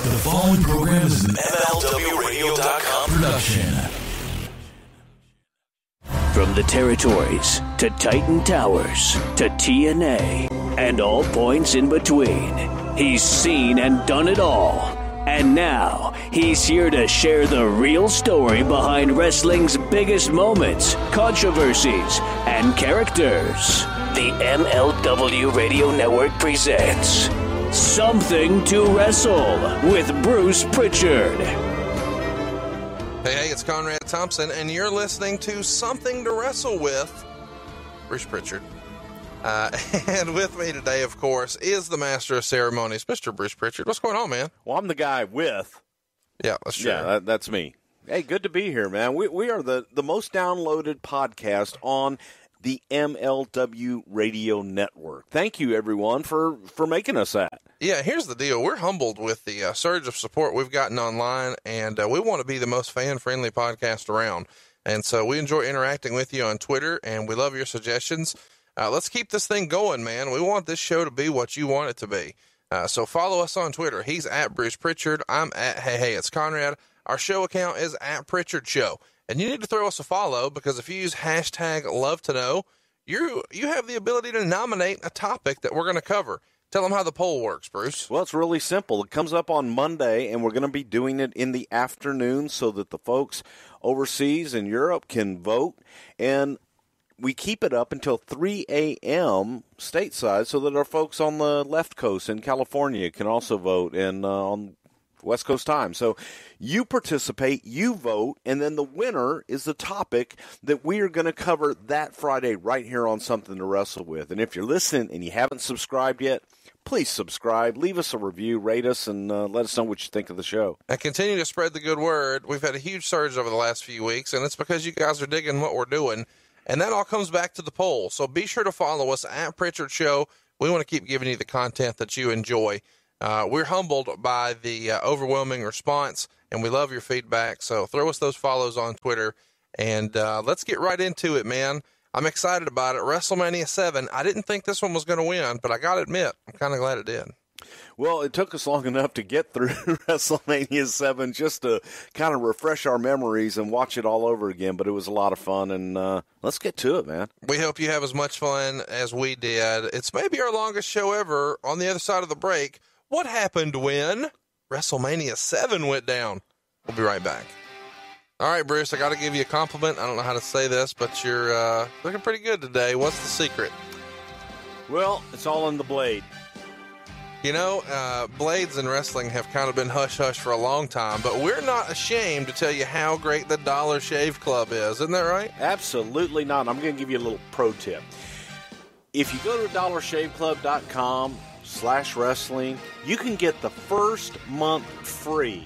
The following program is an MLWRadio.com production. From the territories to Titan Towers to TNA and all points in between, he's seen and done it all. And now, he's here to share the real story behind wrestling's biggest moments, controversies, and characters. The MLW Radio Network presents Something to Wrestle with Bruce Prichard. Hey, it's Conrad Thompson, and you're listening to Something to Wrestle with Bruce Prichard. And with me today, of course, is the Master of Ceremonies, Mr. Bruce Prichard. What's going on, man? Well, I'm the guy with. Yeah, that's true. Yeah, that's me. Hey, good to be here, man. We are the most downloaded podcast on the MLW Radio Network. Thank you, everyone, for making us that. Yeah, here's the deal. We're humbled with the surge of support we've gotten online, and we want to be the most fan-friendly podcast around. And so we enjoy interacting with you on Twitter, and we love your suggestions. Let's keep this thing going, man. We want this show to be what you want it to be. So follow us on Twitter. He's at Bruce Prichard. I'm at Hey, it's Conrad. Our show account is at Prichard Show. And you need to throw us a follow, because if you use hashtag love to know, you have the ability to nominate a topic that we're going to cover. Tell them how the poll works, Bruce. Well, it's really simple. It comes up on Monday, and we're going to be doing it in the afternoon so that the folks overseas in Europe can vote. And we keep it up until 3 a.m. stateside so that our folks on the left coast in California can also vote and on West Coast time. So you participate, you vote, and then the winner is the topic that we are going to cover that Friday right here on Something to Wrestle with. And if you're listening and you haven't subscribed yet, please subscribe, leave us a review, rate us, and let us know what you think of the show. And continue to spread the good word. We've had a huge surge over the last few weeks, and it's because you guys are digging what we're doing. And that all comes back to the poll. So be sure to follow us at Prichard Show. We want to keep giving you the content that you enjoy. We're humbled by the overwhelming response, and we love your feedback. So throw us those follows on Twitter, and let's get right into it, man. I'm excited about it. Wrestlemania VII. I didn't think this one was going to win, but I got to admit, I'm kind of glad it did. Well, it took us long enough to get through Wrestlemania VII just to kind of refresh our memories and watch it all over again, but it was a lot of fun, and let's get to it, man. We hope you have as much fun as we did. It's maybe our longest show ever. On the other side of the break, what happened when WrestleMania VII went down? We'll be right back. All right, Bruce, I got to give you a compliment. I don't know how to say this, but you're looking pretty good today. What's the secret? Well, it's all in the blade. You know, blades in wrestling have kind of been hush-hush for a long time, but we're not ashamed to tell you how great the Dollar Shave Club is. Isn't that right? Absolutely not. I'm going to give you a little pro tip. If you go to dollarshaveclub.com/wrestling, you can get the first month free.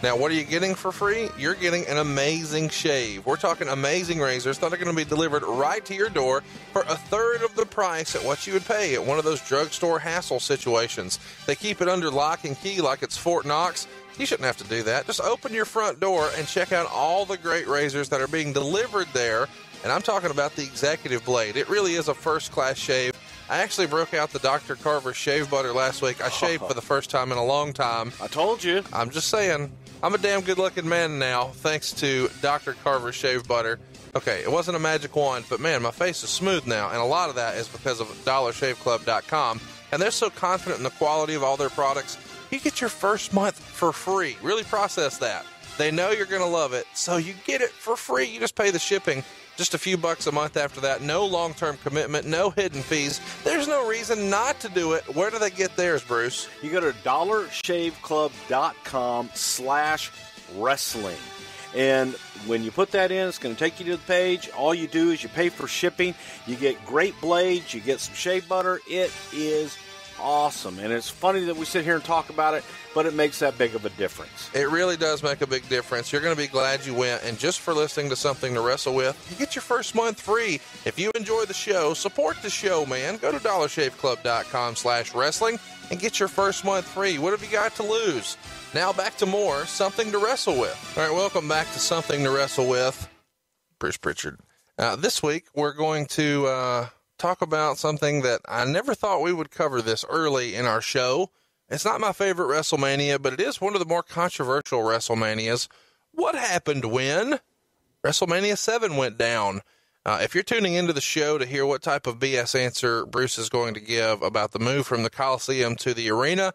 Now, what are you getting for free? You're getting an amazing shave. We're talking amazing razors that are going to be delivered right to your door for a third of the price at what you would pay at one of those drugstore hassle situations. They keep it under lock and key like it's Fort Knox. You shouldn't have to do that. Just open your front door and check out all the great razors that are being delivered there. And I'm talking about the Executive Blade. It really is a first-class shave. I actually broke out the Dr. Carver shave butter last week. I shaved for the first time in a long time. I told you. I'm just saying. I'm a damn good-looking man now, thanks to Dr. Carver shave butter. Okay, it wasn't a magic wand, but man, my face is smooth now, and a lot of that is because of dollarshaveclub.com. And they're so confident in the quality of all their products, you get your first month for free. Really process that. They know you're going to love it, so you get it for free. You just pay the shipping. Just a few bucks a month after that. No long-term commitment, no hidden fees. There's no reason not to do it. Where do they get theirs, Bruce? You go to dollarshaveclub.com/wrestling. And when you put that in, it's going to take you to the page. All you do is you pay for shipping. You get great blades. You get some shave butter. It is awesome. And it's funny that we sit here and talk about it, but it makes that big of a difference. It really does make a big difference. You're going to be glad you went. And just for listening to Something to Wrestle with, you get your first month free. If you enjoy the show, support the show, man. Go to dollarshaveclub.com/wrestling and get your first month free. What have you got to lose? Now back to more Something to Wrestle with. All right, welcome back to Something to Wrestle with Bruce Prichard. This week, we're going to talk about something that I never thought we would cover this early in our show, It's not my favorite WrestleMania, but it is one of the more controversial WrestleManias. What happened when WrestleMania VII went down? If you're tuning into the show to hear what type of BS answer Bruce is going to give about the move from the Coliseum to the arena,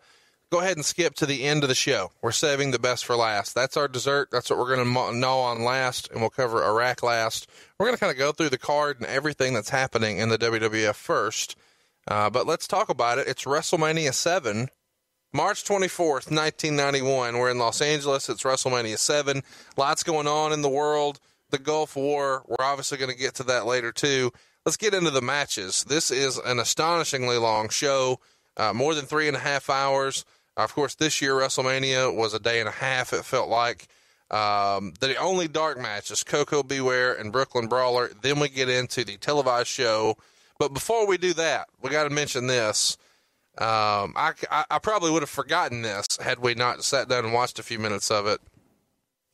go ahead and skip to the end of the show. We're saving the best for last. That's our dessert. That's what we're going to gnaw on last, and we'll cover Iraq last. We're going to kind of go through the card and everything that's happening in the WWF first. But let's talk about it. It's WrestleMania VII, March 24th, 1991. We're in Los Angeles. It's WrestleMania VII. Lots going on in the world. The Gulf War, we're obviously going to get to that later too. Let's get into the matches. This is an astonishingly long show, more than 3.5 hours. Of course, this year WrestleMania was a day and a half, it felt like. The only dark matches, Coco Beware and Brooklyn Brawler. Then we get into the televised show. But before we do that, we got to mention this. I probably would have forgotten this had we not sat down and watched a few minutes of it.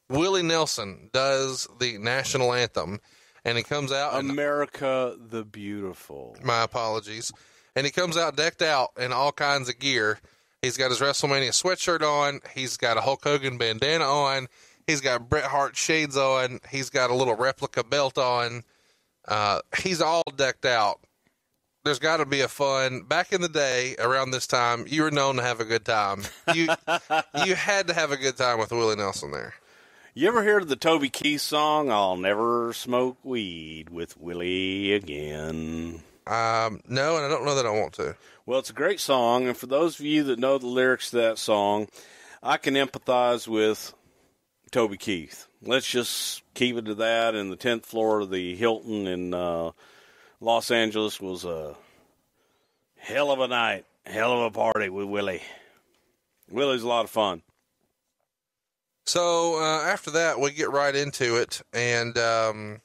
Willie Nelson does the national anthem, and he comes out. America the Beautiful. My apologies. And he comes out decked out in all kinds of gear. He's got his WrestleMania sweatshirt on. He's got a Hulk Hogan bandana on. He's got Bret Hart shades on. He's got a little replica belt on. He's all decked out. There's got to be a fun. Back in the day, around this time, you were known to have a good time. You had to have a good time with Willie Nelson there. You ever heard of the Toby Keith song, I'll Never Smoke Weed with Willie Again? No, and I don't know that I want to. Well, it's a great song, and for those of you that know the lyrics to that song, I can empathize with Toby Keith. Let's just keep it to that, and the 10th floor of the Hilton in Los Angeles was a hell of a night, hell of a party with Willie. Willie's a lot of fun. So after that, we get right into it, and the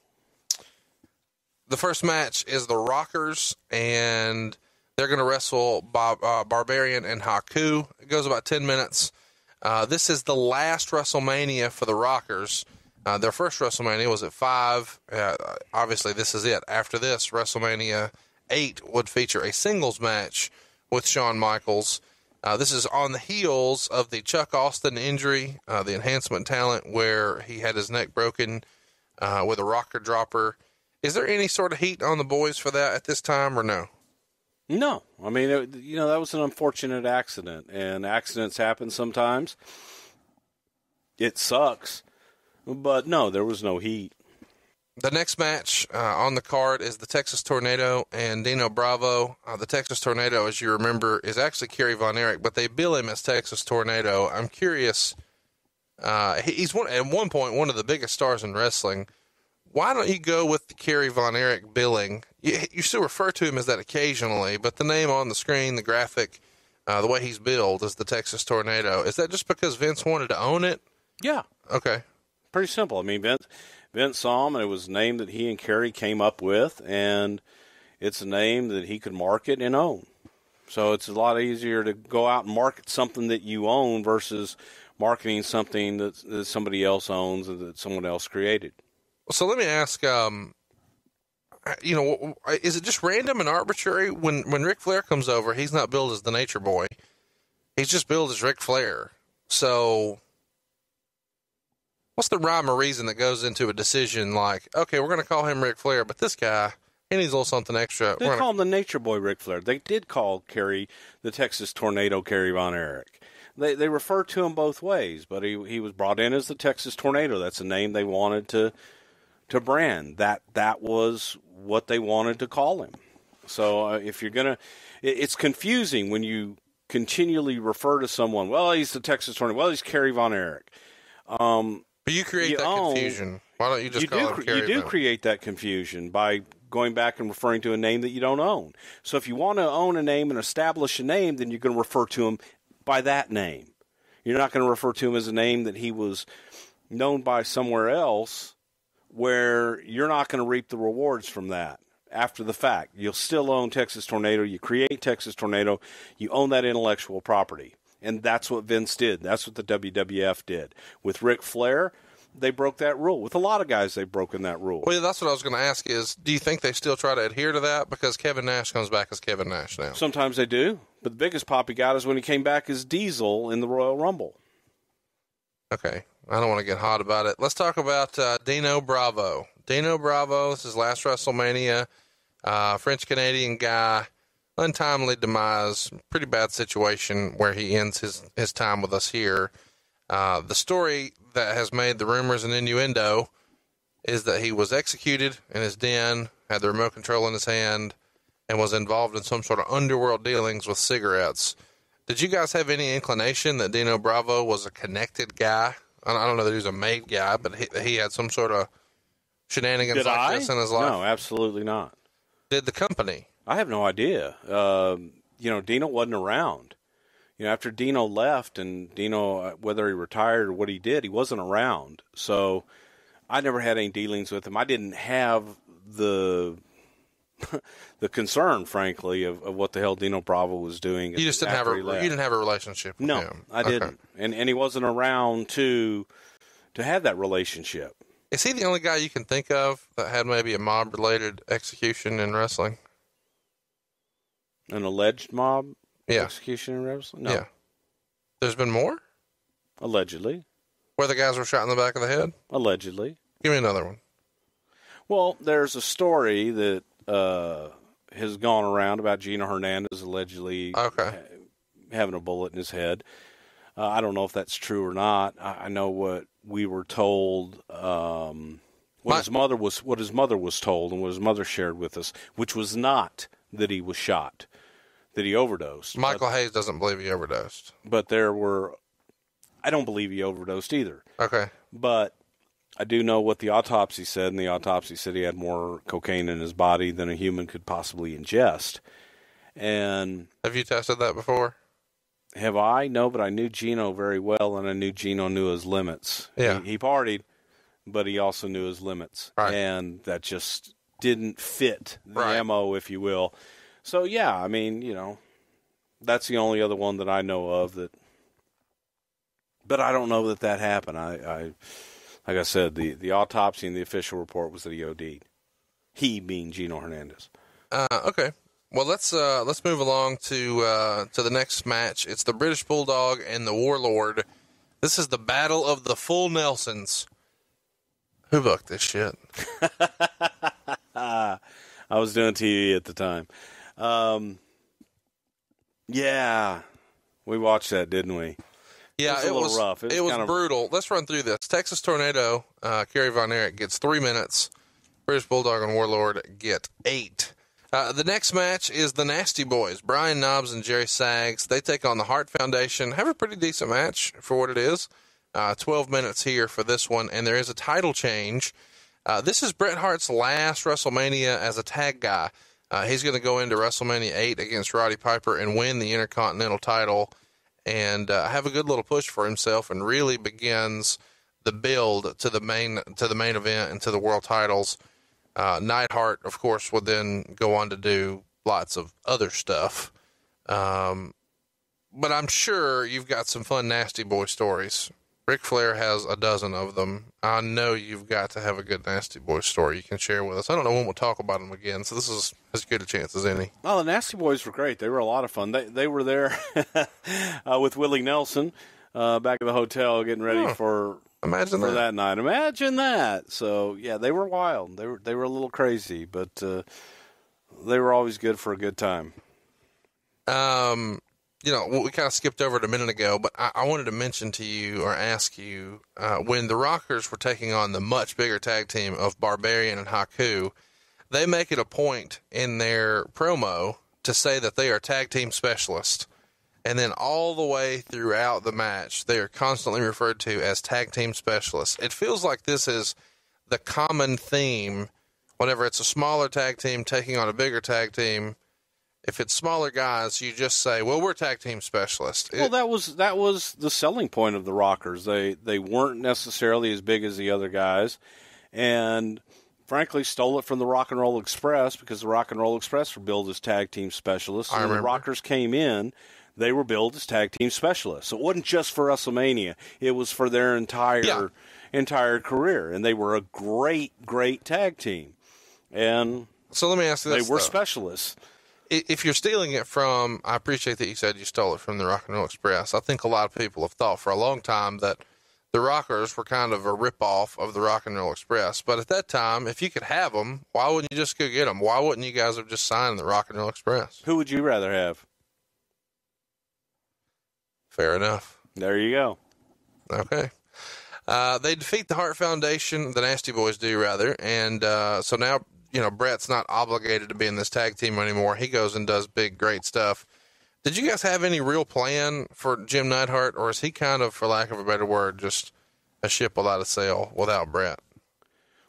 first match is the Rockers, and they're going to wrestle Barbarian and Haku. It goes about 10 minutes. This is the last WrestleMania for the Rockers. Their first WrestleMania was at 5. Obviously, this is it. After this, WrestleMania 8 would feature a singles match with Shawn Michaels. This is on the heels of the Chuck Austin injury, the enhancement talent, where he had his neck broken with a rocker dropper. Is there any sort of heat on the boys for that at this time, or no? No. I mean, that was an unfortunate accident, and accidents happen sometimes. It sucks, but no, there was no heat. The next match on the card is the Texas Tornado and Dino Bravo. The Texas Tornado, as you remember, is actually Kerry Von Erich, but they bill him as Texas Tornado. I'm curious. He's at one point one of the biggest stars in wrestling. Why don't you go with the Kerry Von Erich billing? You still refer to him as that occasionally, but the name on the screen, the graphic, the way he's billed is the Texas Tornado. Is that just because Vince wanted to own it? Yeah. Okay. Pretty simple. I mean, Vince saw him, and it was a name that he and Kerry came up with, and it's a name that he could market and own. So it's a lot easier to go out and market something that you own versus marketing something that somebody else owns or that someone else created. So let me ask, is it just random and arbitrary when Ric Flair comes over? He's not billed as the Nature Boy. He's just billed as Ric Flair. So what's the rhyme or reason that goes into a decision like, okay, we're going to call him Ric Flair, but this guy, he needs a little something extra. They call him the Nature Boy Ric Flair. They did call Kerry the Texas Tornado Kerry Von Erich. They refer to him both ways, but he was brought in as the Texas Tornado. That's a name they wanted to brand. That was what they wanted to call him. So if you're going to, it's confusing when you continually refer to someone, well, he's the Texas Tornado, well, he's Kerry Von Erich. But you create that confusion. Why don't you just call him Kerry? You do create that confusion by going back and referring to a name that you don't own. So if you want to own a name and establish a name, then you're going to refer to him by that name. You're not going to refer to him as a name that he was known by somewhere else, where you're not going to reap the rewards from that after the fact. You'll still own Texas Tornado. You create Texas Tornado. You own that intellectual property. And that's what Vince did. That's what the WWF did. With Ric Flair, they broke that rule. With a lot of guys, they've broken that rule. Well, that's what I was going to ask is, do you think they still try to adhere to that? Because Kevin Nash comes back as Kevin Nash now. Sometimes they do. But the biggest pop he got is when he came back as Diesel in the Royal Rumble. Okay. I don't want to get hot about it. Let's talk about Dino Bravo. Dino Bravo, this is last WrestleMania. French-Canadian guy, untimely demise, pretty bad situation where he ends his time with us here. The story that has made the rumors and innuendo is that he was executed in his den, had the remote control in his hand, and was involved in some sort of underworld dealings with cigarettes. Did you guys have any inclination that Dino Bravo was a connected guy? I don't know that he was a made guy, but he had some sort of shenanigans like this in his life? No, absolutely not. Did the company? I have no idea. Dino wasn't around. After Dino left and Dino, whether he retired or what he did, he wasn't around. So I never had any dealings with him. I didn't have the concern, frankly, of what the hell Dino Bravo was doing. You just didn't have a relationship with him. No, I didn't. And he wasn't around to have that relationship. Is he the only guy you can think of that had maybe a mob-related execution in wrestling? An alleged mob execution in wrestling? No. Yeah. There's been more? Allegedly. Where the guys were shot in the back of the head? Allegedly. Give me another one. Well, there's a story that has gone around about Gino Hernandez allegedly having a bullet in his head. I don't know if that's true or not. I know what we were told, what his mother was told, and what his mother shared with us, which was not that he was shot, that he overdosed. Michael Hayes doesn't believe he overdosed. But I don't believe he overdosed either. Okay. But I do know what the autopsy said, and the autopsy said he had more cocaine in his body than a human could possibly ingest. And have you tested that before? Have I? No, but I knew Gino very well, and I knew Gino knew his limits. Yeah. He partied, but he also knew his limits. Right. And that just didn't fit the MO, if you will. So, yeah, I mean, that's the only other one that I know of that. But I don't know that happened. I like I said, the autopsy and the official report was that he OD'd. He being Gino Hernandez. Okay. Well, let's move along to the next match. It's the British Bulldog and the Warlord. This is the Battle of the Full Nelsons. Who booked this shit? I was doing TV at the time. Yeah, we watched that, didn't we? Yeah, it was rough. It was brutal. Let's run through this. Texas Tornado, Kerry Von Erich gets 3 minutes. British Bulldog and Warlord get 8. The next match is the Nasty Boys, Brian Knobbs and Jerry Sags. They take on the Hart Foundation. Have a pretty decent match for what it is. 12 minutes here for this one, and there is a title change. This is Bret Hart's last WrestleMania as a tag guy. He's going to go into WrestleMania 8 against Roddy Piper and win the Intercontinental title and have a good little push for himself, and really begins the build to the main event and to the world titles. Neidhart, of course, would then go on to do lots of other stuff. But I'm sure you've got some fun Nasty Boy stories. Ric Flair has a dozen of them. I know you've got to have a good Nasty Boy story you can share with us. I don't know when we'll talk about them again, so this is as good a chance as any. Oh, the Nasty Boys were great. They were a lot of fun. They were there with Willie Nelson back at the hotel getting ready for that night. Imagine that. So, yeah, they were wild. They were a little crazy, but they were always good for a good time. We kind of skipped over it a minute ago, but I wanted to mention to you or ask you, when the Rockers were taking on the much bigger tag team of Barbarian and Haku, they make it a point in their promo to say that they are tag team specialists. And then all the way throughout the match, they are constantly referred to as tag team specialists. It feels like this is the common theme whenever it's a smaller tag team taking on a bigger tag team. If it's smaller guys, you just say, well, we're tag team specialists. Well, that was the selling point of the Rockers. They weren't necessarily as big as the other guys, and frankly stole it from the Rock and Roll Express, because the Rock and Roll Express were billed as tag team specialists. And when the Rockers came in, they were billed as tag team specialists. So it wasn't just for WrestleMania. It was for their entire career. And they were a great, great tag team. And so let me ask you this. They were specialists. If you're stealing it from, I appreciate that you said you stole it from the Rock and Roll Express. I think a lot of people have thought for a long time that the Rockers were kind of a ripoff of the Rock and Roll Express. But at that time, if you could have them, why wouldn't you just go get them? Why wouldn't you guys have just signed the Rock and Roll Express? Who would you rather have? Fair enough. There you go. Okay. They defeat the Hart Foundation, the Nasty Boys do, rather. And so now, Brett's not obligated to be in this tag team anymore. He goes and does big, great stuff. Did you guys have any real plan for Jim Neidhart, or is he kind of, for lack of a better word, just a ship without a sail without Brett?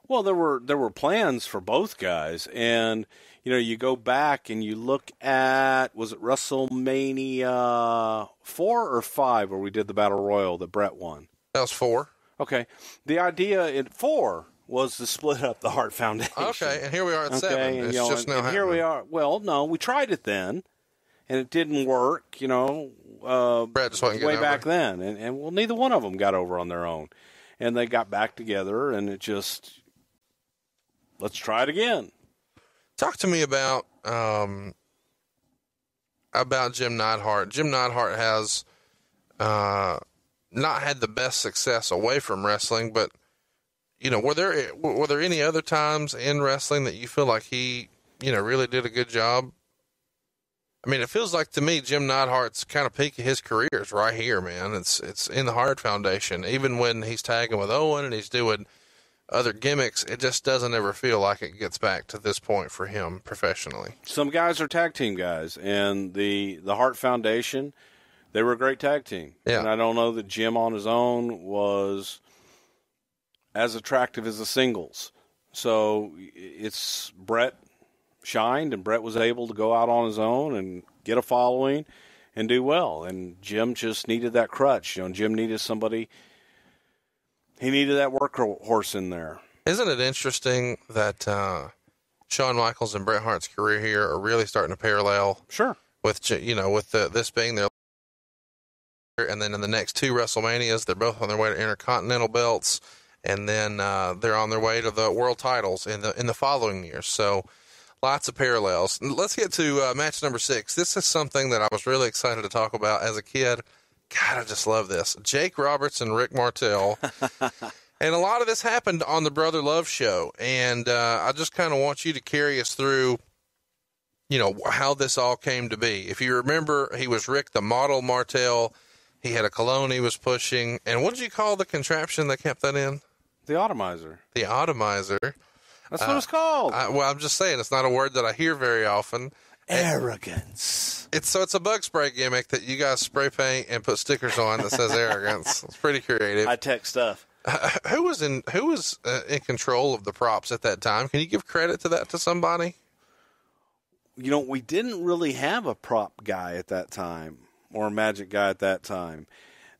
Well, there were plans for both guys, and you go back and you look at, was it WrestleMania 4 or 5 where we did the Battle Royal that Brett won? That was 4. Okay, the idea in 4 was to split up the Hart Foundation. Okay, and here we are at 7. And, it's just now happening. Here we are. Well, no, we tried it then. And it didn't work, Brett just wasn't way getting back over. then. And neither one of them got over on their own. And they got back together, and it just, let's try it again. Talk to me about Jim Neidhart. Jim Neidhart has not had the best success away from wrestling, but, were there any other times in wrestling that you feel like he, really did a good job? I mean, it feels like to me, Jim Neidhart's kind of peak of his career is right here, man. It's in the Hart Foundation. Even when he's tagging with Owen and he's doing other gimmicks, it just doesn't ever feel like it gets back to this point for him professionally. Some guys are tag team guys, and the Hart Foundation, they were a great tag team. Yeah. And I don't know that Jim on his own was as attractive as the singles. So it's Brett shined, and Brett was able to go out on his own and get a following and do well. And Jim just needed that crutch. Jim needed somebody. He needed that workhorse in there. Isn't it interesting that Shawn Michaels and Bret Hart's career here are really starting to parallel? Sure. With this being their, and then in the next 2 WrestleManias, they're both on their way to Intercontinental belts, and then they're on their way to the world titles in the following years. So. Lots of parallels. Let's get to match number 6. This is something that I was really excited to talk about as a kid. God, I just love this. Jake Roberts and Rick Martel. And a lot of this happened on the Brother Love show. And I just kind of want you to carry us through, how this all came to be. If you remember, he was Rick the Model Martel. He had a cologne he was pushing. And what did you call the contraption that kept that in? The Atomizer. The Atomizer. That's what it's called. I'm just saying, it's not a word that I hear very often. Arrogance. It's a bug spray gimmick that you guys spray paint and put stickers on that says arrogance. It's pretty creative. I tech stuff. Who was in control of the props at that time? Can you give credit to somebody? We didn't really have a prop guy at that time or a magic guy at that time.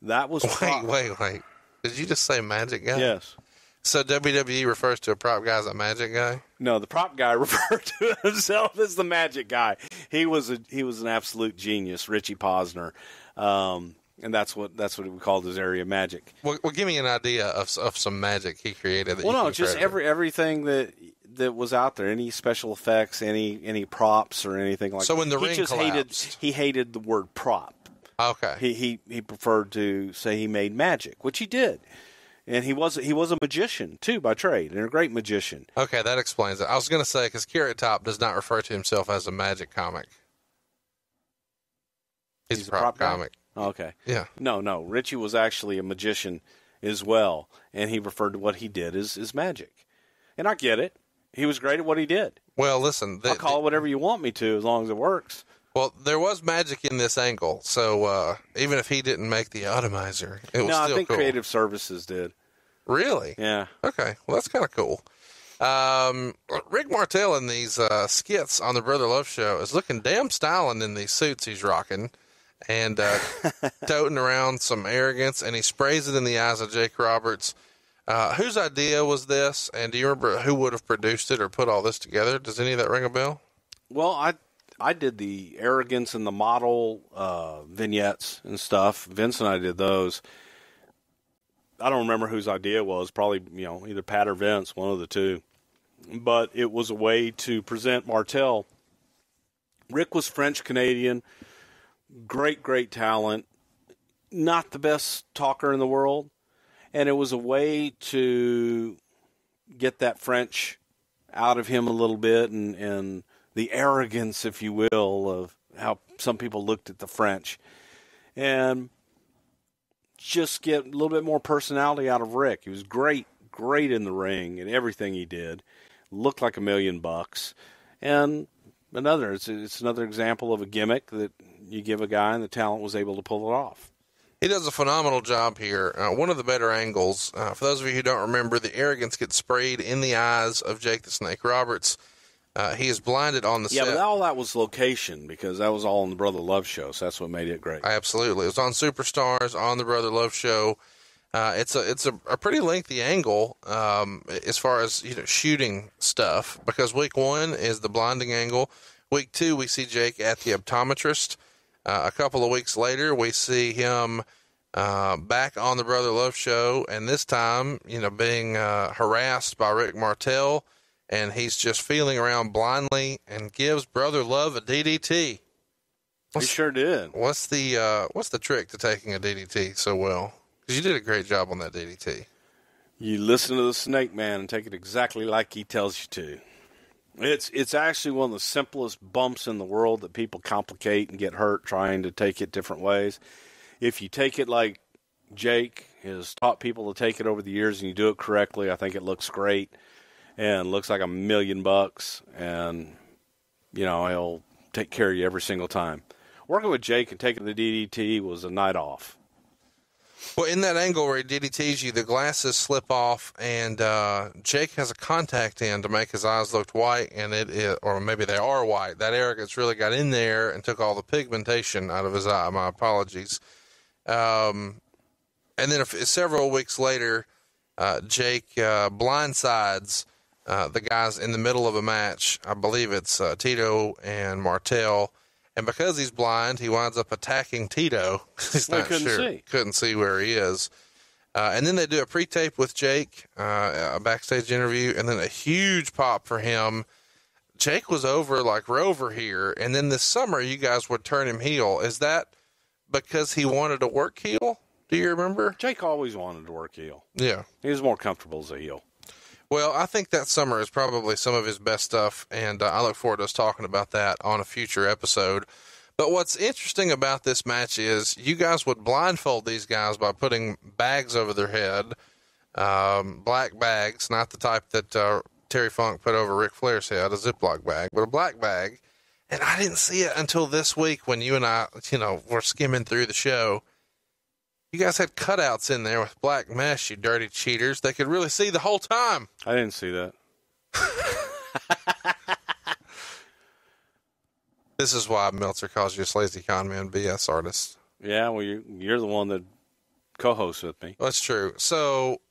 That was wait. Did you just say magic guy? Yes. So WWE refers to a prop guy as a magic guy? No, the prop guy referred to himself as the magic guy. He was an absolute genius, Richie Posner, and that's what we called his area, magic. Well, give me an idea of some magic he created. Just everything that was out there, any special effects, any props or anything like that. So when the ring collapsed, he hated the word prop. Okay. He preferred to say he made magic, which he did. And he was a magician, too, by trade, and a great magician. Okay, that explains it. I was going to say, because Carrot Top does not refer to himself as a magic comic. He's a prop comic. Oh, okay. Yeah. No. Richie was actually a magician as well, and he referred to what he did as magic. And I get it. He was great at what he did. Well, listen. I'll call it whatever you want me to, as long as it works. Well, there was magic in this angle, so even if he didn't make the Atomizer, it was still cool. No, I think Creative Services did. Really? Yeah. Okay. Well, that's kind of cool. Rick Martel in these skits on the Brother Love show is looking damn styling in these suits he's rocking and toting around some arrogance, and he sprays it in the eyes of Jake Roberts. Whose idea was this, and do you remember who would have produced it or put all this together? Does any of that ring a bell? Well, I did the arrogance and the model vignettes and stuff. Vince and I did those. I don't remember whose idea it was. Probably, either Pat or Vince, one of the two. But it was a way to present Martel. Rick was French-Canadian, great talent, not the best talker in the world. And it was a way to get that French out of him a little bit and the arrogance, if you will, of how some people looked at the French. And just get a little bit more personality out of Rick. He was great in the ring and everything he did. Looked like $1 million. And it's another example of a gimmick that you give a guy and the talent was able to pull it off. He does a phenomenal job here. One of the better angles, for those of you who don't remember, the arrogance gets sprayed in the eyes of Jake the Snake Roberts. He is blinded on the set. Yeah, but all that was location because that was all on the Brother Love show, so that's what made it great. Absolutely. It was on Superstars, on the Brother Love show. It's a pretty lengthy angle as far as shooting stuff because week 1 is the blinding angle. Week 2, we see Jake at the optometrist. A couple of weeks later, we see him back on the Brother Love show, and this time, being harassed by Rick Martel. And he's just feeling around blindly and gives Brother Love a DDT. He sure did. What's the trick to taking a DDT so well? Because you did a great job on that DDT. You listen to the Snake Man and take it exactly like he tells you to. It's actually one of the simplest bumps in the world that people complicate and get hurt trying to take it different ways. If you take it like Jake has taught people to take it over the years and you do it correctly, I think it looks great. And looks like $1 million, and he'll take care of you every single time. Working with Jake and taking the DDT was a night off. Well, in that angle where he DDTs you, the glasses slip off, and Jake has a contact in to make his eyes look white, and or maybe they are white. That arrogance really got in there and took all the pigmentation out of his eye. My apologies. And then several weeks later, Jake blindsides the guys in the middle of a match. I believe it's Tito and Martel. And because he's blind, he winds up attacking Tito. He's not sure. Couldn't see where he is. And then they do a pre-tape with Jake, a backstage interview, and then a huge pop for him. Jake was over like Rover here. And then this summer, you guys would turn him heel. Is that because he wanted to work heel? Do you remember? Jake always wanted to work heel. Yeah. He was more comfortable as a heel. Well, I think that summer is probably some of his best stuff, and I look forward to us talking about that on a future episode. But what's interesting about this match is you guys would blindfold these guys by putting bags over their head, black bags, not the type that Terry Funk put over Ric Flair's head, a Ziploc bag, but a black bag. And I didn't see it until this week when you and I, were skimming through the show. You guys had cutouts in there with black mesh, you dirty cheaters. They could really see the whole time. I didn't see that. This is why Meltzer calls you a lazy con man BS artist. Yeah, well, you're the one that co-hosts with me. That's true. So,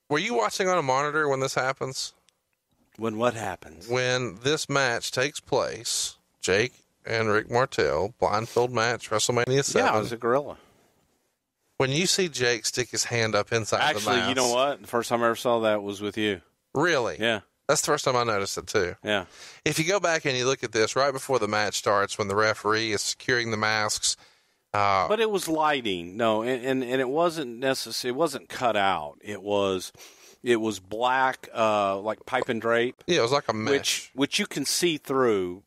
were you watching on a monitor when this happens? When what happens? When this match takes place, Jake and Rick Martel, blindfold match, WrestleMania 7. Yeah, I was a gorilla. When you see Jake stick his hand up inside the mask. Actually, you know what? The first time I ever saw that was with you. Really? Yeah. That's the first time I noticed it, too. Yeah. If you go back and you look at this, right before the match starts, when the referee is securing the masks. But it was lighting. No, and it wasn't necessary. It wasn't cut out. It was black, like pipe and drape. Yeah, it was like a mesh. Which you can see through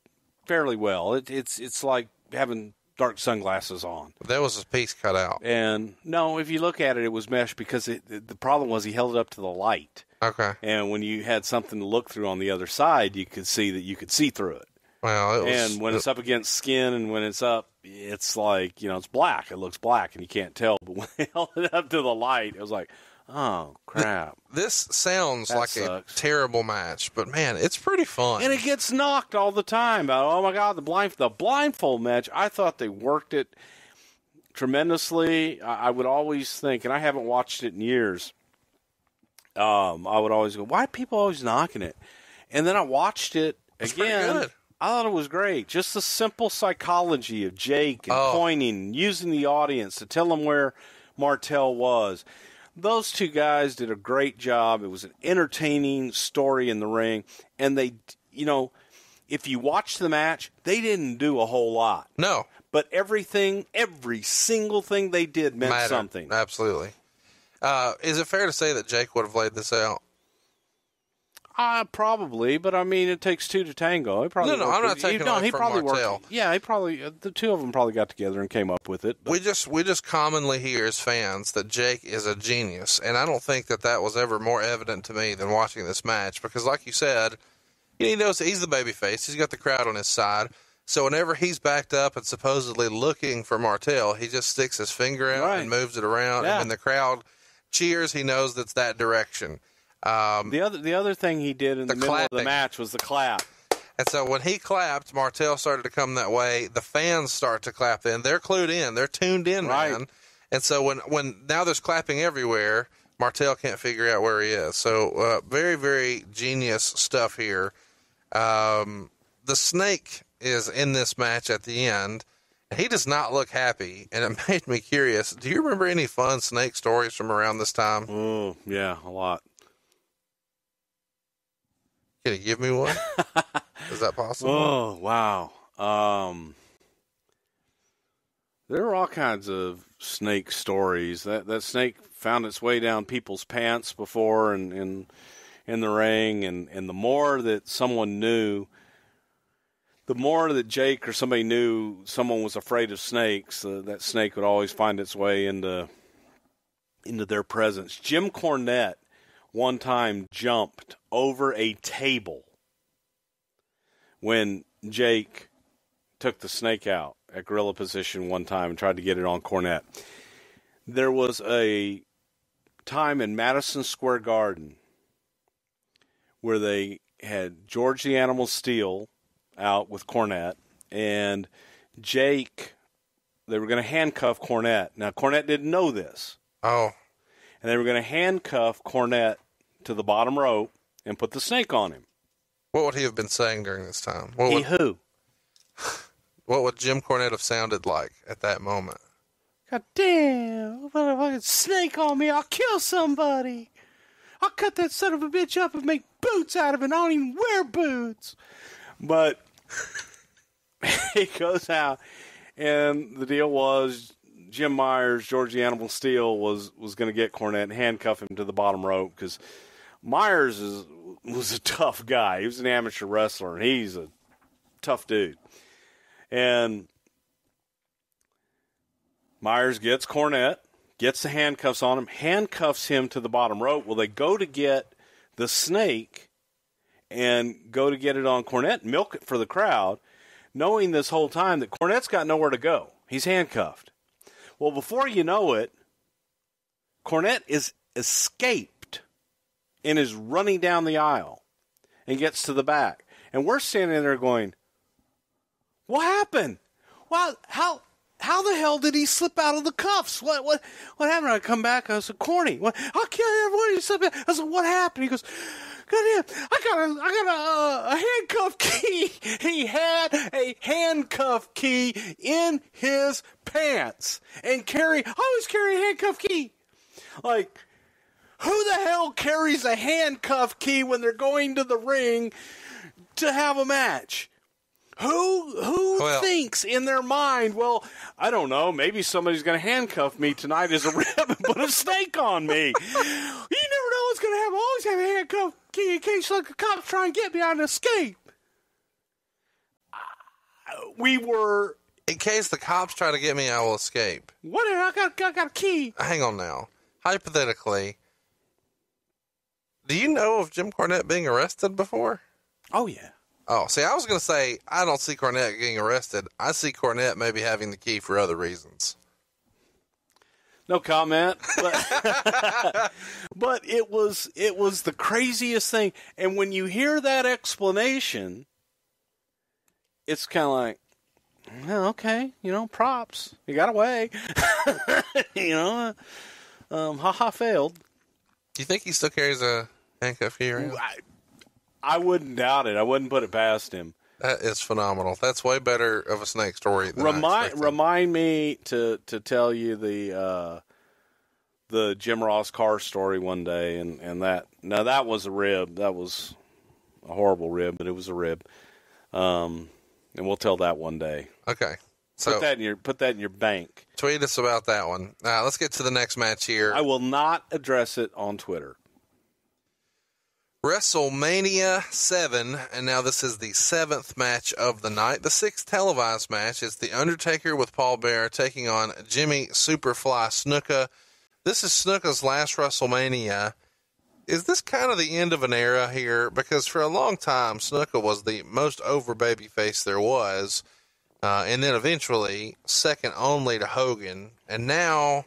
fairly well. It's like having dark sunglasses on. There was a piece cut out. And no, if you look at it, it was mesh because the problem was he held it up to the light. Okay. And when you had something to look through on the other side, you could see that you could see through it. Well, and when it's up against skin and when it's up, it's like, it's black. It looks black and you can't tell. But when they held it up to the light, it was like, oh, crap. This sounds that like sucks. A terrible match, but man, it's pretty fun. And it gets knocked all the time. Oh my God, the blindfold match. I thought they worked it tremendously. I would always think, and I haven't watched it in years. I would always go, why are people always knocking it? And then I watched it again. I thought it was great. Just the simple psychology of Jake and pointing, using the audience to tell them where Martel was. Those two guys did a great job. It was an entertaining story in the ring. And they, if you watch the match, they didn't do a whole lot. No. But every single thing they did meant something. Absolutely. Is it fair to say that Jake would have laid this out? Probably, but I mean, it takes two to tango. I'm not taking it from Martel. The two of them probably got together and came up with it. But. We just commonly hear as fans that Jake is a genius, and I don't think that was ever more evident to me than watching this match, because like you said, he knows he's the babyface. He's got the crowd on his side. So whenever he's backed up and supposedly looking for Martel, he just sticks his finger out and moves it around, and when the crowd cheers, he knows that's that direction. The other thing he did in the middle of the match was the clap. And so when he clapped, Martel started to come that way. The fans start to clap in. They're clued in. They're tuned in, man. And so when now there's clapping everywhere, Martel can't figure out where he is. So very, very genius stuff here. The Snake is in this match at the end. He does not look happy, and it made me curious. Do you remember any fun Snake stories from around this time? Oh, yeah, a lot. Can you give me one? Is that possible? Oh, wow. There are all kinds of snake stories. That snake found its way down people's pants before and in the ring, and the more that someone knew, the more that Jake or somebody knew someone was afraid of snakes, that snake would always find its way into their presence. Jim Cornette one time jumped over a table when Jake took the snake out at gorilla position one time and tried to get it on Cornette. There was a time in Madison Square Garden where they had George the Animal Steel out with Cornette, and Jake, they were going to handcuff Cornette. Now, Cornette didn't know this. Oh. And they were going to handcuff Cornette to the bottom rope and put the snake on him. What would he have been saying during this time? Who? What would Jim Cornette have sounded like at that moment? God damn, put a fucking snake on me, I'll kill somebody. I'll cut that son of a bitch up and make boots out of it. I don't even wear boots. But he goes out, and the deal was Jim Myers, George the Animal Steel, was going to get Cornette and handcuff him to the bottom rope, because Myers was a tough guy. He was an amateur wrestler, and he's a tough dude. And Myers gets Cornette, gets the handcuffs on him, handcuffs him to the bottom rope. Well, they go to get the snake and go to get it on Cornette, milk it for the crowd, knowing this whole time that Cornette's got nowhere to go. He's handcuffed. Well, before you know it, Cornette is escaped and is running down the aisle and gets to the back. And we're standing there going, what happened? Well, how the hell did he slip out of the cuffs? What happened? I come back, I said, Corny, I'll kill everyone. He slipped out. I said, what happened? He goes, God damn, I got a handcuff key. He had a handcuff key in his pants and always carry a handcuff key. Like, who the hell carries a handcuff key when they're going to the ring to have a match? Who thinks in their mind, well, I don't know, maybe somebody's going to handcuff me tonight as a rib and put a snake on me. You never know what's going to happen. I always have a handcuff key in case the cops try and get me on an escape. In case the cops try to get me, I will escape. I got a key. Hang on now. Hypothetically, do you know of Jim Cornette being arrested before? Oh, yeah. Oh, see, I was going to say, I don't see Cornette getting arrested. I see Cornette maybe having the key for other reasons. No comment. But it was the craziest thing. And when you hear that explanation, it's kind of like, well, okay, props. You got away. Failed. Do you think he still carries a handcuff key around? I wouldn't doubt it. I wouldn't put it past him. That is phenomenal. That's way better of a snake story than Remind me to tell you the Jim Ross car story one day, and that was a rib. That was a horrible rib, but it was a rib. And we'll tell that one day. Okay. So put that in your bank. Tweet us about that one. Let's get to the next match here. I will not address it on Twitter. WrestleMania VII, and now this is the 7th match of the night. The 6th televised match is The Undertaker with Paul Bearer taking on Jimmy Superfly Snuka. This is Snuka's last WrestleMania. Is this kind of the end of an era here? Because for a long time, Snuka was the most over babyface there was, and then eventually second only to Hogan. And now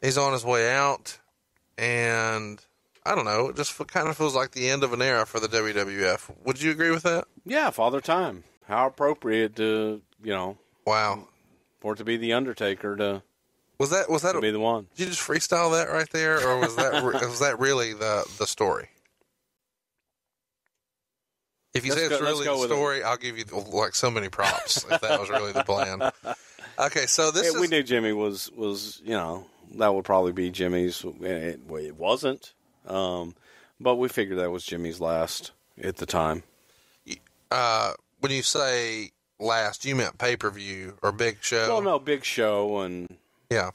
he's on his way out, and I don't know, it just kind of feels like the end of an era for the WWF. Would you agree with that? Yeah, Father Time. How appropriate to, Wow. For it to be The Undertaker to be the one. Did you just freestyle that right there, or was that really the story? If you say it's really the story, I'll give you like so many props if that was really the plan. Okay, so we knew Jimmy was that would probably be Jimmy's. It wasn't, but we figured that was Jimmy's last at the time. When you say last, you meant pay-per-view or Big Show? Well, no, Big Show and. Yeah.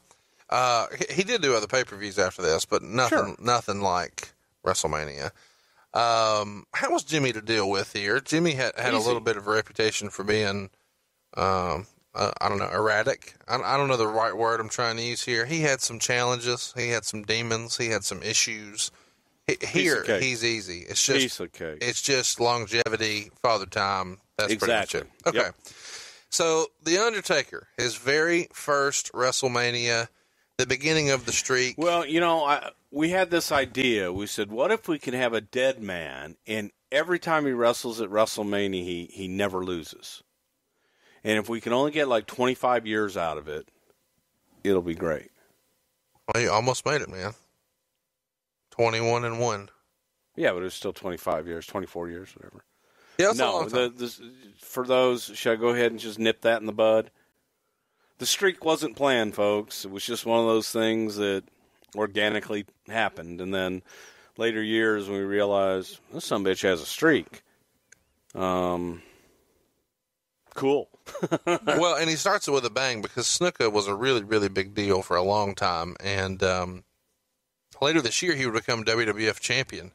He did do other pay-per-views after this, but nothing like WrestleMania. How was Jimmy to deal with here? Jimmy had a little bit of a reputation for being, I don't know, erratic. I don't know the right word I'm trying to use here. He had some challenges. He had some demons. He had some issues. Here, he's easy. It's just piece of cake. It's just longevity, Father Time. That's exactly pretty much it. Okay. Yep. So, The Undertaker, his very first WrestleMania, the beginning of the streak. Well, we had this idea. We said, what if we could have a dead man, and every time he wrestles at WrestleMania, he never loses? And if we can only get like 25 years out of it, it'll be great. Well, you almost made it, man. 21-1. Yeah, but it was still 25 years, 24 years, whatever. Yeah, that's a long time. For those, should I go ahead and just nip that in the bud? The streak wasn't planned, folks. It was just one of those things that organically happened. And then later years, when we realized, this sumbitch has a streak. Cool. Well, and he starts it with a bang because Snuka was a really, really big deal for a long time. And later this year, he would become WWF champion.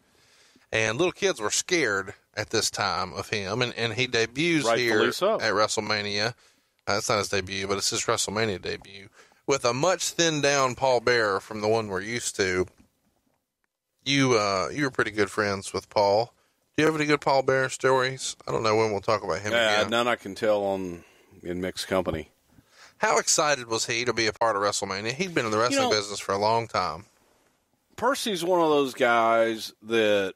And little kids were scared at this time of him. And he debuts here at WrestleMania. It's not his debut, but it's his WrestleMania debut. With a much thinned down Paul Bearer from the one we're used to. You were pretty good friends with Paul. Do you have any good Paul Bearer stories? I don't know when we'll talk about him again. None I can tell in mixed company. How excited was he to be a part of WrestleMania? He'd been in the wrestling business for a long time. Percy's one of those guys that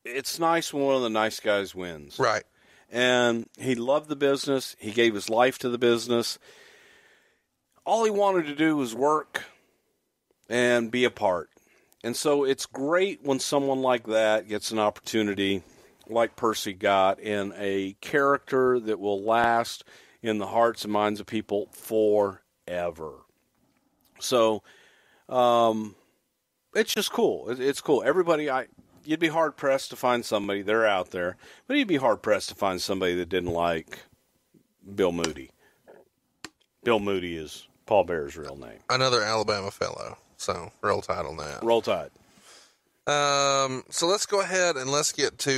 it's nice when one of the nice guys wins. Right. And he loved the business. He gave his life to the business. All he wanted to do was work and be a part. And so it's great when someone like that gets an opportunity like Percy got in a character that will last in the hearts and minds of people forever. So it's just cool. It's cool. Everybody, you'd be hard-pressed to find somebody, they're out there, but you'd be hard-pressed to find somebody that didn't like Bill Moody. Bill Moody is Paul Bearer's real name. Another Alabama fellow, so roll Tide on that. Roll Tide. So let's go ahead and let's get to,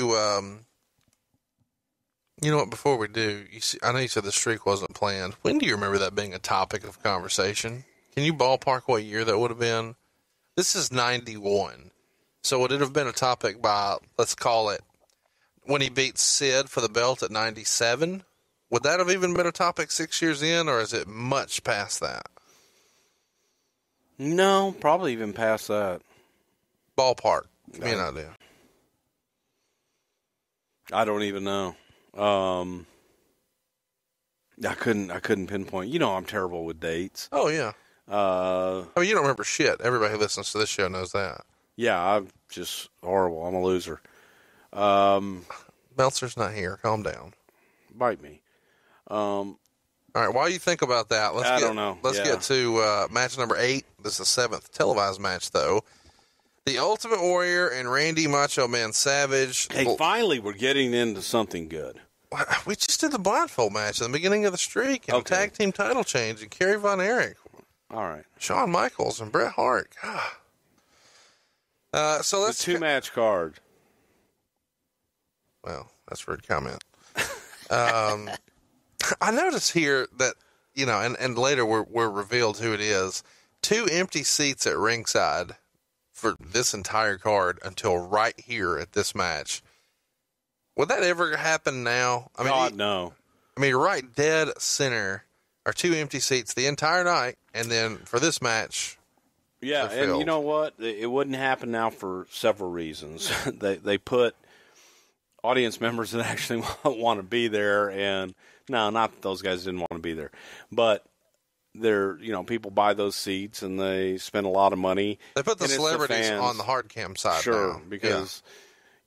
you know what, before we do, I know you said the streak wasn't planned. When do you remember that being a topic of conversation? Can you ballpark what year that would have been? This is 91. So would it have been a topic by, let's call it, when he beat Sid for the belt at 97? Would that have even been a topic 6 years in, or is it much past that? No, probably even past that. Ballpark. Give me an idea. I don't even know. I couldn't pinpoint. I'm terrible with dates. Oh, yeah. You don't remember shit. Everybody who listens to this show knows that. Yeah, I'm just horrible. I'm a loser. But Meltzer's not here. Calm down. Bite me. All right, while you think about that, don't know. Let's get to match number 8. This is the 7th televised match, though. The Ultimate Warrior and Randy Macho Man Savage. Hey, finally, we're getting into something good. We just did the blindfold match at the beginning of the streak and tag team title change and Kerry Von Erich. All right. Shawn Michaels and Bret Hart. So that's the 2-match card. Well, that's a rude comment. I notice here that, and later we're revealed who it is. 2 empty seats at ringside for this entire card until right here at this match. Would that ever happen now? I mean, God, no. I mean, right dead center are 2 empty seats the entire night, and then for this match, yeah, and you know what? It wouldn't happen now for several reasons. They put audience members that actually want to be there, and no, not that those guys didn't want to be there, but people buy those seats and they spend a lot of money. They put the celebrities on the hard cam side, now. Because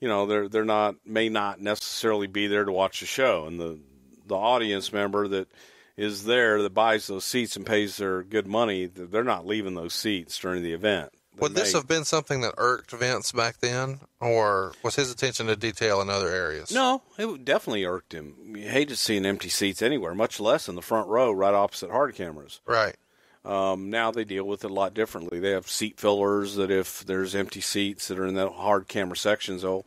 they're may not necessarily be there to watch the show, and the audience member that is there that buys those seats and pays their good money, they're not leaving those seats during the event. Would this have been something that irked Vince back then, or was his attention to detail in other areas? No, it definitely irked him. You hated seeing empty seats anywhere, much less in the front row right opposite hard cameras. Right. Now they deal with it a lot differently. They have seat fillers that if there's empty seats that are in the hard camera sections, they'll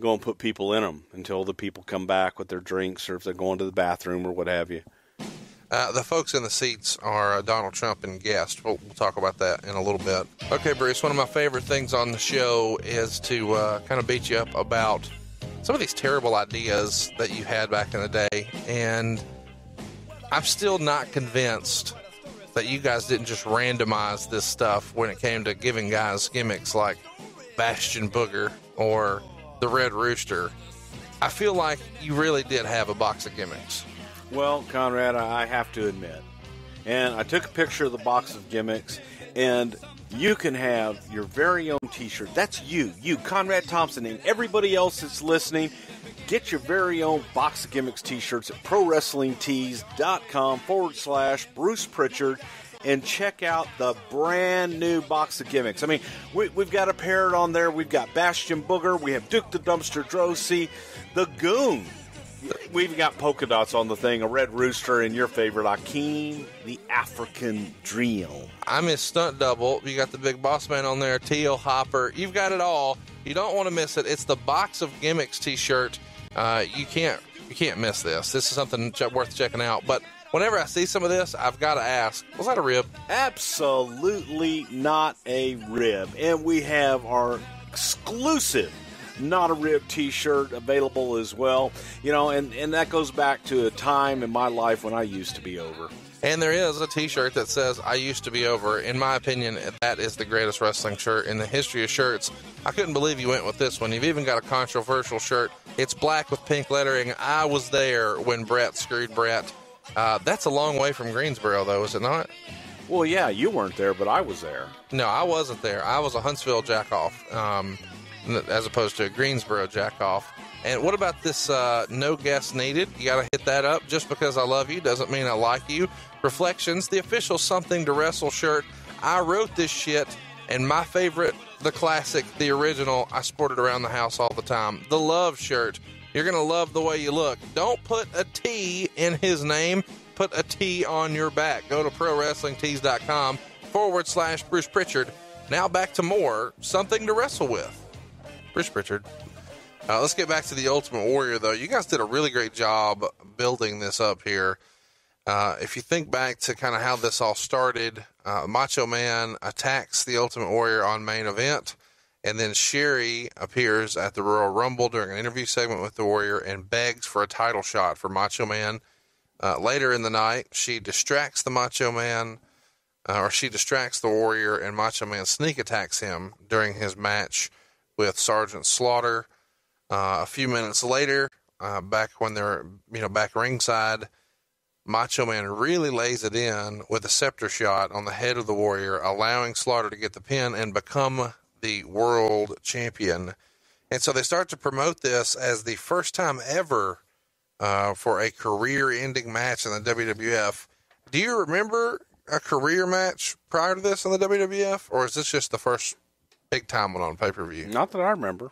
go and put people in them until the people come back with their drinks or if they're going to the bathroom or what have you. The folks in the seats are Donald Trump and guest. We'll talk about that in a little bit. Okay, Bruce, one of my favorite things on the show is to kind of beat you up about some of these terrible ideas that you had back in the day. And I'm still not convinced that you guys didn't just randomize this stuff when it came to giving guys gimmicks like Bastion Booger or the Red Rooster. I feel like you really did have a box of gimmicks. Well, Conrad, I have to admit, and I took a picture of the box of gimmicks, and you can have your very own T-shirt. That's you, Conrad Thompson, and everybody else that's listening. Get your very own box of gimmicks T-shirts at ProWrestlingTees.com/Bruce Prichard, and check out the brand new box of gimmicks. I mean, we've got a parrot on there. We've got Bastion Booger. We have Duke the Dumpster Drosy, the Goon. We've got polka dots on the thing, a Red Rooster, and your favorite, Akeem, the African Dream. I'm his stunt double. You got the Big Boss Man on there, T.O. Hopper. You've got it all. You don't want to miss it. It's the Box of Gimmicks T-shirt. You can't miss this. This is something worth checking out. But whenever I see some of this, I've got to ask, was that a rib? Absolutely not a rib. And we have our exclusive Not a Rib T-shirt available as well. And that goes back to a time in my life when I used to be over. And there is a T-shirt that says, I used to be over. In my opinion, that is the greatest wrestling shirt in the history of shirts. I couldn't believe you went with this one. You've even got a controversial shirt. It's black with pink lettering. I was there when Bret screwed Bret. That's a long way from Greensboro, though, is it not? Well, yeah, you weren't there, but I was there. No, I wasn't there. I was a Huntsville jackoff, as opposed to a Greensboro jackoff. And what about this no guest needed? You got to hit that up. Just because I love you doesn't mean I like you. Reflections, the official Something to Wrestle shirt. I wrote this shit, and my favorite, the classic, the original, I sport it around the house all the time. The Love shirt. You're going to love the way you look. Don't put a T in his name. Put a T on your back. Go to ProWrestlingTees.com/Bruce Prichard. Now back to more Something to Wrestle with. Bruce Prichard. Let's get back to the Ultimate Warrior, though. You guys did a really great job building this up here. If you think back to kind of how this all started, Macho Man attacks the Ultimate Warrior on main event, and then Sherry appears at the Royal Rumble during an interview segment with the Warrior and begs for a title shot for Macho Man. Later in the night, she distracts the Macho Man, or she distracts the Warrior, and Macho Man sneak attacks him during his match with Sergeant Slaughter. A few minutes later, back when they're, back ringside, Macho Man really lays it in with a scepter shot on the head of the Warrior, allowing Slaughter to get the pin and become the world champion. And so they start to promote this as the first time ever for a career-ending match in the WWF. Do you remember a career match prior to this in the WWF, or is this just the first big-time one on pay-per-view? Not that I remember.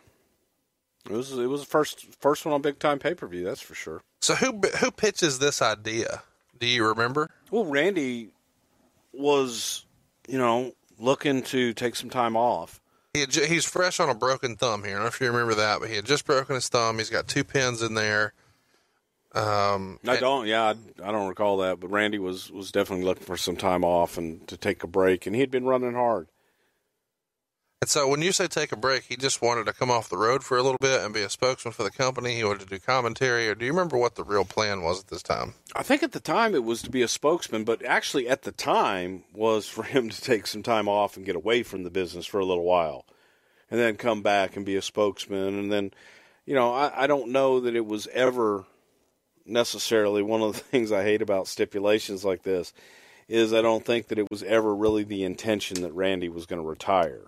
It was the first one on big-time pay-per-view, that's for sure. So who pitches this idea? Do you remember? Well, Randy was, looking to take some time off. He's fresh on a broken thumb here. I don't know if you remember that, but he had just broken his thumb. He's got 2 pins in there. I don't recall that, but Randy was definitely looking for some time off and to take a break, and he had been running hard. And so when you say take a break, he just wanted to come off the road for a little bit and be a spokesman for the company. He wanted to do commentary, or do you remember what the real plan was at this time? I think at the time it was to be a spokesman, but actually at the time was for him to take some time off and get away from the business for a little while and then come back and be a spokesman. And then, I don't know that it was ever necessarily one of the things I hate about stipulations like this is I don't think that it was ever really the intention that Randy was going to retire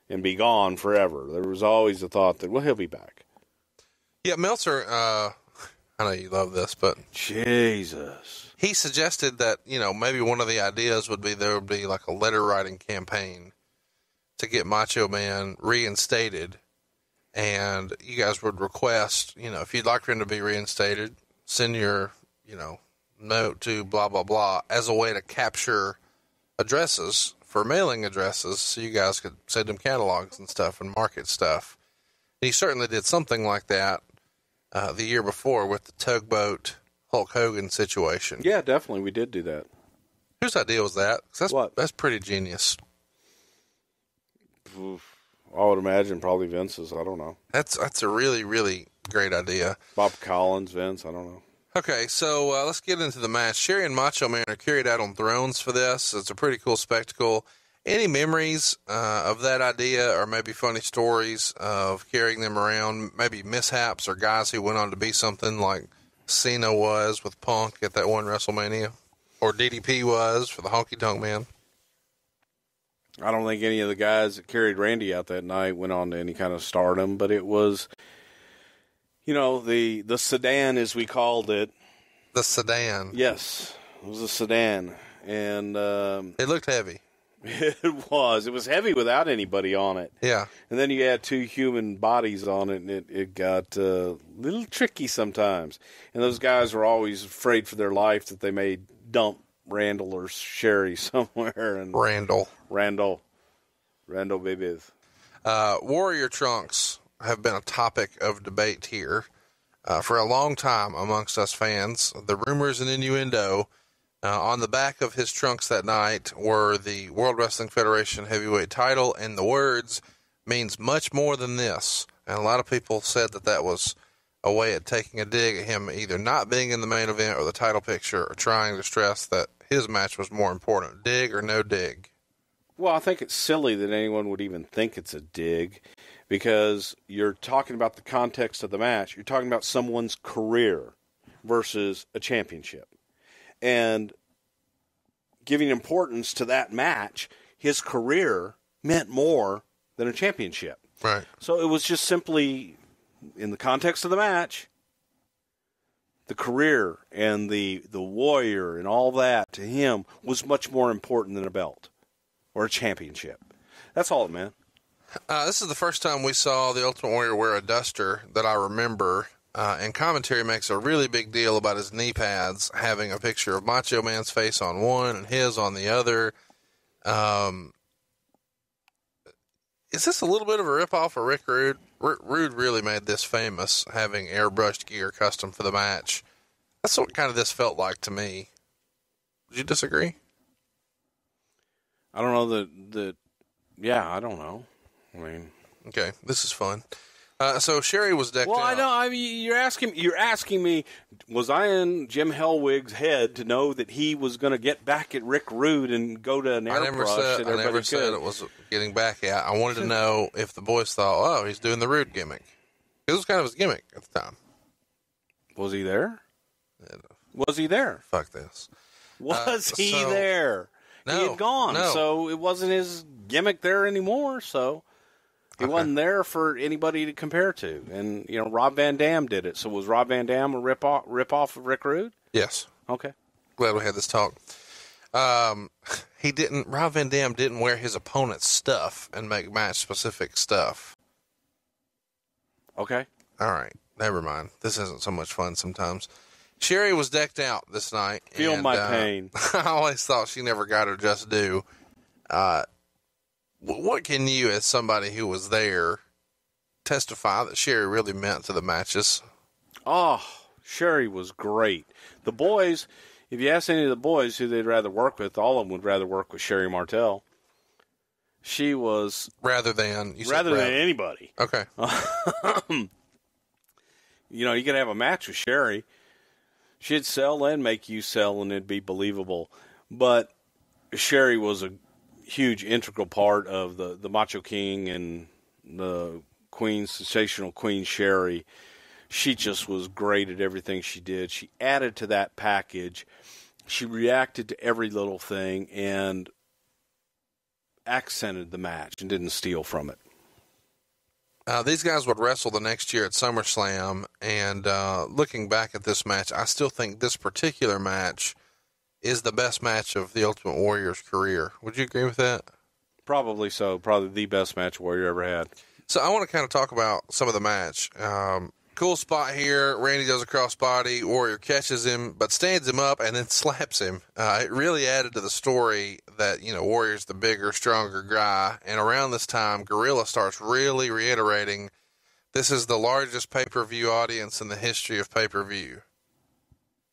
and be gone forever. There was always a thought that, well, he'll be back. Yeah, Meltzer, I know you love this, but Jesus. He suggested that, maybe one of the ideas would be there would be like a letter writing campaign to get Macho Man reinstated. And you guys would request, if you'd like for him to be reinstated, send your, note to blah, blah, blah as a way to capture addresses for mailing addresses so you guys could send him catalogs and stuff and market stuff. And he certainly did something like that the year before with the tugboat Hulk Hogan situation. Yeah, definitely. We did do that. Whose idea was that? 'Cause that's pretty genius. I would imagine probably Vince's. I don't know. That's a really, really great idea. Bob Collins, Vince, I don't know. Okay, so let's get into the match. Sherry and Macho Man are carried out on thrones for this. It's a pretty cool spectacle. Any memories of that idea, or maybe funny stories of carrying them around, maybe mishaps or guys who went on to be something like Cena was with Punk at that one WrestleMania, or DDP was for the Honky Tonk Man? I don't think any of the guys that carried Randy out that night went on to any kind of stardom, but it was, the sedan, as we called it. The sedan. Yes, it was a sedan. And it looked heavy. It was. It was heavy without anybody on it. Yeah. And then you had 2 human bodies on it, and it got a little tricky sometimes. And those guys were always afraid for their life that they may dump Randall or Sherry somewhere. And Randall, babies. Warrior trunks have been a topic of debate here for a long time amongst us fans. The rumors and innuendo on the back of his trunks that night were the World Wrestling Federation heavyweight title, and the words means much more than this. And a lot of people said that was a way of taking a dig at him either not being in the main event or the title picture, or trying to stress that his match was more important. Dig or no dig? Well, I think it's silly that anyone would even think it's a dig, because you're talking about the context of the match. You're talking about someone's career versus a championship. And giving importance to that match, his career meant more than a championship. Right. So it was just simply, in the context of the match, the career and the warrior and all that to him was much more important than a belt or a championship. That's all it meant. This is the first time we saw the Ultimate Warrior wear a duster that I remember, and commentary makes a really big deal about his knee pads having a picture of Macho Man's face on one and his on the other. Is this a little bit of a ripoff of Rick Rude? Rude really made this famous, having airbrushed gear custom for the match. That's what kind of this felt like to me. Would you disagree? I don't know that. Yeah, I don't know. I mean, okay, this is fun. So Sherry was decked out. Well, I know. I mean, you're asking me, was I in Jim Hellwig's head to know that he was going to get back at Rick Rude and go to an airbrush? I never said it was getting back at. I wanted to know if the boys thought, oh, he's doing the Rude gimmick. It was kind of his gimmick at the time. Was he there? Was he there? Fuck this. Was he there? No, he had gone, no. so it wasn't his gimmick there anymore. So He wasn't there for anybody to compare to. And, Rob Van Dam did it. So was Rob Van Dam a rip off of Rick Rude? Yes. Okay. Glad we had this talk. Rob Van Dam didn't wear his opponent's stuff and make match-specific stuff. Okay. All right. Never mind. This isn't so much fun sometimes. Sherry was decked out this night. Feel my pain. I always thought she never got her just due. What can you, as somebody who was there, testify that Sherry really meant to the matches? Oh, Sherry was great. The boys, if you ask any of the boys who they'd rather work with, all of them would rather work with Sherry Martel. She was... Rather than anybody. Okay. You could have a match with Sherry. She'd sell and make you sell, and it'd be believable. But Sherry was a huge integral part of the Macho King and the sensational Queen Sherry. She just was great at everything she did. She added to that package. She reacted to every little thing and accented the match and didn't steal from it. These guys would wrestle the next year at SummerSlam, and looking back at this match, I still think this particular match is the best match of the Ultimate Warrior's career. Would you agree with that? Probably so. Probably the best match Warrior ever had. So I want to kind of talk about some of the match. Cool spot here. Randy does a crossbody. Warrior catches him, but stands him up and then slaps him. It really added to the story that, Warrior's the bigger, stronger guy. And around this time, Gorilla starts really reiterating, this is the largest pay-per-view audience in the history of pay-per-view.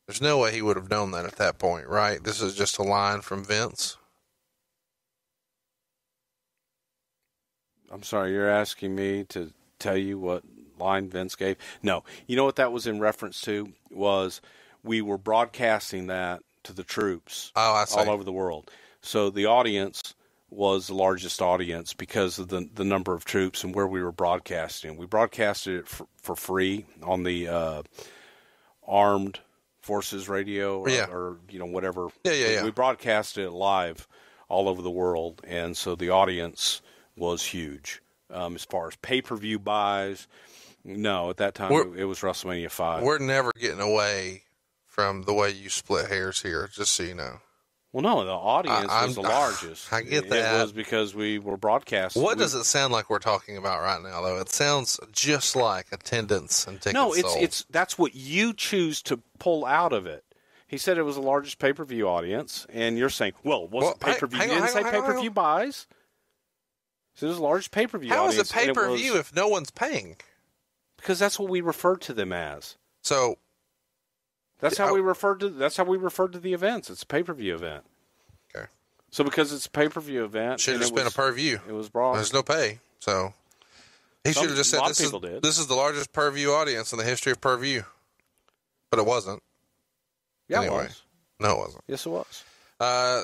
There's no way he would have known that at that point, right? This is just a line from Vince. I'm sorry, you're asking me to tell you what line Vince gave? No. You know what that was in reference to? Was we were broadcasting that to the troops all over the world. So the audience was the largest audience because of the number of troops and where we were broadcasting. We broadcasted it for free on the Armed Forces Radio or whatever. Yeah. We broadcasted it live all over the world, and so the audience was huge. As far as pay-per-view buys, no, at that time it was WrestleMania V. We're never getting away from the way you split hairs here, just so you know. Well, no, the audience was the largest. I get that. It was because we were broadcasting. What does it sound like we're talking about right now, though? It sounds just like attendance and tickets sold. No, that's what you choose to pull out of it. He said it was the largest pay-per-view audience, and you're saying, well, was it pay-per-view? You didn't say pay-per-view buys. So it was the largest pay-per-view audience. How is it pay-per-view if no one's paying? Because that's what we referred to them as. So that's how we referred to the events. It's a pay-per-view event. Okay. So because it's a pay-per-view event, should have just been a per-view. It was broad. There's no pay, so he should have just said this is the largest per-view audience in the history of per-view. But it wasn't. Yeah, anyway. It was. No, it wasn't. Yes, it was.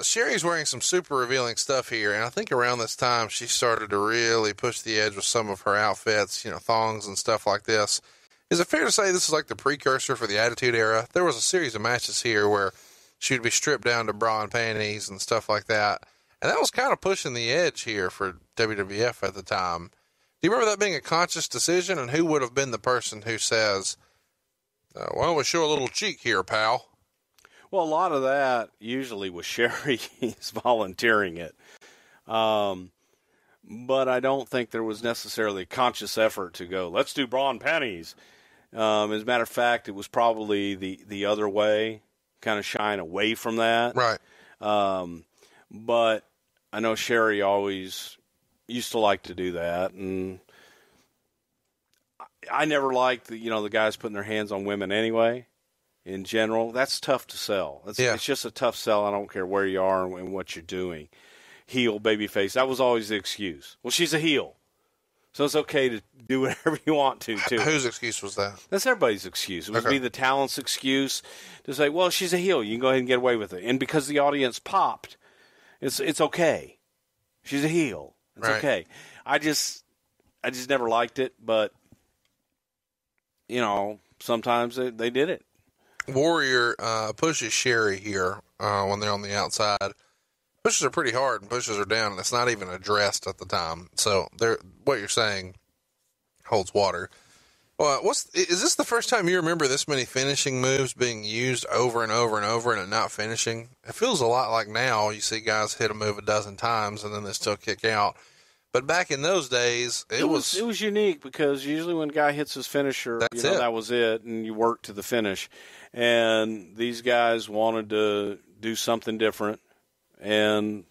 Sherry's wearing some super revealing stuff here, and I think around this time she started to really push the edge with some of her outfits, thongs and stuff like this. Is it fair to say this is like the precursor for the Attitude Era? There was a series of matches here where she would be stripped down to bra and panties and stuff like that, and that was kind of pushing the edge here for WWF at the time. Do you remember that being a conscious decision, and who would have been the person who says, why don't we show a little cheek here, pal? Well, a lot of that usually was Sherry's volunteering it. But I don't think there was necessarily a conscious effort to go, let's do bra and panties. As a matter of fact, it was probably the other way, kind of shying away from that. Right. But I know Sherry always used to like to do that. And I never liked the guys putting their hands on women anyway. In general, that's tough to sell. It's just a tough sell. I don't care where you are and what you're doing. Heel, babyface, that was always the excuse. Well, she's a heel, so it's okay to do whatever you want to, too. Whose excuse was that? That's everybody's excuse. It would be the talent's excuse to say, well, she's a heel. You can go ahead and get away with it. And because the audience popped, it's okay. She's a heel. It's okay. I just never liked it, but, sometimes they did it. Warrior pushes Sherry here when they're on the outside. Pushes are pretty hard and pushes are down, and it's not even addressed at the time. So what you're saying holds water. Well, is this the first time you remember this many finishing moves being used over and over and over and it not finishing? It feels a lot like now you see guys hit a move a dozen times and then they still kick out. But back in those days, it was unique because usually when a guy hits his finisher, that was it, and you work to the finish. And these guys wanted to do something different, and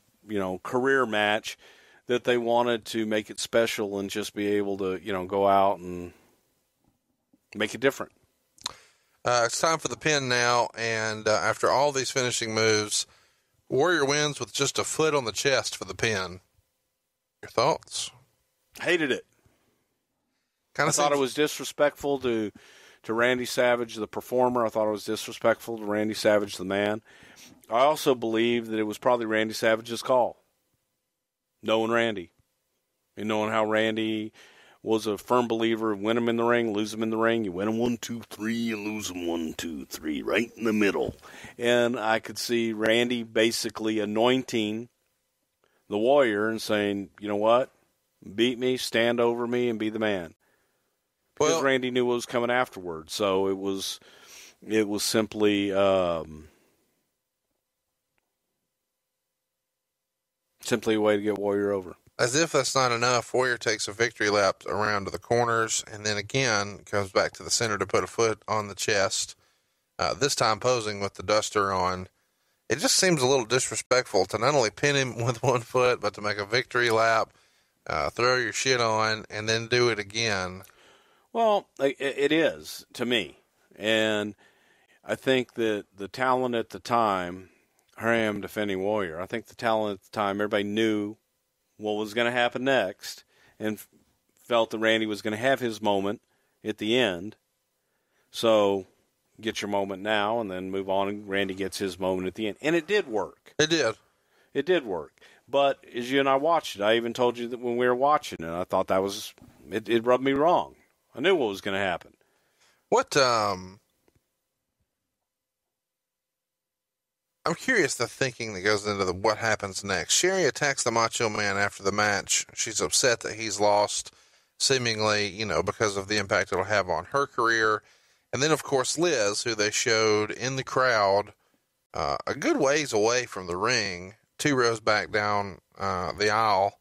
career match that they wanted to make it special and just be able to go out and make it different. It's time for the pin now, and after all these finishing moves, Warrior wins with just a foot on the chest for the pin. Your thoughts? Hated it. I thought it was disrespectful to Randy Savage, the performer. I thought it was disrespectful to Randy Savage, the man. I also believe that it was probably Randy Savage's call. Knowing Randy. And knowing how Randy was a firm believer of win him in the ring, lose him in the ring. You win him 1, 2, 3, you lose him 1, 2, 3, right in the middle. And I could see Randy basically anointing the Warrior and saying, you know what, beat me, stand over me, and be the man. Because Randy knew what was coming afterwards. So it was simply simply a way to get Warrior over. As if that's not enough, Warrior takes a victory lap around to the corners and then again comes back to the center to put a foot on the chest, this time posing with the duster on. It just seems a little disrespectful to not only pin him with one foot, but to make a victory lap, throw your shit on, and then do it again. Well, it is to me. And I think that the talent at the time, here I am defending Warrior, I think the talent at the time, everybody knew what was going to happen next and felt that Randy was going to have his moment at the end. So get your moment now and then move on, and Randy gets his moment at the end. And it did work. It did. It did work. But as you and I watched it, I even told you that when we were watching it, I thought that was, it rubbed me wrong. I knew what was going to happen. I'm curious the thinking that goes into what happens next. Sherry attacks the Macho Man after the match. She's upset that he's lost, seemingly, because of the impact it'll have on her career. And then, of course, Liz, who they showed in the crowd, a good ways away from the ring, 2 rows back down the aisle.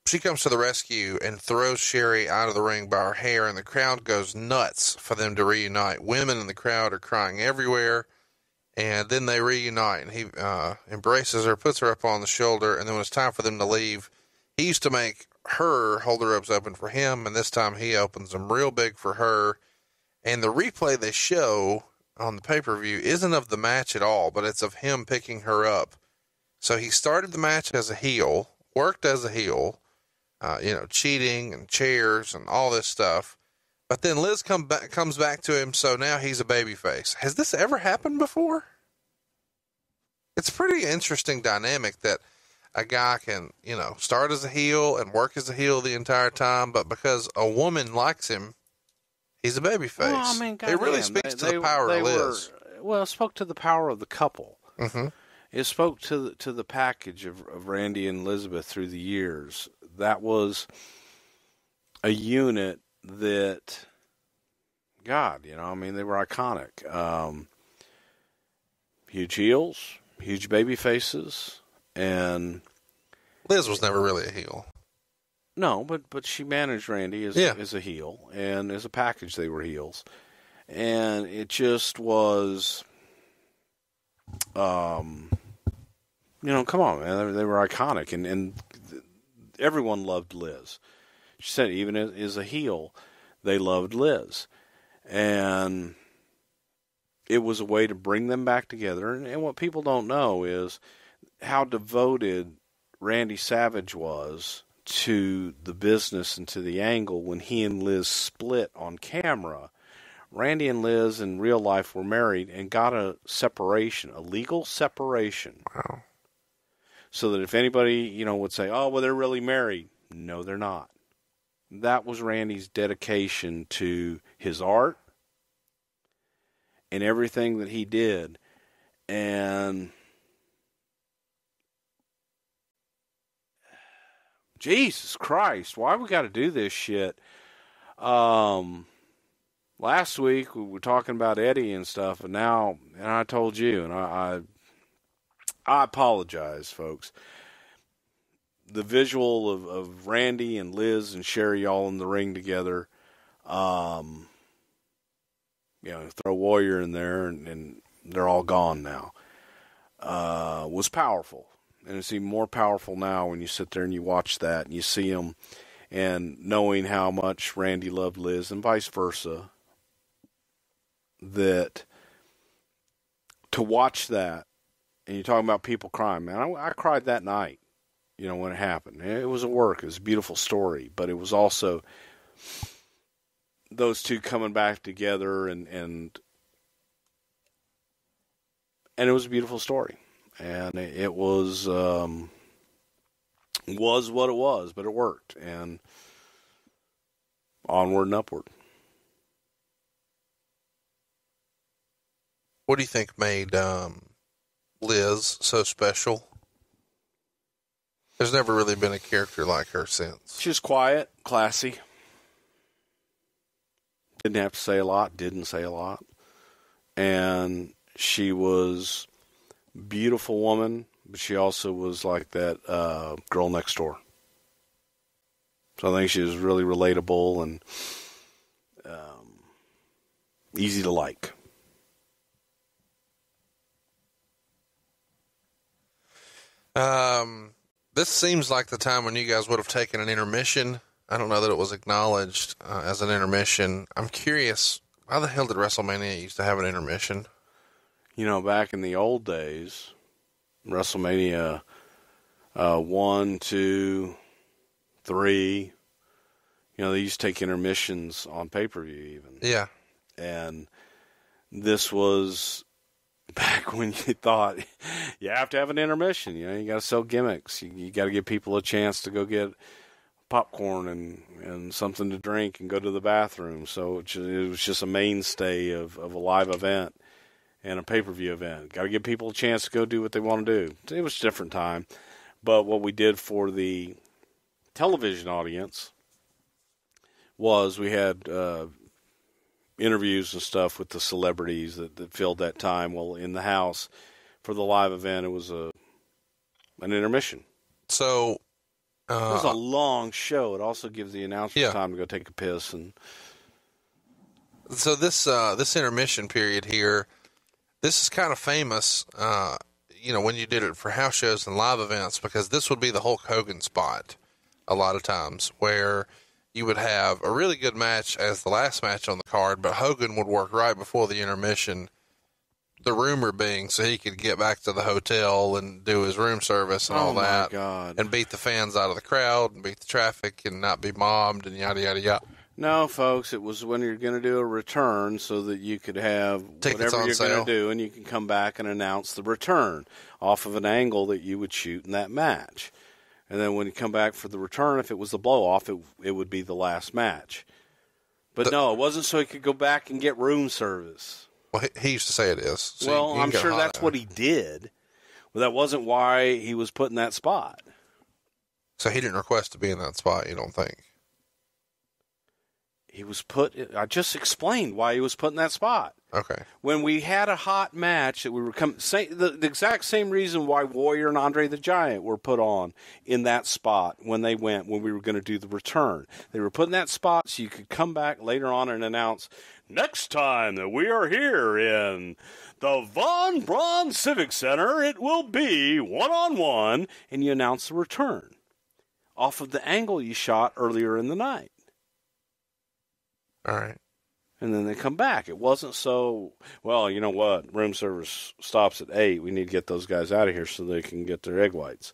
She comes to the rescue and throws Sherry out of the ring by her hair, and the crowd goes nuts for them to reunite. Women in the crowd are crying everywhere, and then they reunite, and he embraces her, puts her up on the shoulder, and then when it's time for them to leave, he used to make her hold the ropes open for him, and this time he opens them real big for her. And the replay they show on the pay-per-view isn't of the match at all, but it's of him picking her up. So he started the match as a heel, worked as a heel, cheating and chairs and all this stuff. But then Liz comes back to him, so now he's a babyface. Has this ever happened before? It's a pretty interesting dynamic that a guy can, start as a heel and work as a heel the entire time, but because a woman likes him, he's a babyface. Well, I mean, it really speaks to the power of Liz. It spoke to the power of the couple. Mm-hmm. It spoke to the package of Randy and Elizabeth through the years. That was a unit that, God, they were iconic. Huge heels, huge baby faces, and Liz was never really a heel. No, but she managed Randy as a heel, and as a package they were heels. And it just was, come on, man, they were iconic, and everyone loved Liz. She said even as a heel, they loved Liz. And it was a way to bring them back together. And what people don't know is how devoted Randy Savage was to the business and to the angle when he and Liz split on camera. Randy and Liz in real life were married and got a separation, a legal separation. Wow. So that if anybody, would say, oh, well, they're really married. No, they're not. That was Randy's dedication to his art and everything that he did. And Jesus Christ, why we got to do this shit? Last week we were talking about Eddie and stuff, and I told you, and I apologize, folks. The visual of Randy and Liz and Sherry all in the ring together, throw Warrior in there, and they're all gone now, was powerful. And it's even more powerful now when you sit there and you watch that and you see them, and knowing how much Randy loved Liz and vice versa, that to watch that, and you're talking about people crying, man, I cried that night, when it happened. It was a work. It was a beautiful story, but it was also those two coming back together, and it was a beautiful story. And it was what it was, but it worked, and onward and upward. What do you think made Liz so special? There's never really been a character like her since. She was quiet, classy. Didn't have to say a lot, didn't say a lot. And she was a beautiful woman, but she also was like that girl next door. So I think she was really relatable and easy to like. This seems like the time when you guys would have taken an intermission. I don't know that it was acknowledged as an intermission. I'm curious, why the hell did WrestleMania used to have an intermission? Back in the old days, WrestleMania 1, 2, 3, they used to take intermissions on pay-per-view even. Yeah. And this was back when you thought you have to have an intermission. You got to sell gimmicks. You got to give people a chance to go get popcorn and something to drink and go to the bathroom. So it was just a mainstay of a live event and a pay-per-view event. Got to give people a chance to go do what they want to do. It was a different time. But what we did for the television audience was we had interviews and stuff with the celebrities that filled that time. Well, in the house for the live event, it was an intermission. So it was a long show. It also gives the announcers time to go take a piss. And so this intermission period here, this is kind of famous, when you did it for house shows and live events, because this would be the Hulk Hogan spot a lot of times, where you would have a really good match as the last match on the card, but Hogan would work right before the intermission, the rumor being so he could get back to the hotel and do his room service and all that. God. And beat the fans out of the crowd and beat the traffic and not be mobbed and yada, yada, yada. No, folks, it was when you're going to do a return so that you could have tickets whatever you're going to do, and you can come back and announce the return off of an angle that you would shoot in that match. And then when you come back for the return, if it was the blow-off, it would be the last match. But no, it wasn't so he could go back and get room service. Well, he used to say it is. So well, I'm sure that's what he did. Well, that wasn't why he was put in that spot. So he didn't request to be in that spot, you don't think? He was put. I just explained why he was put in that spot. Okay. When we had a hot match that we were the exact same reason why Warrior and Andre the Giant were put on in that spot when we were going to do the return. They were put in that spot so you could come back later on and announce, next time that we are here in the Von Braun Civic Center, it will be one-on-one, and you announce the return off of the angle you shot earlier in the night. All right. And then they come back. It wasn't so, well, you know what? Room service stops at 8. We need to get those guys out of here so they can get their egg whites.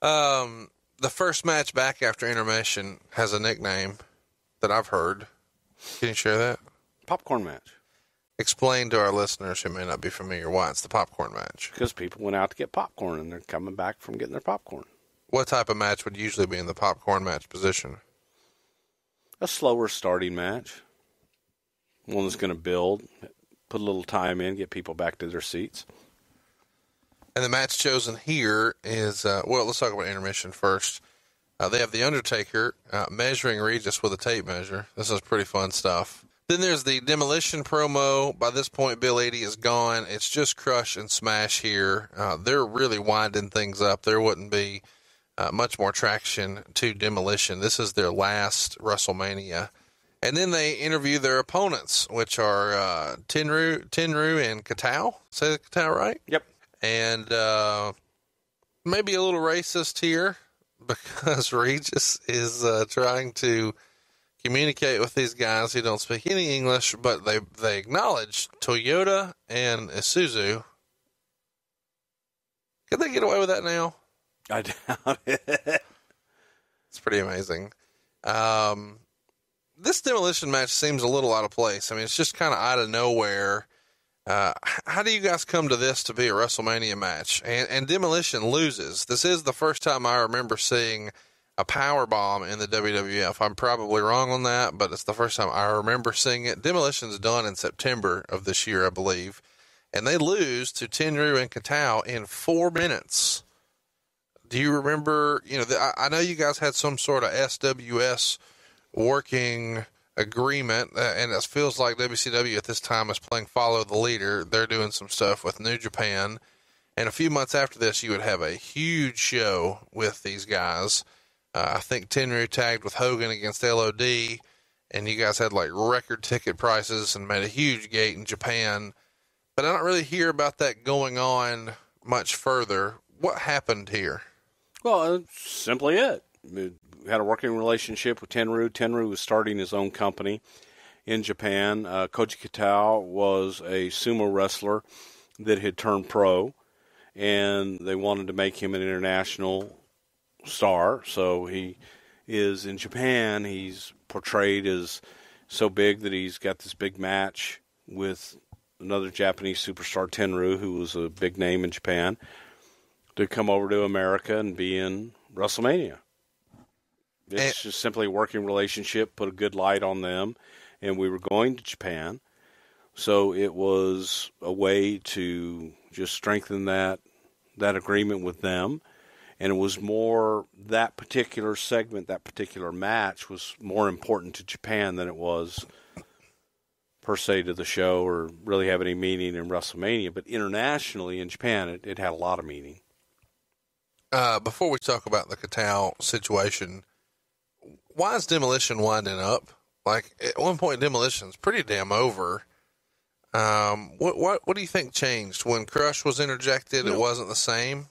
The first match back after intermission has a nickname that I've heard. Can you share that? Popcorn match. Explain to our listeners who may not be familiar why it's the popcorn match. Because people went out to get popcorn, and they're coming back from getting their popcorn. What type of match would usually be in the popcorn match position? A slower starting match. One that's going to build, put a little time in, get people back to their seats. And the match chosen here is, let's talk about intermission first. They have The Undertaker measuring Regis with a tape measure. This is pretty fun stuff. Then there's the Demolition promo. By this point, Bill Eadie is gone. It's just Crush and Smash here. They're really winding things up. There wouldn't be much more traction to Demolition. This is their last WrestleMania. And then they interview their opponents, which are Tenryu and Katao. Say Katao right? Yep. And maybe a little racist here, because Regis is trying to communicate with these guys who don't speak any English, but they acknowledge Toyota and Isuzu. Could they get away with that now? I doubt it. It's pretty amazing. This Demolition match seems a little out of place. I mean, it's just kind of out of nowhere. How do you guys come to this to be a WrestleMania match? And Demolition loses. This is the first time I remember seeing a power bomb in the WWF. I'm probably wrong on that, but it's the first time I remember seeing it. Demolition's done in September of this year, I believe. And they lose to Tenryu and Katao in 4 minutes. Do you remember, I know you guys had some sort of SWS working agreement, and it feels like WCW at this time is playing follow the leader. They're doing some stuff with New Japan, and a few months after this, you would have a huge show with these guys. I think Tenryu tagged with Hogan against LOD, and you guys had like record ticket prices and made a huge gate in Japan, but I don't really hear about that going on much further. What happened here? Well, that's simply it. We had a working relationship with Tenryu. Tenryu was starting his own company in Japan. Koji Katao was a sumo wrestler that had turned pro, and they wanted to make him an international star. So he is in Japan. He's portrayed as so big that he's got this big match with another Japanese superstar, Tenryu, who was a big name in Japan, to come over to America and be in WrestleMania. It's just simply a working relationship, put a good light on them, and we were going to Japan. So it was a way to just strengthen that agreement with them. And it was more, that particular segment, that particular match was more important to Japan than it was per se to the show or really have any meaning in WrestleMania. But internationally in Japan, it had a lot of meaning. Before we talk about the Katao situation, why is Demolition winding up? Like, at one point, Demolition's pretty damn over. What do you think changed? When Crush was interjected, it wasn't the same?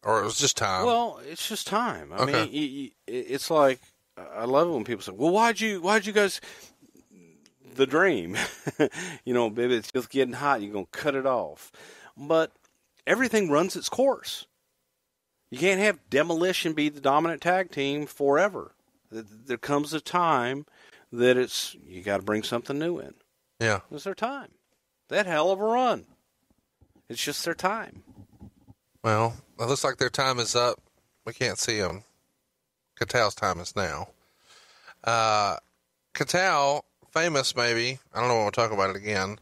Or it was just time? Well, it's just time. I mean, it's like, I love it when people say, well, why'd you guys, the dream, baby, it's just getting hot, you're going to cut it off. But everything runs its course. You can't have Demolition be the dominant tag team forever. There comes a time that you got to bring something new in. Yeah. It's their time. That hell of a run. It's just their time. Well, it looks like their time is up. We can't see them. Katao's time is now. Katao, famous maybe, I don't know when we'll talk about it again,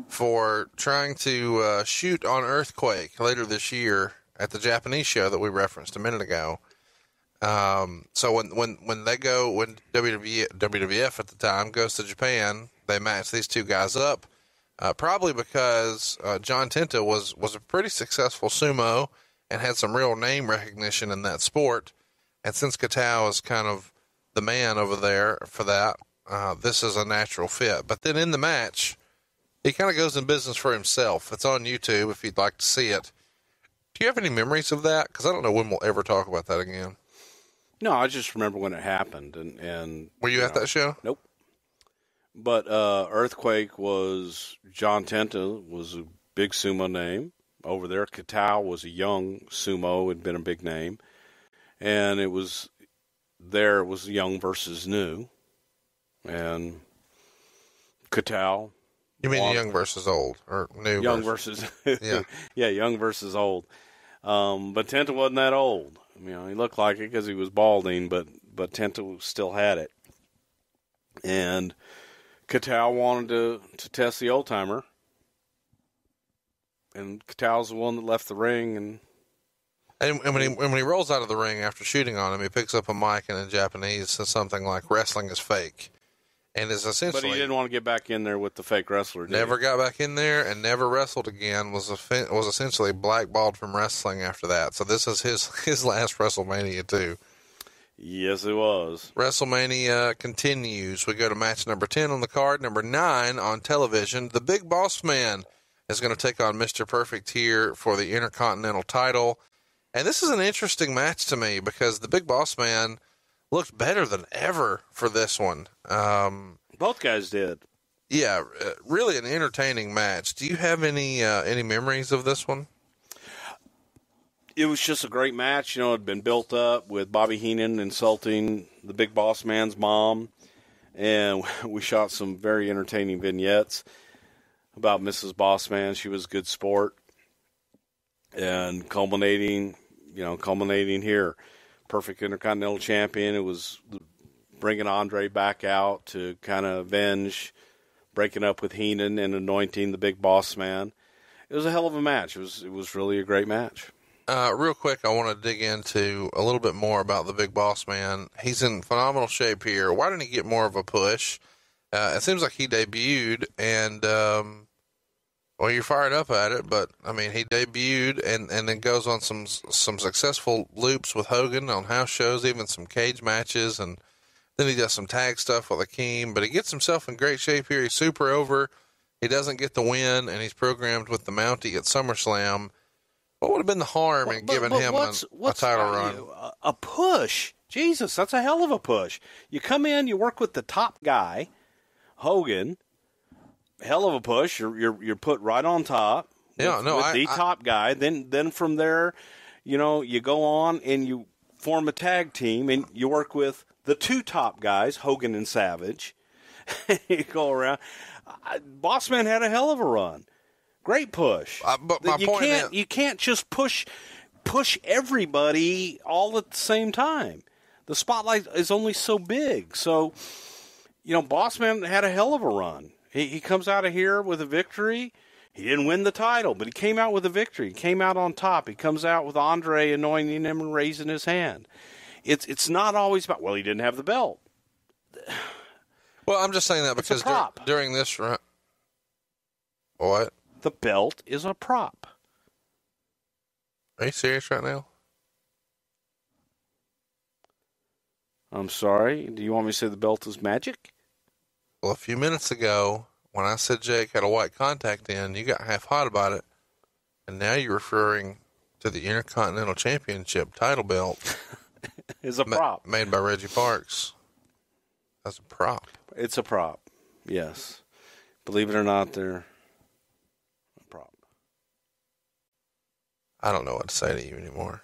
for trying to shoot on Earthquake later this year at the Japanese show that we referenced a minute ago. So when WWF at the time goes to Japan, they match these two guys up, probably because John Tenta was a pretty successful sumo and had some real name recognition in that sport. And since Katao is kind of the man over there for that, this is a natural fit. But then in the match, he kind of goes in business for himself. It's on YouTube if you'd like to see it. Do you have any memories of that? Because I don't know when we'll ever talk about that again. No, I just remember when it happened. And were you at that show? Nope. But Earthquake was, John Tenta was a big sumo name over there. Katao was a young sumo, had been a big name. And it was young versus new. And Katao. You mean young versus old, or new? Young versus yeah, yeah, young versus old. But Tenta wasn't that old. He looked like it because he was balding, but Tenta still had it. And Katao wanted to test the old timer, and Katao's the one that left the ring, and And when he rolls out of the ring after shooting on him, he picks up a mic and in Japanese says something like "wrestling is fake," and is essentially. But he didn't want to get back in there with the fake wrestler. Never got back in there and never wrestled again. Was essentially blackballed from wrestling after that. So this is his last WrestleMania too. Yes, it was. WrestleMania continues. We go to match number 10 on the card. Number 9 on television. The Big Boss Man is going to take on Mr. Perfect here for the Intercontinental title. And this is an interesting match to me because the Big Boss Man looked better than ever for this one. Both guys did. Yeah, really an entertaining match. Do you have any memories of this one? It was just a great match. You know, it had been built up with Bobby Heenan insulting the Big Boss Man's mom. And we shot some very entertaining vignettes about Mrs. Boss Man. She was a good sport. And culminating here. Perfect Intercontinental Champion. It was bringing Andre back out to kind of avenge breaking up with Heenan and anointing the Big Boss Man. It was a hell of a match. It was really a great match. Real quick, I want to dig into a little bit more about the Big Boss Man. He's in phenomenal shape here. Why didn't he get more of a push? It seems like he debuted, and well, you're fired up at it, but I mean, he debuted and then goes on some successful loops with Hogan on house shows, even some cage matches, and then he does some tag stuff with Akeem. But he gets himself in great shape here. He's super over. He doesn't get the win, and he's programmed with the Mountie at SummerSlam. What would have been the harm in giving him a title run? A push. Jesus, that's a hell of a push. You come in, you work with the top guy, Hogan. Hell of a push. You're put right on top. Yeah, with the top guy. Then from there, you go on and you form a tag team and you work with the two top guys, Hogan and Savage. You go around. Bossman had a hell of a run. Great push. But my point is, you can't just push everybody all at the same time. The spotlight is only so big. So, Bossman had a hell of a run. He comes out of here with a victory. He didn't win the title, but he came out with a victory. He came out on top. He comes out with Andre anointing him and raising his hand. It's not always about, well, he didn't have the belt. Well, I'm just saying that because during this run, what? The belt is a prop. Are you serious right now? I'm sorry. Do you want me to say the belt is magic? Well, a few minutes ago, when I said Jake had a white contact in, you got half hot about it. And now you're referring to the Intercontinental Championship title belt. Is a prop. Made by Reggie Parks. That's a prop. It's a prop, yes. Believe it or not, they're a prop. I don't know what to say to you anymore.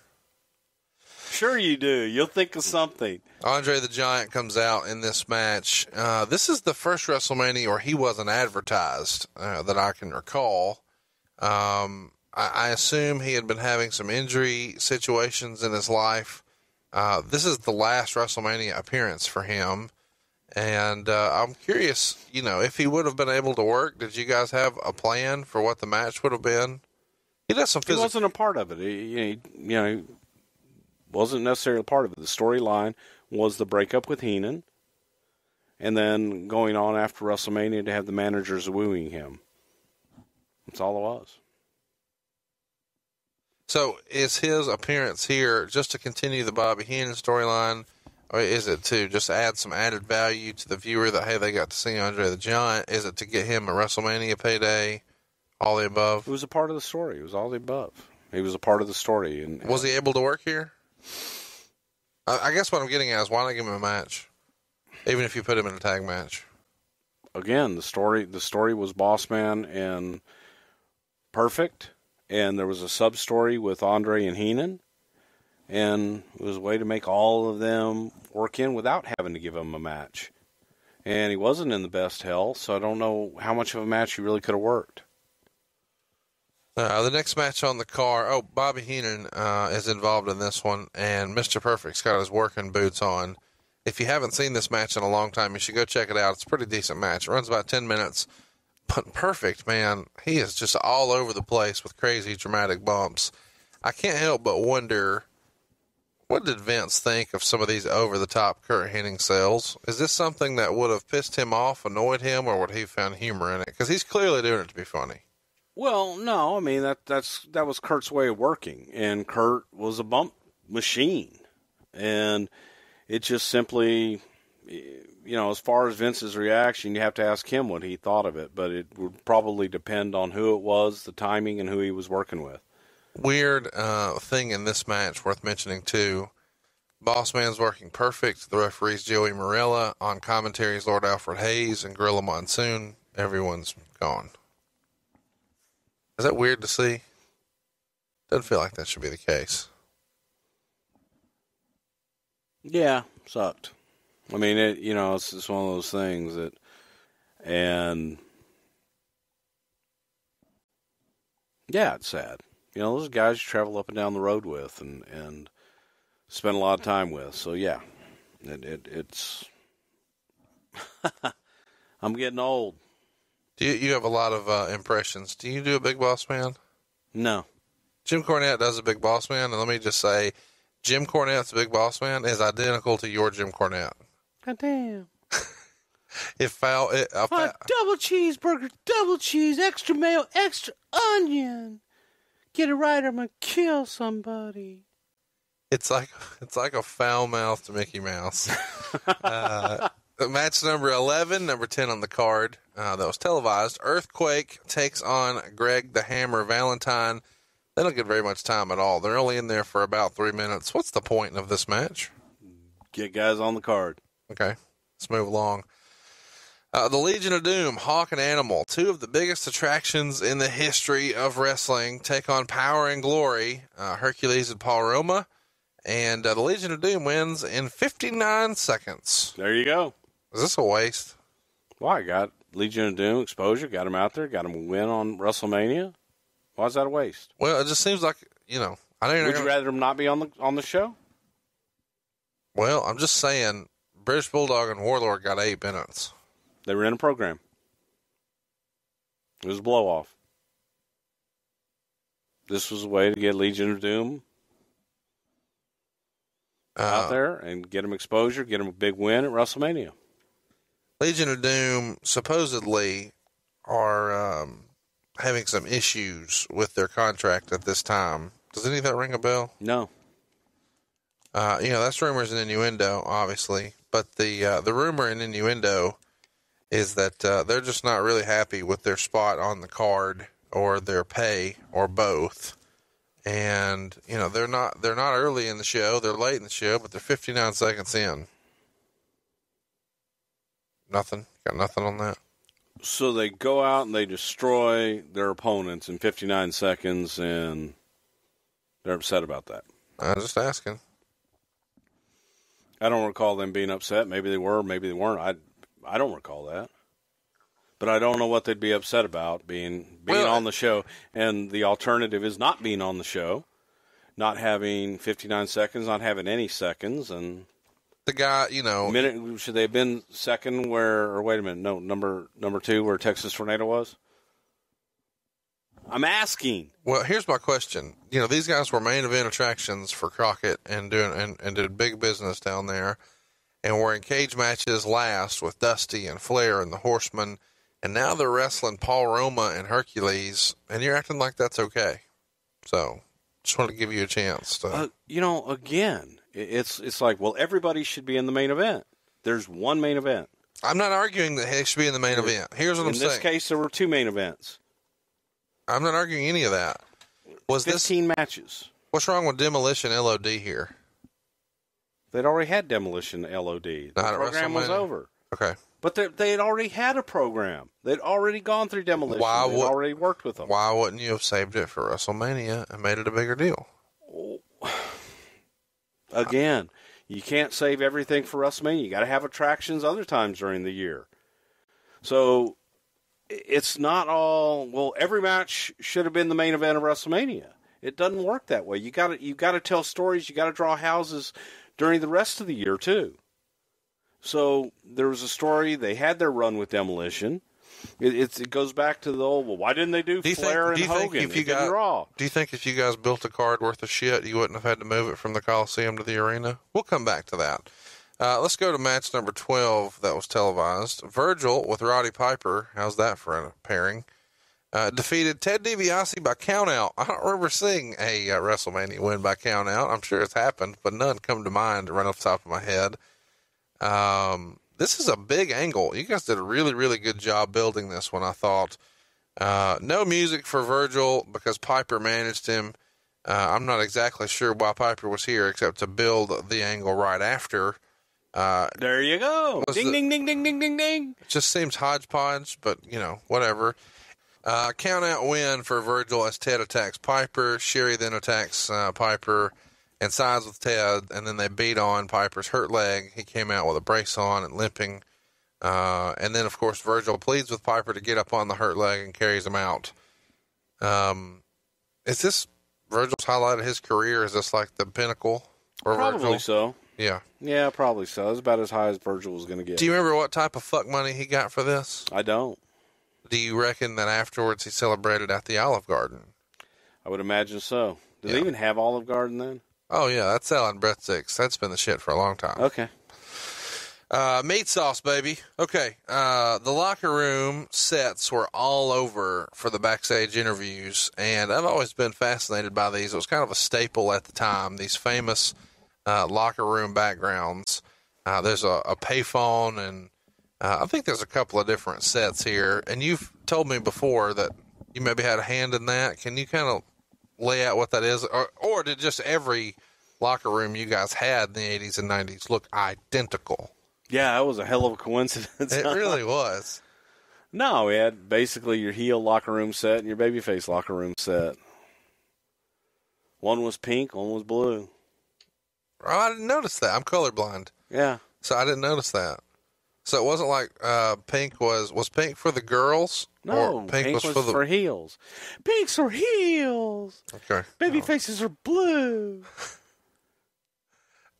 Sure you do. You'll think of something. Andre the Giant comes out in this match. This is the first WrestleMania where he wasn't advertised that I can recall. I assume he had been having some injury situations in his life. This is the last WrestleMania appearance for him. And I'm curious, if he would have been able to work, did you guys have a plan for what the match would have been? He does some physical. He wasn't a part of it. He wasn't necessarily a part of it. The storyline was the breakup with Heenan, and then going on after WrestleMania to have the managers wooing him. That's all it was. So is his appearance here just to continue the Bobby Heenan storyline, or is it to just add some added value to the viewer that, hey, they got to see Andre the Giant? Is it to get him a WrestleMania payday? All the above? It was a part of the story. It was all the above. He was a part of the story. And was he able to work here? I guess what I'm getting at is why not give him a match, even if you put him in a tag match? Again, the story was Bossman and Perfect, and there was a sub-story with Andre and Heenan, and it was a way to make all of them work in without having to give him a match. And he wasn't in the best health, so I don't know how much of a match he really could have worked. The next match on the card, Bobby Heenan is involved in this one, and Mr. Perfect's got his working boots on. If you haven't seen this match in a long time, you should go check it out. It's a pretty decent match. It runs about 10 minutes. But Perfect, man, he is just all over the place with crazy dramatic bumps. I can't help but wonder, what did Vince think of some of these over-the-top Kurt Hennig sales? Is this something that would have pissed him off, annoyed him, or would he found humor in it? Because he's clearly doing it to be funny. Well, no, I mean, that was Kurt's way of working, and Kurt was a bump machine. And it just simply, as far as Vince's reaction, you have to ask him what he thought of it, but it would probably depend on who it was, the timing, and who he was working with. Weird thing in this match worth mentioning too. Boss Man's working perfect. The referee's Joey Morella. On commentaries, Lord Alfred Hayes and Gorilla Monsoon. Everyone's gone. Is that weird to see? Doesn't feel like that should be the case. Yeah, sucked. I mean, it's just one of those things that, and yeah, it's sad. Those guys you travel up and down the road with and spend a lot of time with. So, yeah, it's I'm getting old. You have a lot of impressions. Do you do a Big Boss Man? No. Jim Cornette does a Big Boss Man, and let me just say, Jim Cornette's Big Boss Man is identical to your Jim Cornette. God damn. Double cheeseburger, double cheese, extra mayo, extra onion. Get it right, or I'm gonna kill somebody. It's like a foul-mouthed Mickey Mouse. Match number 11, number 10 on the card, that was televised. Earthquake takes on Greg the Hammer Valentine. They don't get very much time at all. They're only in there for about 3 minutes. What's the point of this match? Get guys on the card. Okay, let's move along. The Legion of Doom, Hawk and Animal, two of the biggest attractions in the history of wrestling, take on Power and Glory, Hercules and Paul Roma, and the Legion of Doom wins in 59 seconds. There you go. Is this a waste? Why? Got Legion of Doom exposure, got him out there, got him a win on WrestleMania. Why is that a waste? Well, it just seems like, I don't. Would you rather him not be on the show? Well, I'm just saying, British Bulldog and Warlord got 8 minutes. They were in a program. It was a blow-off. This was a way to get Legion of Doom out there and get him exposure, get him a big win at WrestleMania. Legion of Doom supposedly are having some issues with their contract at this time. Does any of that ring a bell? No. That's rumors and innuendo, obviously. But the rumor and innuendo is that they're just not really happy with their spot on the card or their pay or both. And, they're not early in the show. They're late in the show, but they're 59 seconds in. Nothing? Got nothing on that? So they go out and they destroy their opponents in 59 seconds, and they're upset about that. I'm just asking. I don't recall them being upset. Maybe they were, maybe they weren't. I don't recall that. But I don't know what they'd be upset about being on the show. And the alternative is not being on the show, not having 59 seconds, not having any seconds. And the guy, should they have been second or wait a minute, no, number 2 where Texas Tornado was? I'm asking. Well, here's my question. These guys were main event attractions for Crockett and did big business down there. And we're in cage matches last with Dusty and Flair and the Horsemen. And now they're wrestling Paul Roma and Hercules. And you're acting like that's okay. So just wanted to give you a chance to. Again, it's like, well, everybody should be in the main event. There's one main event. I'm not arguing that they should be in the main event. Here's what I'm saying. In this case, there were 2 main events. I'm not arguing any of that. Was 15 matches. What's wrong with Demolition LOD here? They'd already had Demolition LOD. The program was over. Okay. But they had already had a program. They'd already gone through Demolition. They'd already worked with them. Why wouldn't you have saved it for WrestleMania and made it a bigger deal? Again, you can't save everything for WrestleMania. You got to have attractions other times during the year. So it's not all, well, every match should have been the main event of WrestleMania. It doesn't work that way. You got to tell stories. You got to draw houses during the rest of the year too. So there was a story. They had their run with Demolition. it goes back to the old, well, why didn't they do Flair and Hogan? Raw? Do you think if you guys built a card worth of shit, you wouldn't have had to move it from the Coliseum to the arena? We'll come back to that. Let's go to match number 12 that was televised. Virgil with Roddy Piper. How's that for a pairing? Defeated Ted DiBiase by countout. I don't remember seeing a WrestleMania win by countout. I'm sure it's happened, but none come to mind right off the top of my head. This is a big angle. You guys did a really, really good job building this one, I thought. No music for Virgil because Piper managed him. I'm not exactly sure why Piper was here except to build the angle right after. There you go. Ding, ding, ding, ding, ding, ding, ding. It just seems hodgepodge, but, whatever. Count out win for Virgil as Ted attacks Piper. Sherry then attacks Piper and sides with Ted, and then they beat on Piper's hurt leg. He came out with a brace on and limping. And then, of course, Virgil pleads with Piper to get up on the hurt leg and carries him out. Is this Virgil's highlight of his career? Is this like the pinnacle for Probably Virgil? so. Yeah. Yeah, probably so. That's about as high as Virgil was going to get. Do you remember what type of fuck money he got for this? I don't. Do you reckon that afterwards he celebrated at the Olive Garden? I would imagine so. Did they even have Olive Garden then? Oh, yeah. That's selling breadsticks. That's been the shit for a long time. Okay. Meat sauce, baby. Okay. The locker room sets were all over for the backstage interviews, and I've always been fascinated by these. It was kind of a staple at the time, these famous locker room backgrounds. There's a payphone, and I think there's a couple of different sets here. And you've told me before that you maybe had a hand in that. Can you kind of lay out what that is? Or did just every locker room you guys had in the 80s and 90s look identical? Yeah, that was a hell of a coincidence. It really was. No, we had basically your heel locker room set and your babyface locker room set. One was pink, one was blue. Oh, I didn't notice that. I'm colorblind. Yeah. So I didn't notice that. So it wasn't like pink was pink for the girls? No, or pink was for the for heels. Pink's for heels. Okay. Baby faces are blue.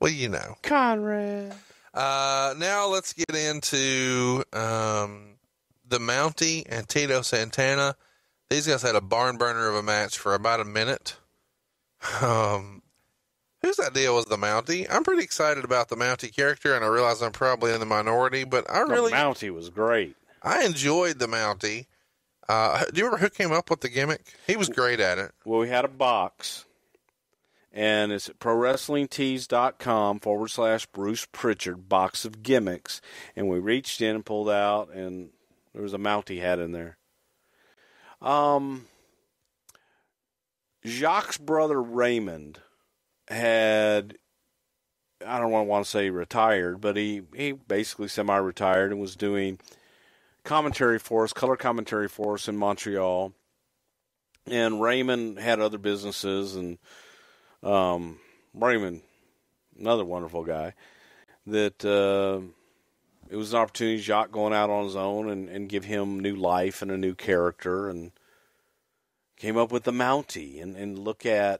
Well, you know. Conrad. Now let's get into the Mountie and Tito Santana. These guys had a barn burner of a match for about a minute. Whose idea was the Mountie? I'm pretty excited about the Mountie character, and I realize I'm probably in the minority, but The Mountie was great. I enjoyed the Mountie. Do you remember who came up with the gimmick? He was great at it. Well, we had a box, and it's at ProWrestlingTees.com/Bruce Prichard, box of gimmicks, and we reached in and pulled out, and there was a Mountie hat in there. Jacques' brother Raymond had, I don't want to say retired, but he basically semi-retired and was doing commentary for us, color commentary for us in Montreal. And Raymond had other businesses, and Raymond, another wonderful guy, that it was an opportunity, Jacques going out on his own and give him new life and a new character, and came up with the Mountie and look at,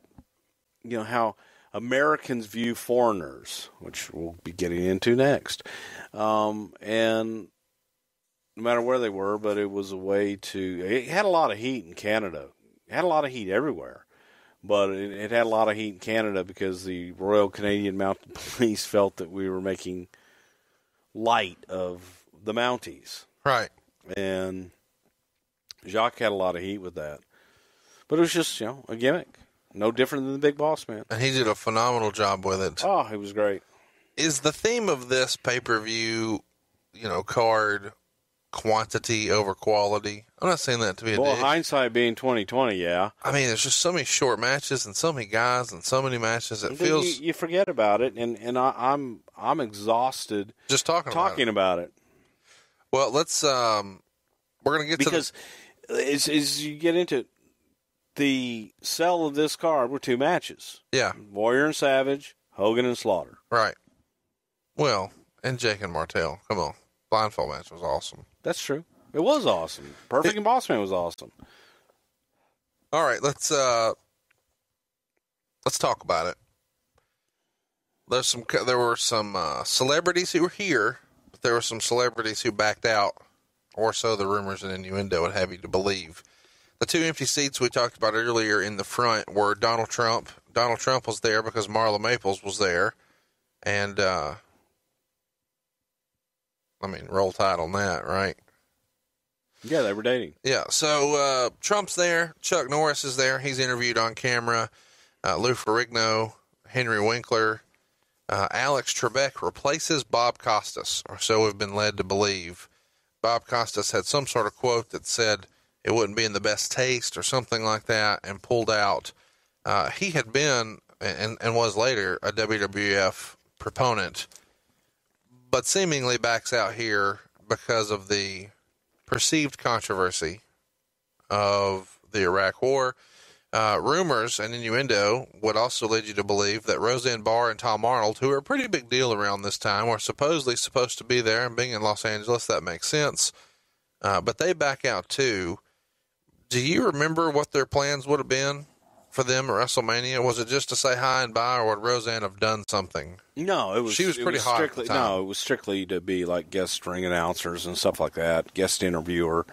how Americans view foreigners, which we'll be getting into next. And no matter where they were, but it was a way to, it had a lot of heat in Canada. It had a lot of heat everywhere, but it had a lot of heat in Canada because the Royal Canadian Mounted Police felt that we were making light of the Mounties. Right. And Jacques had a lot of heat with that. But it was just, a gimmick. No different than the Big Boss Man. And he did a phenomenal job with it. Oh, it was great. Is the theme of this pay-per-view, card quantity over quality? I'm not saying that to be a dick. Hindsight being 20/20, yeah. I mean, there's just so many short matches and so many guys and so many matches. It feels you forget about it, and I'm exhausted just talking about it. Well, let's we're gonna get because as you get into it, the sell of this card were two matches. Yeah, Warrior and Savage, Hogan and Slaughter. Right. Well, and Jake and Martel. Come on, blindfold match was awesome. That's true. It was awesome. Perfect and Boss Man was awesome. All right, let's talk about it. There were some celebrities who were here, but there were some celebrities who backed out or so the rumors and innuendo would have you to believe. The two empty seats we talked about earlier in the front were Donald Trump. Donald Trump was there because Marla Maples was there. And, roll tide on that, right? Yeah, they were dating. Yeah, so Trump's there. Chuck Norris is there. He's interviewed on camera. Lou Ferrigno, Henry Winkler. Alex Trebek replaces Bob Costas, or so we've been led to believe. Bob Costas had some sort of quote that said it wouldn't be in the best taste or something like that, and pulled out. He had been, and was later, a WWF proponent, but seemingly backs out here because of the perceived controversy of the Iraq War. Rumors and innuendo would also lead you to believe that Roseanne Barr and Tom Arnold, who are a pretty big deal around this time, are supposedly supposed to be there, and being in Los Angeles, that makes sense. But they back out too. Do you remember what their plans would have been for them at WrestleMania? Was it just to say hi and bye, or would Roseanne have done something? No, it was. She was pretty hot at the time. No, it was strictly to be like guest ring announcers and stuff like that, guest interviewer,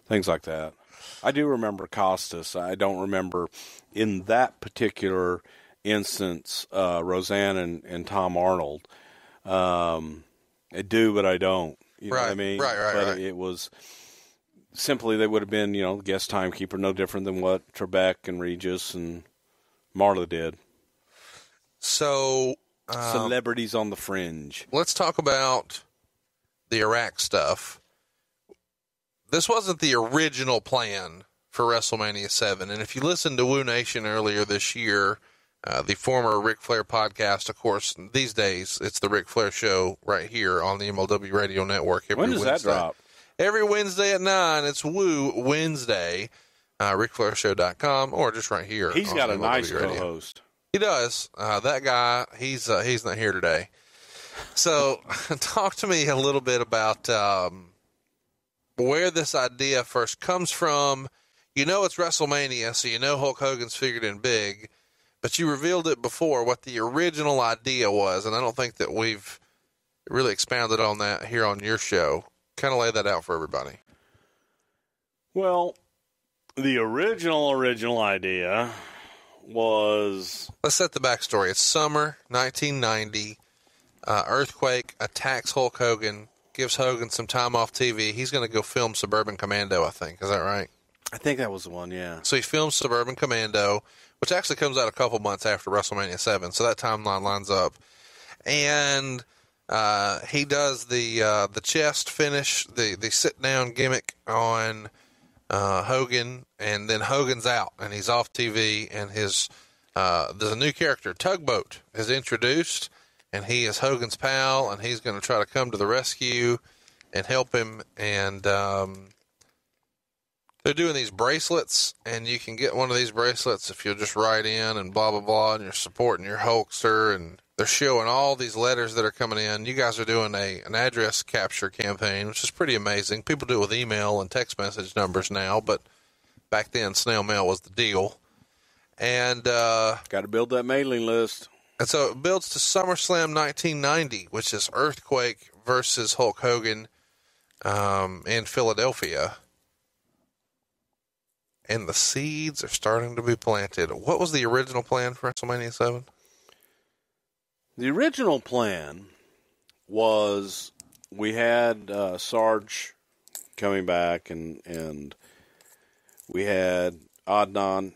things like that. I do remember Costas. I don't remember in that particular instance Roseanne and Tom Arnold. I do, but I don't. You know what I mean? Right. But it was simply they would have been, guest timekeeper, no different than what Trebek and Regis and Marla did. So celebrities on the fringe. Let's talk about the Iraq stuff. This wasn't the original plan for WrestleMania 7. And if you listened to Woo Nation earlier this year, the former Ric Flair podcast, of course, these days, it's the Ric Flair show right here on the MLW Radio Network. When does that drop? Every Wednesday at 9. It's Woo Wednesday, RicFlairShow.com, or just right here. He's got a nice Radio. co-host. He does. That guy, he's not here today. So talk to me a little bit about where this idea first comes from. It's WrestleMania, so Hulk Hogan's figured in big, but you revealed it before what the original idea was, and I don't think that we've really expounded on that here on your show. Kind of lay that out for everybody. Well, the original idea was... Let's set the backstory. It's summer 1990. Earthquake attacks Hulk Hogan, gives Hogan some time off TV. He's going to go film Suburban Commando, I think. Is that right? I think that was the one, yeah. So he films Suburban Commando, which actually comes out a couple months after WrestleMania 7, so that timeline lines up. And he does the chest finish, the sit-down gimmick on Hogan, and then Hogan's out, and he's off TV, and there's a new character, Tugboat, is introduced, and he is Hogan's pal, and he's going to try to come to the rescue and help him, and they're doing these bracelets, and you can get one of these bracelets if you'll just write in and blah, blah, blah, and you're supporting your Hulkster, and they're showing all these letters that are coming in. You guys are doing an address capture campaign, which is pretty amazing. People do it with email and text message numbers now, but back then snail mail was the deal. And got to build that mailing list. And so it builds to SummerSlam 1990, which is Earthquake versus Hulk Hogan in Philadelphia. And the seeds are starting to be planted. What was the original plan for WrestleMania 7? The original plan was we had Sarge coming back, and we had Adnan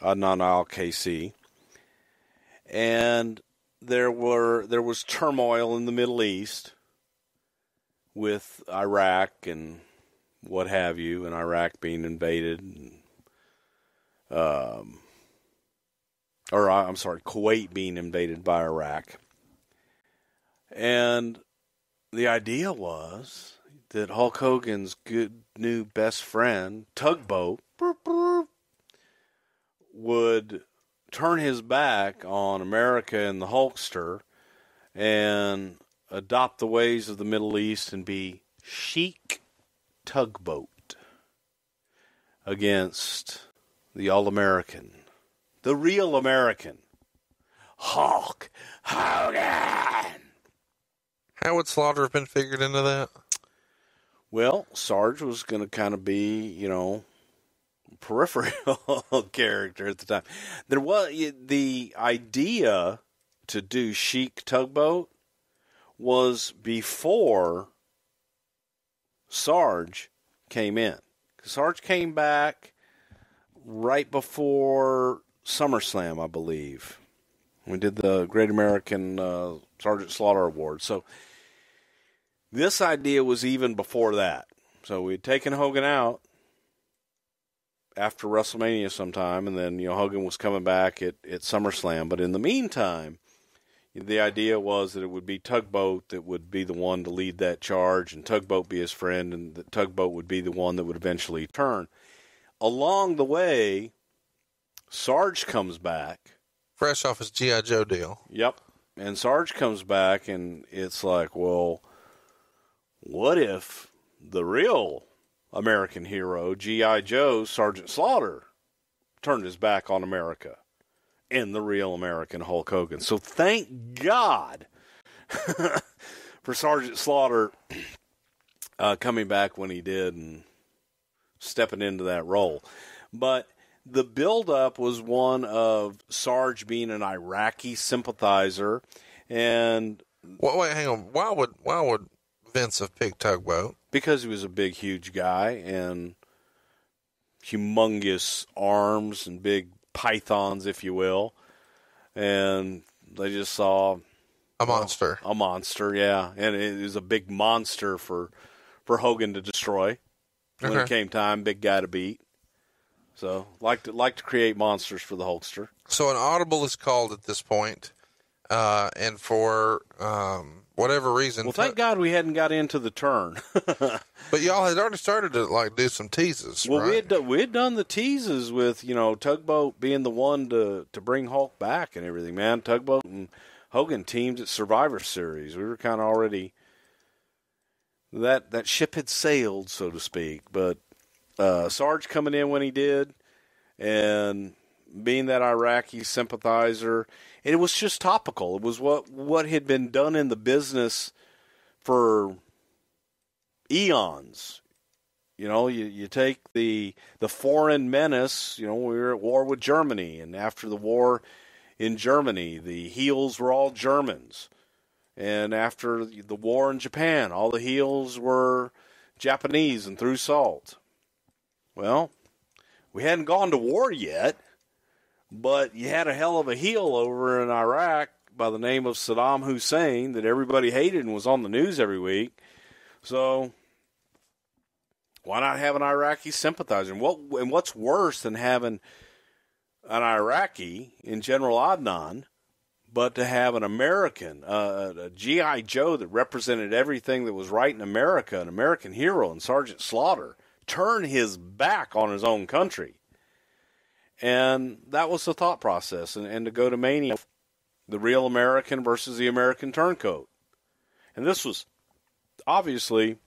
Al-KC, and there was turmoil in the Middle East with Iraq and what have you, and Iraq being invaded, Kuwait being invaded by Iraq. And the idea was that Hulk Hogan's good new best friend, Tugboat, would turn his back on America and the Hulkster and adopt the ways of the Middle East and be chic Tugboat against the All-American, the real American, Hulk Hogan. How would Slaughter have been figured into that? Well, Sarge was going to kind of be, peripheral character at the time. There was the idea to do Chic Tugboat was before Sarge came in. Sarge came back right before SummerSlam, I believe. We did the Great American Sergeant Slaughter Award. So this idea was even before that. So we'd taken Hogan out after WrestleMania sometime, and then Hogan was coming back at SummerSlam. But in the meantime, the idea was that it would be Tugboat that would be the one to lead that charge, and Tugboat be his friend, and that Tugboat would be the one that would eventually turn. Along the way, Sarge comes back. Fresh off his G.I. Joe deal. Yep. And Sarge comes back, and it's like, well, what if the real American hero, G.I. Joe, Sergeant Slaughter, turned his back on America and the real American Hulk Hogan? So thank God for Sergeant Slaughter coming back when he did and stepping into that role. But the build-up was one of Sarge being an Iraqi sympathizer, and wait, hang on. Why would Vince have picked Tugboat? Because he was a big, huge guy and humongous arms and big pythons, if you will, and they just saw a monster. A monster, yeah, and it was a big monster for Hogan to destroy when it came time. Big guy to beat. So, like to create monsters for the Hulkster. So an audible is called at this point, and for whatever reason. Well, thank God we hadn't got into the turn. But y'all had already started to do some teases. Well, right? we had done the teases with Tugboat being the one to bring Hulk back and everything. Man, Tugboat and Hogan teamed at Survivor Series. We were kind of already that ship had sailed, so to speak, but. Sarge coming in when he did, and being that Iraqi sympathizer, it was just topical. It was what had been done in the business for eons. You take the foreign menace. We were at war with Germany, and after the war in Germany, the heels were all Germans, and after the war in Japan, all the heels were Japanese and threw salt. Well, we hadn't gone to war yet, but you had a hell of a heel over in Iraq by the name of Saddam Hussein that everybody hated and was on the news every week. So why not have an Iraqi sympathizer? And what's worse than having an Iraqi in General Adnan, but to have an American, a G.I. Joe that represented everything that was right in America, an American hero, and Sergeant Slaughter, turn his back on his own country. And that was the thought process. And to go to Mania, the real American versus the American turncoat. And this was obviously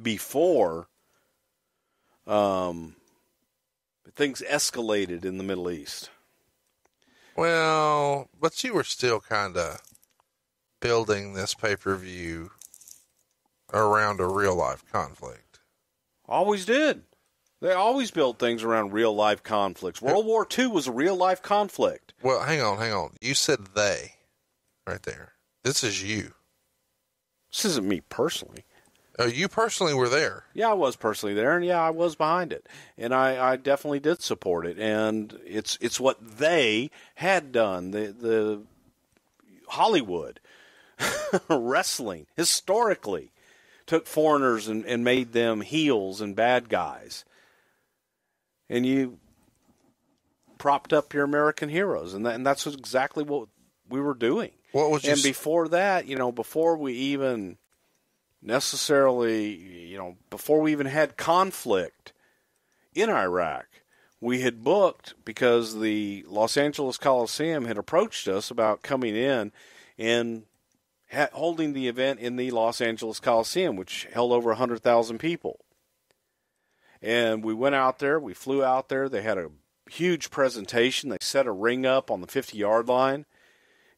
before things escalated in the Middle East. Well, but you were still kind of building this pay-per-view around a real-life conflict. Always did. They always built things around real-life conflicts. World War II was a real-life conflict. Well, hang on. You said they right there. This is you. This isn't me personally. Oh, you personally were there. Yeah, I was personally there, and yeah, I was behind it. And I definitely did support it. And it's what they had done. The Hollywood, wrestling, historically, took foreigners and made them heels and bad guys. And you propped up your American heroes. And that's exactly what we were doing. What was and before that, before we even necessarily, before we even had conflict in Iraq, we had booked, because the Los Angeles Coliseum had approached us about coming in and holding the event in the Los Angeles Coliseum, which held over 100,000 people. And we went out there, we flew out there, they had a huge presentation, they set a ring up on the 50-yard line,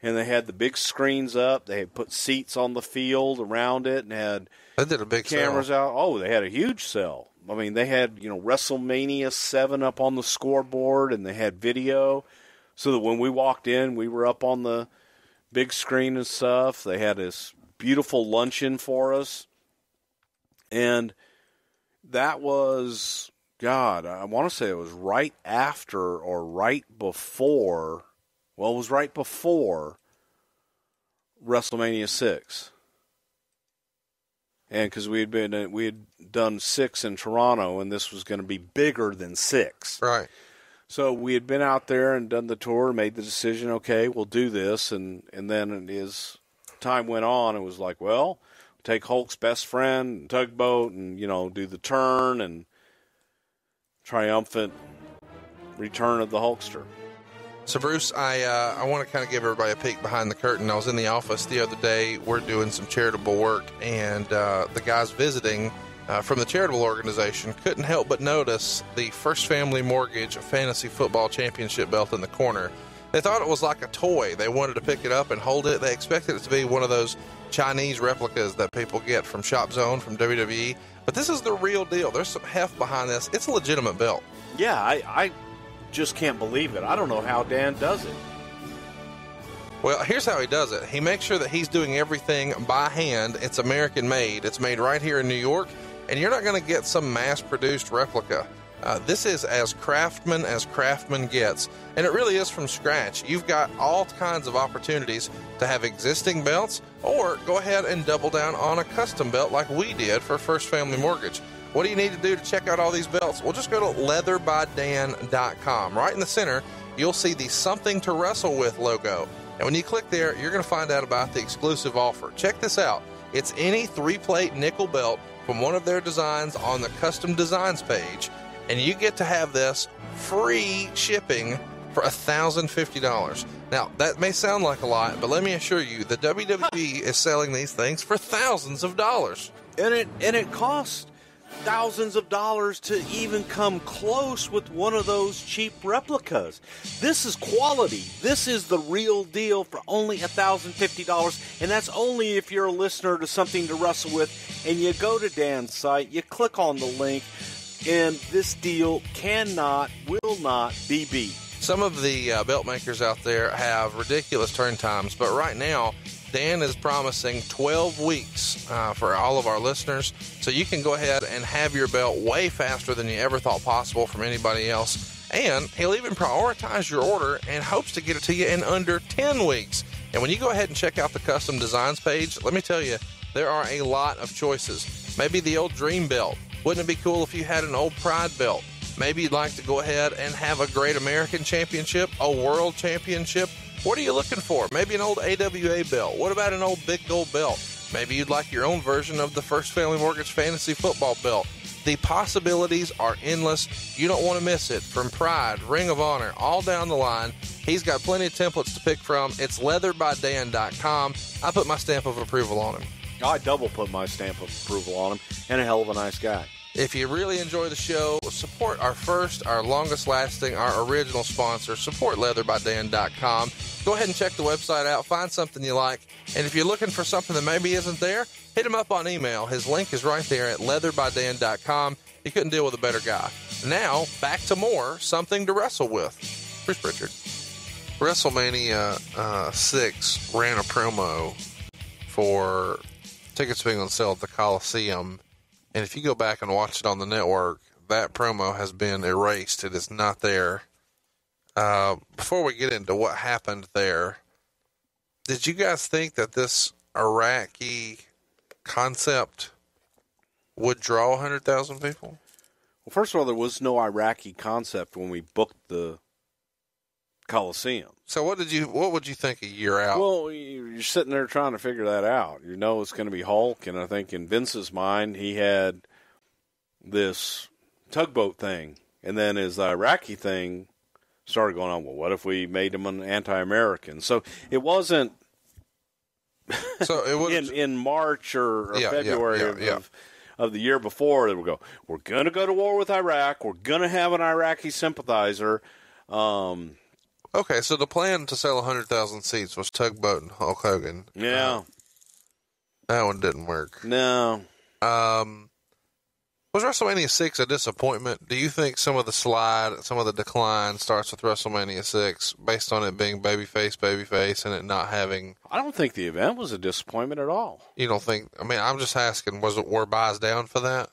and they had the big screens up. They had put seats on the field around it and had They did a big cameras sell. out. Oh, they had a huge sell. I mean, they had, Wrestlemania VII up on the scoreboard, and they had video, so that when we walked in, we were up on the big screen and stuff. They had this beautiful luncheon for us, and that was, God, I want to say it was right after or right before, well, it was right before WrestleMania VI. And because we had done 6 in Toronto, and this was going to be bigger than 6. Right. So we had been out there and done the tour, made the decision, okay, we'll do this. And then as time went on, it was like, well, take Hulk's best friend, tugboat, and, do the turn and triumphant return of the Hulkster. So, Bruce, I want to kind of give everybody a peek behind the curtain. I was in the office the other day. We're doing some charitable work, and the guys visiting from the charitable organization couldn't help but notice the First Family Mortgage Fantasy Football Championship belt in the corner. They thought it was like a toy. They wanted to pick it up and hold it. They expected it to be one of those Chinese replicas that people get from Shop Zone, from WWE. But this is the real deal. There's some heft behind this. It's a legitimate belt. Yeah, I just can't believe it. I don't know how Dan does it. Well, here's how he does it. He makes sure that he's doing everything by hand. It's American made. It's made right here in New York, and you're not going to get some mass-produced replica. This is as craftsman gets, and it really is from scratch. You've got all kinds of opportunities to have existing belts, or go ahead and double down on a custom belt like we did for First Family Mortgage. What do you need to do to check out all these belts? Well, just go to leatherbydan.com. Right in the center, you'll see the Something to Wrestle With logo. And when you click there, you're going to find out about the exclusive offer. Check this out. It's any 3-plate nickel belt from one of their designs on the custom designs page, and you get to have this free shipping for $1,050. Now, that may sound like a lot, but let me assure you, the WWE is selling these things for thousands of dollars. And it costs thousands of dollars to even come close with one of those cheap replicas. This is quality. This is the real deal for only $1,050, and that's only if you're a listener to Something to Wrestle With, and you go to Dan's site, you click on the link, and this deal will not be beat. Some of the belt makers out there have ridiculous turn times, but right now, Dan is promising 12 weeks for all of our listeners, so you can go ahead and have your belt way faster than you ever thought possible from anybody else. And he'll even prioritize your order and hopes to get it to you in under 10 weeks. And when you go ahead and check out the custom designs page, let me tell you, there are a lot of choices. Maybe the old Dream belt. Wouldn't it be cool if you had an old Pride belt? Maybe you'd like to go ahead and have a Great American Championship, a World Championship. What are you looking for? Maybe an old AWA belt. What about an old Big Gold belt? Maybe you'd like your own version of the First Family Mortgage Fantasy Football belt. The possibilities are endless. You don't want to miss it. From Pride, Ring of Honor, all down the line. He's got plenty of templates to pick from. It's leatherbydan.com. I put my stamp of approval on him. I double put my stamp of approval on him, and a hell of a nice guy. If you really enjoy the show, support our first, our longest lasting, our original sponsor. Support leatherbydan.com. Go ahead and check the website out. Find something you like. And if you're looking for something that maybe isn't there, hit him up on email. His link is right there at leatherbydan.com. You couldn't deal with a better guy. Now, back to more Something to Wrestle With. Bruce Prichard. Wrestlemania VI ran a promo for tickets being on sale at the Coliseum. And if you go back and watch it on the network, that promo has been erased. It is not there. Before we get into what happened there, did you guys think that this Iraqi concept would draw 100,000 people? Well, first of all, there was no Iraqi concept when we booked the Coliseum. So what would you think a year out? Well, you're sitting there trying to figure that out. You know it's going to be Hulk, and I think in Vince's mind, he had this tugboat thing, and then his Iraqi thing started going on. Well, what if we made him an anti-American? So it wasn't. So it was in March or February of the year before. They would go, we're going to go to war with Iraq. We're going to have an Iraqi sympathizer. Okay, so the plan to sell 100,000 seats was Tugboat and Hulk Hogan. Yeah. That one didn't work. No. Was WrestleMania 6 a disappointment? Do you think some of the decline starts with WrestleMania 6 based on it being babyface, and it not having... I don't think the event was a disappointment at all. You don't think... I mean, I'm just asking, were buys down for that?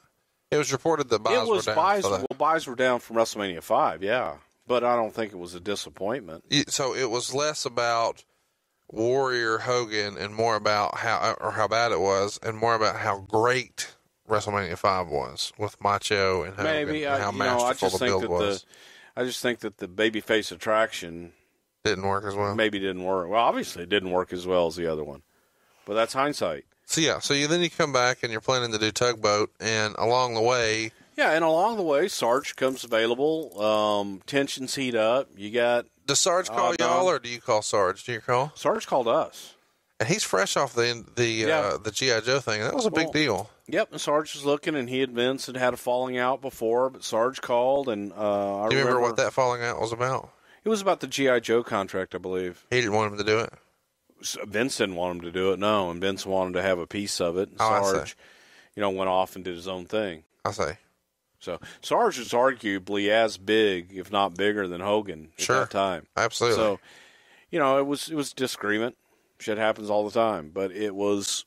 It was reported that buys were down for that. Well, buys were down from WrestleMania 5, yeah. But I don't think it was a disappointment. So it was less about Warrior Hogan and more about how bad it was, and more about how great WrestleMania 5 was with Macho and Hogan. Maybe, and how masterful the build was. I just think that the babyface attraction didn't work as well. Maybe didn't work. Well, obviously it didn't work as well as the other one. But that's hindsight. So then you come back and you're planning to do Tugboat, and along the way... Yeah, and along the way, Sarge comes available. Tensions heat up. You got... Does Sarge call y'all, or do you call Sarge? Do you call? Sarge called us. And he's fresh off the G.I. Joe thing. That was a big deal. Yep, and Sarge was looking, and he and Vince had a falling out before, but Sarge called, and I Do you remember what that falling out was about? It was about the G.I. Joe contract, I believe. He didn't want him to do it? Vince didn't want him to do it, no, and Vince wanted to have a piece of it. And Sarge, went off and did his own thing. I see. So Sarge was arguably as big, if not bigger, than Hogan at that time. Absolutely. So, it was disagreement. Shit happens all the time, but it was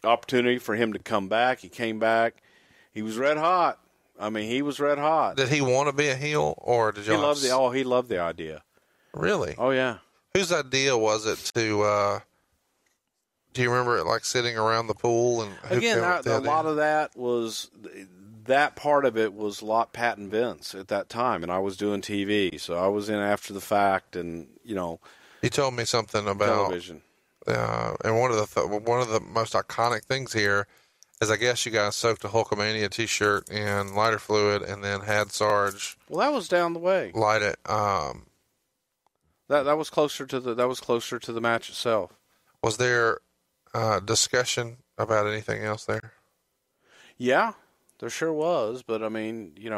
opportunity for him to come back. He came back. He was red hot. I mean, he was red hot. Did he want to be a heel, or did you? He loved the idea. Really? Oh yeah. Whose idea was it to? Do you remember it like sitting around the pool and again? A lot of that was. That part of it was a lot Pat and Vince at that time, and I was doing TV, so I was in after the fact, and You told me something about television, and one of the most iconic things here is I guess you guys soaked a Hulkamania T-shirt in lighter fluid and then had Sarge. Well, that was down the way. Light it. That was closer to the match itself. Was there discussion about anything else there? Yeah. There sure was, but I mean, you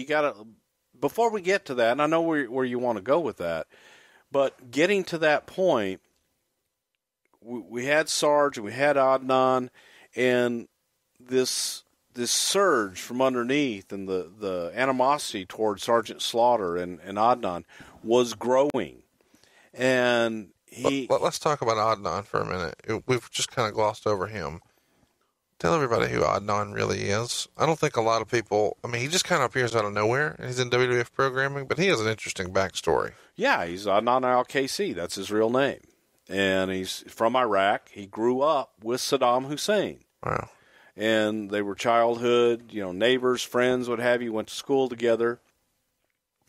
gotta, before we get to that, and I know where you want to go with that, but getting to that point, we had Sarge and we had Adnan, and this surge from underneath and the animosity towards Sergeant Slaughter and Adnan was growing. And let's talk about Adnan for a minute. We've just kind of glossed over him. Tell everybody who Adnan really is. I don't think a lot of people... I mean, he just kind of appears out of nowhere, and he's in WWF programming, but he has an interesting backstory. Yeah, he's Adnan al-KC. That's his real name. And he's from Iraq. He grew up with Saddam Hussein. Wow. And they were childhood, neighbors, friends, what have you, went to school together.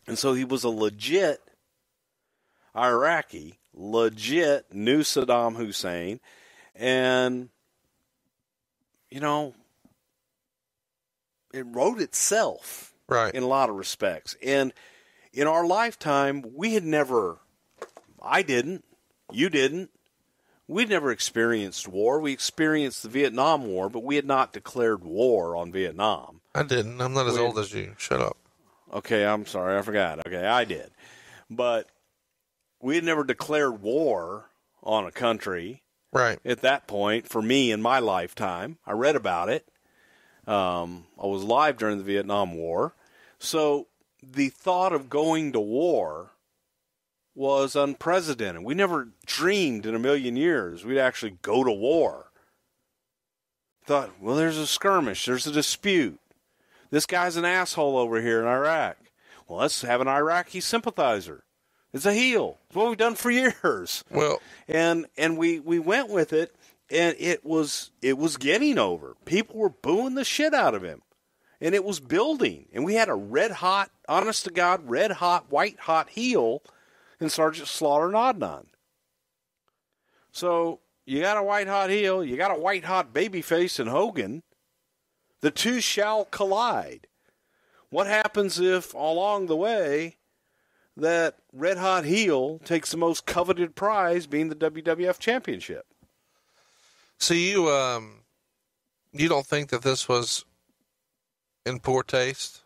And so he was a legit Iraqi, knew Saddam Hussein, and... it wrote itself in a lot of respects. And in our lifetime, I didn't, you didn't, we'd never experienced war. We experienced the Vietnam War, but we had not declared war on Vietnam. I didn't. I'm not as old as you. Shut up. Okay, I'm sorry. I forgot. Okay, I did. But we had never declared war on a country. Right. At that point, for me in my lifetime, I read about it. I was alive during the Vietnam War. So the thought of going to war was unprecedented. We never dreamed in a million years we'd actually go to war. Thought, well, there's a skirmish. There's a dispute. This guy's an asshole over here in Iraq. Well, let's have an Iraqi sympathizer. It's a heel. It's what we've done for years. Well, and we went with it, and it was getting over. People were booing the shit out of him, and it was building. And we had a red hot, honest to God, red hot, white hot heel in Sergeant Slaughter and Adnan. So you got a white hot heel, you got a white hot babyface in Hogan. The two shall collide. What happens if along the way that red hot heel takes the most coveted prize, being the WWF Championship? So you don't think that this was in poor taste?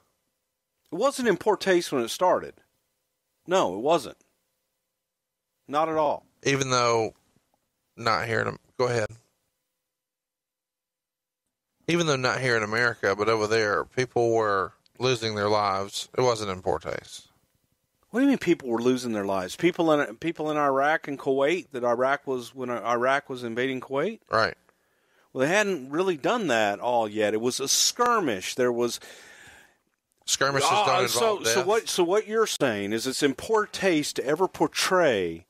It wasn't in poor taste when it started. No, it wasn't. Not at all. Even though not here in, go ahead. Even though not here in America, but over there, people were losing their lives. It wasn't in poor taste. What do you mean people were losing their lives? People in Iraq and Kuwait, when Iraq was invading Kuwait? Right. Well, they hadn't really done that all yet. It was a skirmish. There was skirmishes don't involve death. So what you're saying is it's in poor taste to ever portray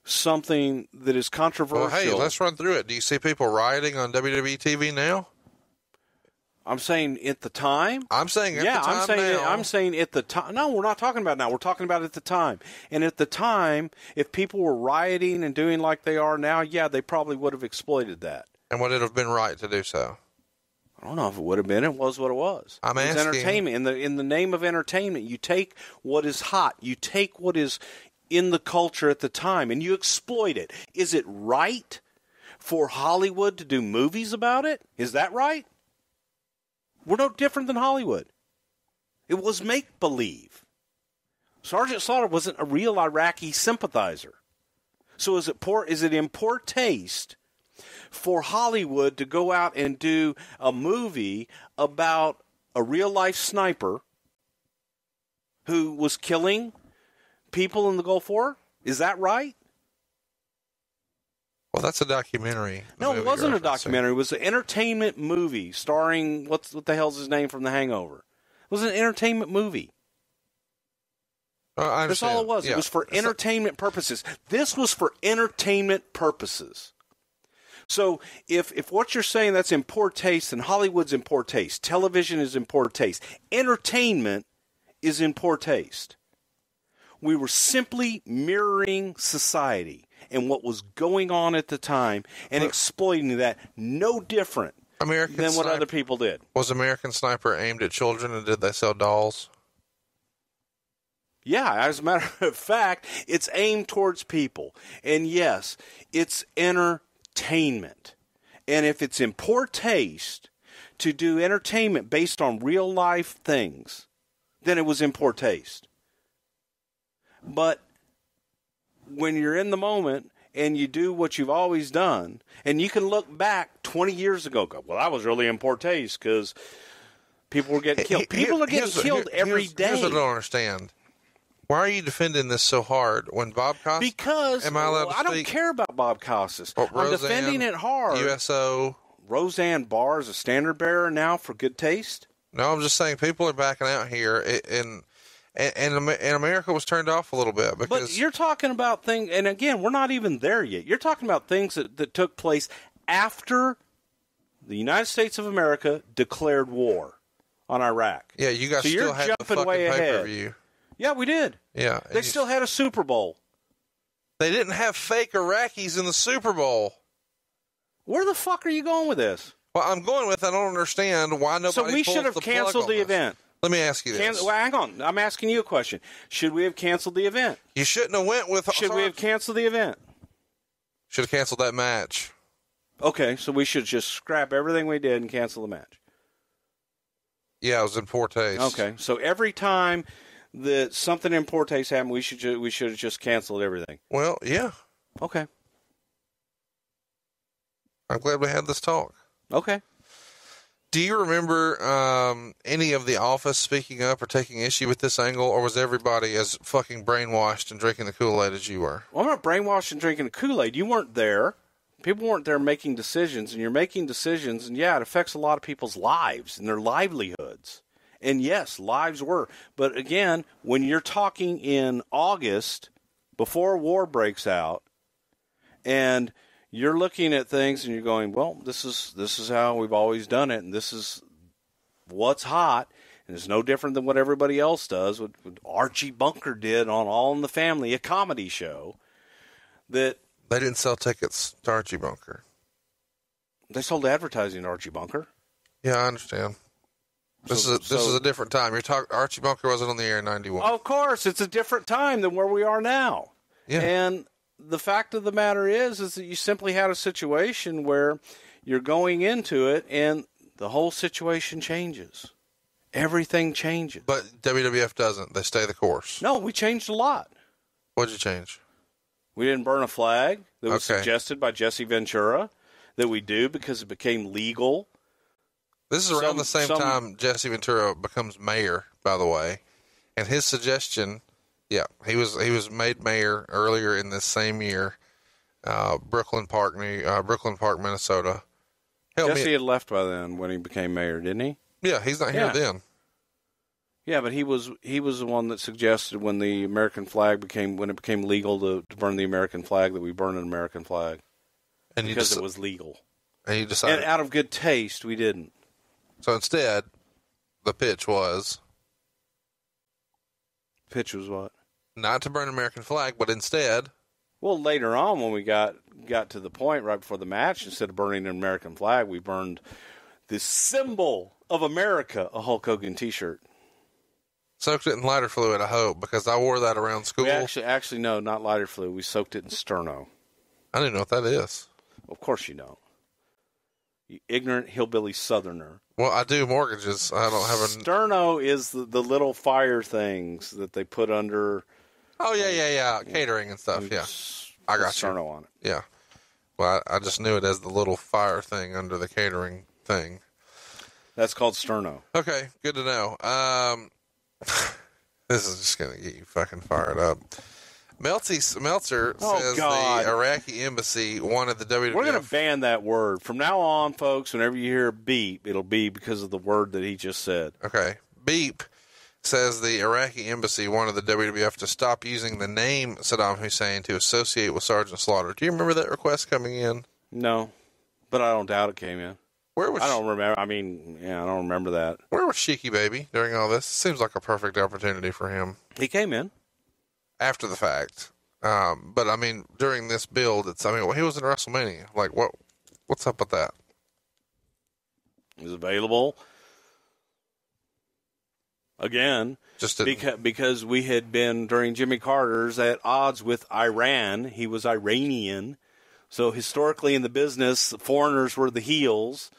something that is controversial. Well, hey, let's run through it. Do you see people rioting on WWE TV now? I'm saying at the time. I'm saying at the time now. I'm saying at the time. No, we're not talking about now. We're talking about at the time. And at the time, if people were rioting and doing like they are now, yeah, they probably would have exploited that. And would it have been right to do so? I don't know if it would have been. It was what it was. I'm asking. It's entertainment. In the name of entertainment, you take what is hot. You take what is in the culture at the time, and you exploit it. Is it right for Hollywood to do movies about it? Is that right? We're no different than Hollywood. It was make-believe. Sergeant Slaughter wasn't a real Iraqi sympathizer. So is it in poor taste for Hollywood to go out and do a movie about a real-life sniper who was killing people in the Gulf War? Is that right? Well, that's a documentary. No, it wasn't a documentary. It was an entertainment movie starring, what the hell's his name from The Hangover? It was an entertainment movie. I understand. That's all it was. Yeah. It was for entertainment purposes. This was for entertainment purposes. So if what you're saying that's in poor taste, then Hollywood's in poor taste. Television is in poor taste. Entertainment is in poor taste. We were simply mirroring society and what was going on at the time and exploiting that no different than what other people did. Was American Sniper aimed at children, and did they sell dolls? Yeah, as a matter of fact, it's aimed towards people. And yes, it's entertainment. And if it's in poor taste to do entertainment based on real life things, then it was in poor taste. But when you're in the moment and you do what you've always done, and you can look back 20 years ago, go, well, that was really in poor taste because people were getting killed. People are getting killed every day. Here's what I don't understand. Why are you defending this so hard when Bob Costas? Because am I allowed to speak? I don't care about Bob Costas. I'm defending it hard. USO. Roseanne Barr is a standard bearer now for good taste. No, I'm just saying people are backing out here, and America was turned off a little bit because. But you're talking about things, and again, we're not even there yet. You're talking about things that took place after the United States of America declared war on Iraq. Yeah, you guys so still you're had jumping the fucking way ahead. pay-per-view. Yeah, we did. Yeah. They still had a Super Bowl. They didn't have fake Iraqis in the Super Bowl. Where the fuck are you going with this? Well, I'm going with I don't understand why nobody. So we should have canceled the event. Let me ask you this. Well, hang on. I'm asking you a question. Should we have canceled the event? You shouldn't have went with. Should we have canceled the event? Should have canceled that match. Okay, so we should just scrap everything we did and cancel the match. Yeah, it was in poor taste. Okay, so every time that something in poor taste happened, we should have just canceled everything. Well, yeah. Okay. I'm glad we had this talk. Okay. Do you remember any of The Office speaking up or taking issue with this angle, or was everybody as fucking brainwashed and drinking the Kool-Aid as you were? Well, I'm not brainwashed and drinking the Kool-Aid. You weren't there. People weren't there making decisions, and you're making decisions, and yeah, it affects a lot of people's lives and their livelihoods. And yes, lives were. But again, when you're talking in August, before war breaks out, and you're looking at things and you're going, well, this is how we've always done it, and this is what's hot, and it's no different than what everybody else does. What Archie Bunker did on All in the Family, a comedy show. That they didn't sell tickets to Archie Bunker. They sold advertising to Archie Bunker. Yeah, I understand. This is a different time. You're talking. Archie Bunker wasn't on the air in '91. Of course, it's a different time than where we are now. Yeah. And the fact of the matter is that you simply had a situation where you're going into it and the whole situation changes. Everything changes. But WWF doesn't. They stay the course. No, we changed a lot. What'd you change? We didn't burn a flag that was suggested by Jesse Ventura that we do because it became legal. This is around the same time Jesse Ventura becomes mayor, by the way. And his suggestion, he was made mayor earlier in this same year, Brooklyn Park, Minnesota. Jesse had left by then when he became mayor, didn't he? Yeah, he's not here then. Yeah, but he was the one that suggested when the American flag became legal to burn the American flag that we burn an American flag, and because it was legal. And you decided, and out of good taste, we didn't. So instead, the pitch was. Pitch was what? Not to burn an American flag, but instead. Well, later on, when we got to the point right before the match, instead of burning an American flag, we burned the symbol of America, a Hulk Hogan T-shirt. Soaked it in lighter fluid, I hope, because I wore that around school. We actually, no, not lighter fluid. We soaked it in sterno. I don't even know what that is. Of course you don't. You ignorant hillbilly southerner. Well, I do mortgages. I don't have a... Sterno is the little fire things that they put under... Oh, yeah. Catering and stuff, yeah. I got Sterno on it. Yeah. Well, I just knew it as the little fire thing under the catering thing. That's called sterno. Okay, good to know. This is just going to get you fucking fired up. Meltzer says the Iraqi embassy wanted the WWF... We're going to ban that word. From now on, folks, whenever you hear a beep, it'll be because of the word that he just said. Okay. Beep says the Iraqi embassy wanted the WWF to stop using the name Saddam Hussein to associate with Sergeant Slaughter. Do you remember that request coming in? No, but I don't doubt it came in. Where was I don't remember. I mean, I don't remember that. Where was Sheiky Baby during all this? Seems like a perfect opportunity for him. He came in. After the fact. But I mean, during this build, he was in WrestleMania. Like, what's up with that? He was available. Again, because we had been, during Jimmy Carter's, at odds with Iran. He was Iranian. So historically in the business, the foreigners were the heels.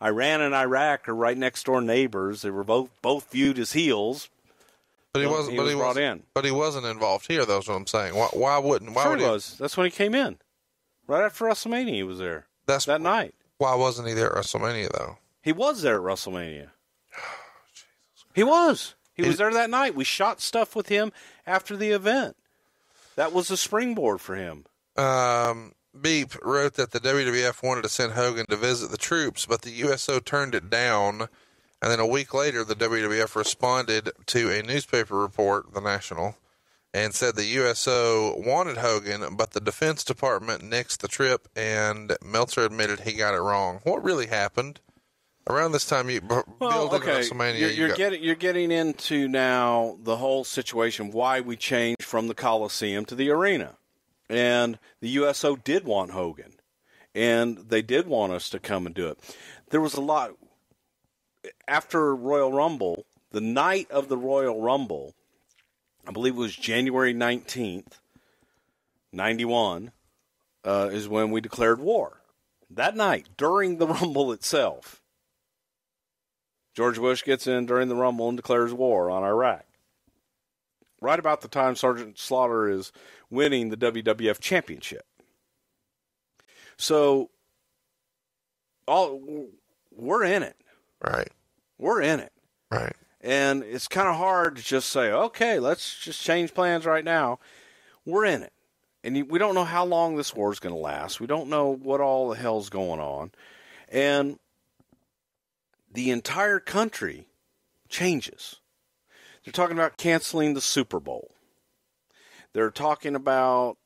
Iran and Iraq are right next door neighbors. They were both viewed as heels. But he wasn't. But he was brought in. But he wasn't involved here. That's what I'm saying. Why wouldn't? Why would he was? That's when he came in. Right after WrestleMania, he was there. That night. Why wasn't he there at WrestleMania though? He was there at WrestleMania. He was. He was there that night. We shot stuff with him after the event. That was a springboard for him. Beep wrote that the WWF wanted to send Hogan to visit the troops, but the USO turned it down. And then a week later, the WWF responded to a newspaper report, The National, and said the USO wanted Hogan, but the Defense Department nixed the trip, and Meltzer admitted he got it wrong. What really happened? Around this time, WrestleMania. You're getting into now the whole situation, why we changed from the Coliseum to the arena. And the USO did want Hogan, and they did want us to come and do it. There was a lot. After Royal Rumble, the night of the Royal Rumble, I believe it was January 19th, 91, is when we declared war. That night, during the Rumble itself, George Bush gets in during the Rumble and declares war on Iraq. Right about the time Sergeant Slaughter is winning the WWF Championship. So, we're in it. Right. We're in it. Right. And it's kind of hard to just say, okay, let's just change plans right now. We're in it. And we don't know how long this war is going to last. We don't know what all the hell's going on. And the entire country changes. They're talking about canceling the Super Bowl. They're talking about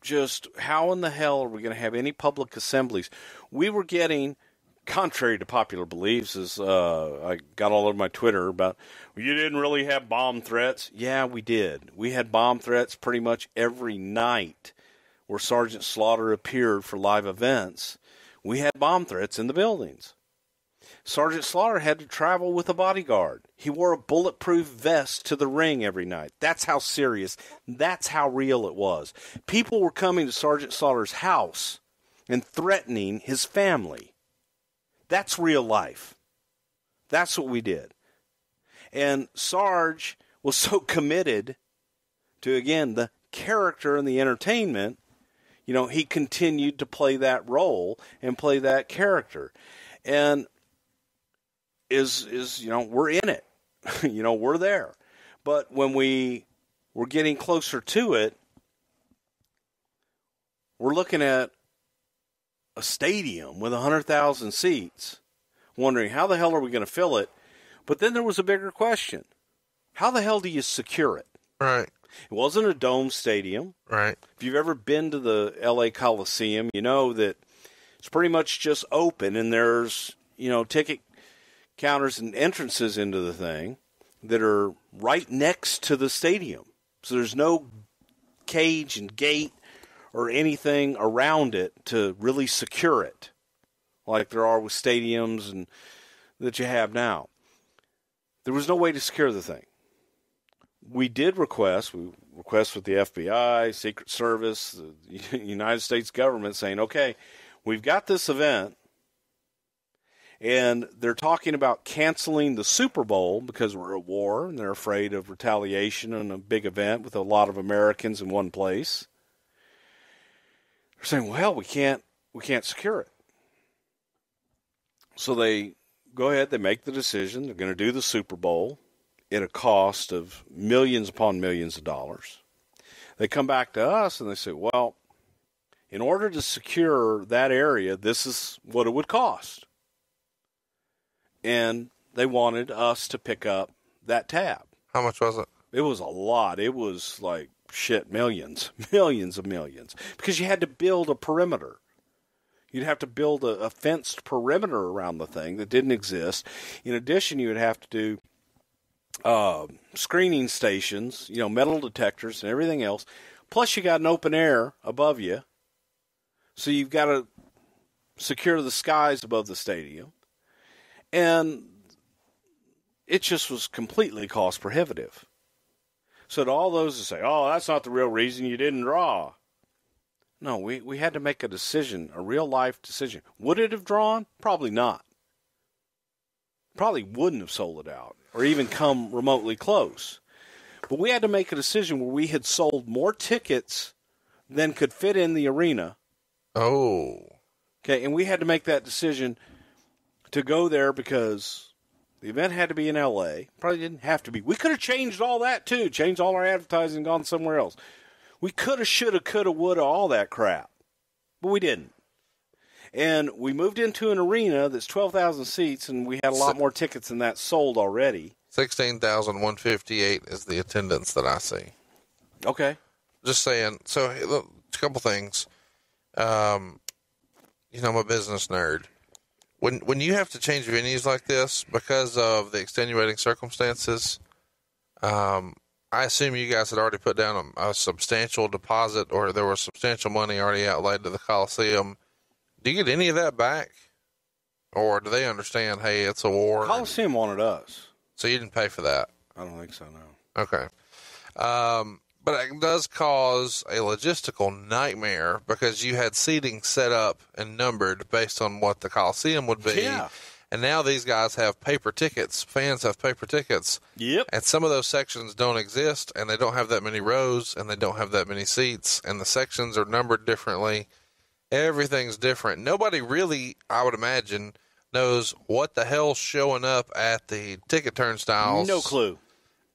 just how in the hell are we going to have any public assemblies? We were getting, contrary to popular beliefs, as I got all over my Twitter about, you didn't really have bomb threats. Yeah, we did. We had bomb threats pretty much every night where Sergeant Slaughter appeared for live events. We had bomb threats in the buildings. Sergeant Slaughter had to travel with a bodyguard. He wore a bulletproof vest to the ring every night. That's how serious, that's how real it was. People were coming to Sergeant Slaughter's house and threatening his family. That's real life. That's what we did. And Sarge was so committed to, again, the character and the entertainment, he continued to play that role and play that character. And we're in it. We're there. But when we're getting closer to it, we're looking at a stadium with 100,000 seats, wondering how the hell are we going to fill it? But then there was a bigger question. How the hell do you secure it? Right. It wasn't a dome stadium. Right. If you've ever been to the LA Coliseum, you know that it's pretty much just open, and there's, ticket counters and entrances into the thing that are right next to the stadium. So there's no cage and gate or anything around it to really secure it, like there are with stadiums and that you have now. There was no way to secure the thing. We request with the FBI, Secret Service, the United States government saying, okay, we've got this event, and they're talking about canceling the Super Bowl because we're at war, and they're afraid of retaliation in a big event with a lot of Americans in one place. They're saying, well, we can't secure it. So they go ahead, they make the decision, they're going to do the Super Bowl at a cost of millions upon millions of dollars. They come back to us and they say, well, in order to secure that area, this is what it would cost. And they wanted us to pick up that tab. How much was it? It was a lot. It was like, millions of millions. Because you had to build a perimeter. You'd have to build a fenced perimeter around the thing that didn't exist. In addition, you would have to do screening stations, metal detectors and everything else. Plus, you got an open air above you. So you've got to secure the skies above the stadium. And it just was completely cost prohibitive. So to all those who say, oh, that's not the real reason you didn't draw. No, we had to make a decision, a real-life decision. Would it have drawn? Probably not. Probably wouldn't have sold it out or even come remotely close. But we had to make a decision where we had sold more tickets than could fit in the arena. Oh. Okay, and we had to make that decision to go there because the event had to be in L.A. Probably didn't have to be. We could have changed all that, too. Changed all our advertising and gone somewhere else. We could have, should have, could have, would have, all that crap. But we didn't. And we moved into an arena that's 12,000 seats, and we had a lot more tickets than that sold already. 16,158 is the attendance that I see. Okay. Just saying. So, look, a couple things. I'm a business nerd. When you have to change venues like this because of the extenuating circumstances, I assume you guys had already put down a substantial deposit, or there was substantial money already outlaid to the Coliseum. Do you get any of that back? Or do they understand, hey, it's a war? Coliseum wanted us. So you didn't pay for that? I don't think so, no. Okay. But it does cause a logistical nightmare because you had seating set up and numbered based on what the Coliseum would be. Yeah. And now these guys have paper tickets. Fans have paper tickets. Yep. And some of those sections don't exist, and they don't have that many rows, and they don't have that many seats, and the sections are numbered differently. Everything's different. Nobody really, I would imagine, knows what the hell's showing up at the ticket turnstiles. No clue.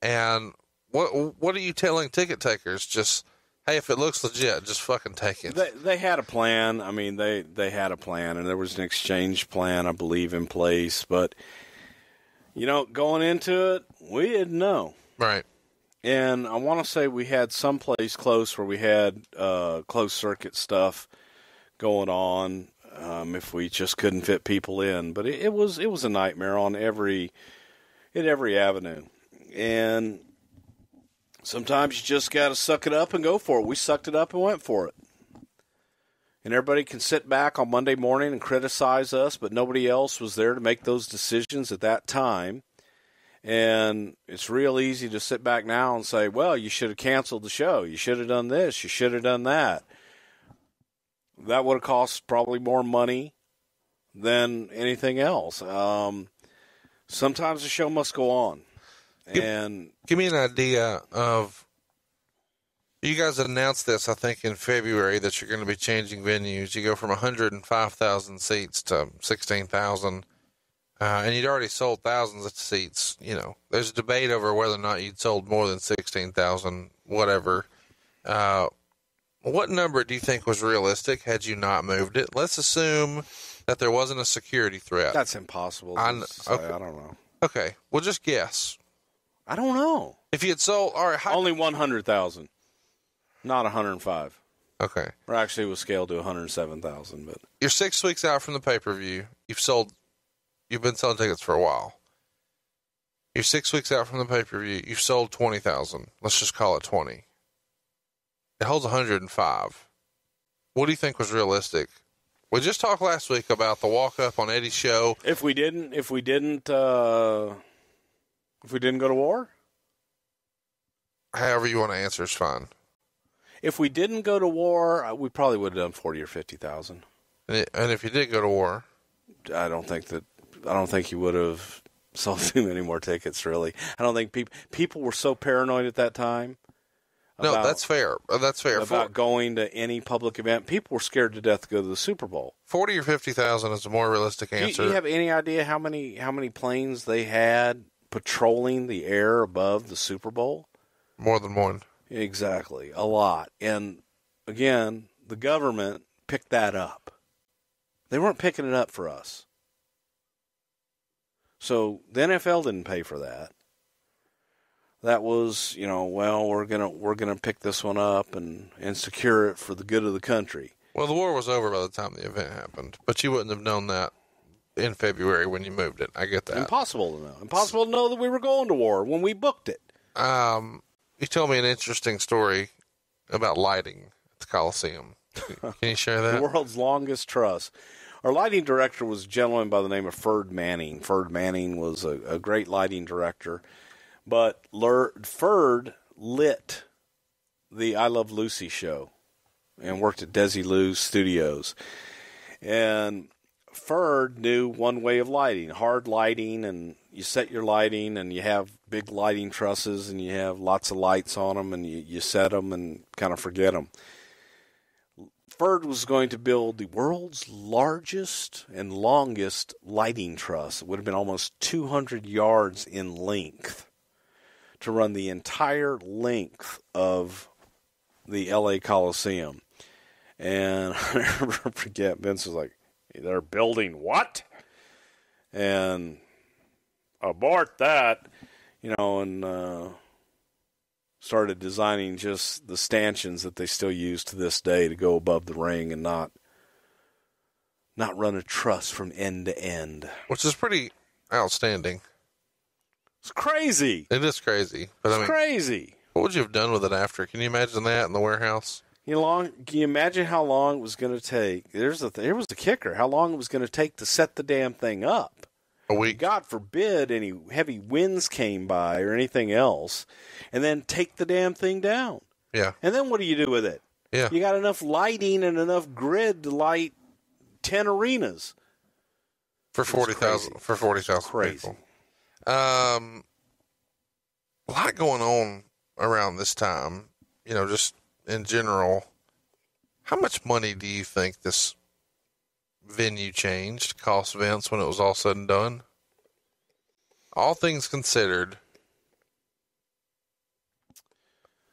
And what are you telling ticket takers? Just, hey, if it looks legit, just fucking take it. They had a plan. I mean, they had a plan, and there was an exchange plan, I believe, in place. But, going into it, we didn't know. Right. And I want to say we had some place close where we had closed circuit stuff going on if we just couldn't fit people in. But it was a nightmare on every avenue. And sometimes you just got to suck it up and go for it. We sucked it up and went for it. And everybody can sit back on Monday morning and criticize us, but nobody else was there to make those decisions at that time. And it's real easy to sit back now and say, well, you should have canceled the show. You should have done this. You should have done that. That would have cost probably more money than anything else. Sometimes the show must go on. And give me an idea of. You guys announced this, I think, in February that you're going to be changing venues. You go from 105,000 seats to 16,000, and you'd already sold thousands of seats. You know, there's a debate over whether or not you'd sold more than 16,000, whatever. What number do you think was realistic had you not moved it? Let's assume that there wasn't a security threat. That's impossible. Okay. I don't know. Okay, well, just guess. I don't know. If you had sold, all right, Only 100,000. Not 105. Okay. Or actually, it was scaled to 107,000. But you're 6 weeks out from the pay-per-view. You've been selling tickets for a while. You're 6 weeks out from the pay-per-view. You've sold 20,000. Let's just call it 20. It holds 105. What do you think was realistic? We just talked last week about the walk-up on Eddie's show. If we didn't go to war? However you want to answer is fine. If we didn't go to war, we probably would have done 40 or 50,000. And if you did go to war, I don't think you would have sold too many more tickets. Really, I don't think people were so paranoid at that time. No, that's fair. That's fair. About going to any public event, people were scared to death to go to the Super Bowl. 40 or 50,000 is a more realistic answer. Do you have any idea how many planes they had patrolling the air above the Super Bowl? More than one. Exactly. A lot. And again, the government picked that up. They weren't picking it up for us. So the NFL didn't pay for that. That was, we're gonna pick this one up and secure it for the good of the country. Well, the war was over by the time the event happened, but you wouldn't have known that in February when you moved it. I get that. Impossible to know. Impossible to know that we were going to war when we booked it. You told me an interesting story about lighting at the Coliseum. Can you share that? The world's longest truss. Our lighting director was a gentleman by the name of Ferd Manning. Ferd Manning was a great lighting director. But Ferd lit the I Love Lucy show and worked at Desilu's Studios. And Ferd knew one way of lighting, hard lighting, and you set your lighting and you have big lighting trusses and you have lots of lights on them and you set them and kind of forget them. Ferd was going to build the world's largest and longest lighting truss. It would have been almost 200 yards in length to run the entire length of the LA Coliseum. And I never forget, Vince was like, they're building what? And abort that, and started designing just the stanchions that they still use to this day to go above the ring and not run a truss from end to end. Which is pretty outstanding. It's crazy. It is crazy. But crazy. What would you have done with it after? Can you imagine that in the warehouse? Can you imagine how long it was going to take? There was a kicker. How long it was going to take to set the damn thing up. A week. God forbid any heavy winds came by or anything else, and then take the damn thing down. Yeah. And then what do you do with it? Yeah. You got enough lighting and enough grid to light 10 arenas. For 40,000 people. A lot going on around this time, just in general. How much money do you think this venue changed, cost Vince, when it was all said and done? All things considered,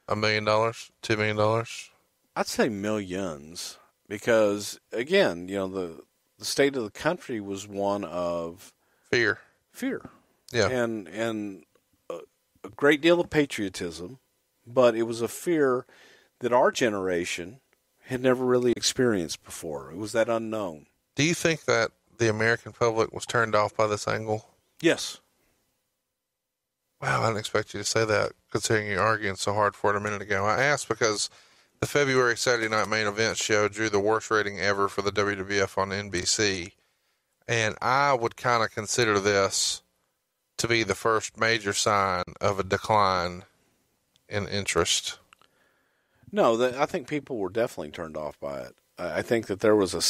$1 million, $2 million? I'd say millions, because again, the state of the country was one of fear. Yeah. And a great deal of patriotism, but it was a fear that our generation had never really experienced before. It was that unknown. Do you think that the American public was turned off by this angle? Yes. Wow, I didn't expect you to say that, considering you're arguing so hard for it a minute ago. I asked because the February Saturday Night Main Event show drew the worst rating ever for the WWF on NBC, and I would kind of consider this to be the first major sign of a decline in interest. No, I think people were definitely turned off by it. I think that there was a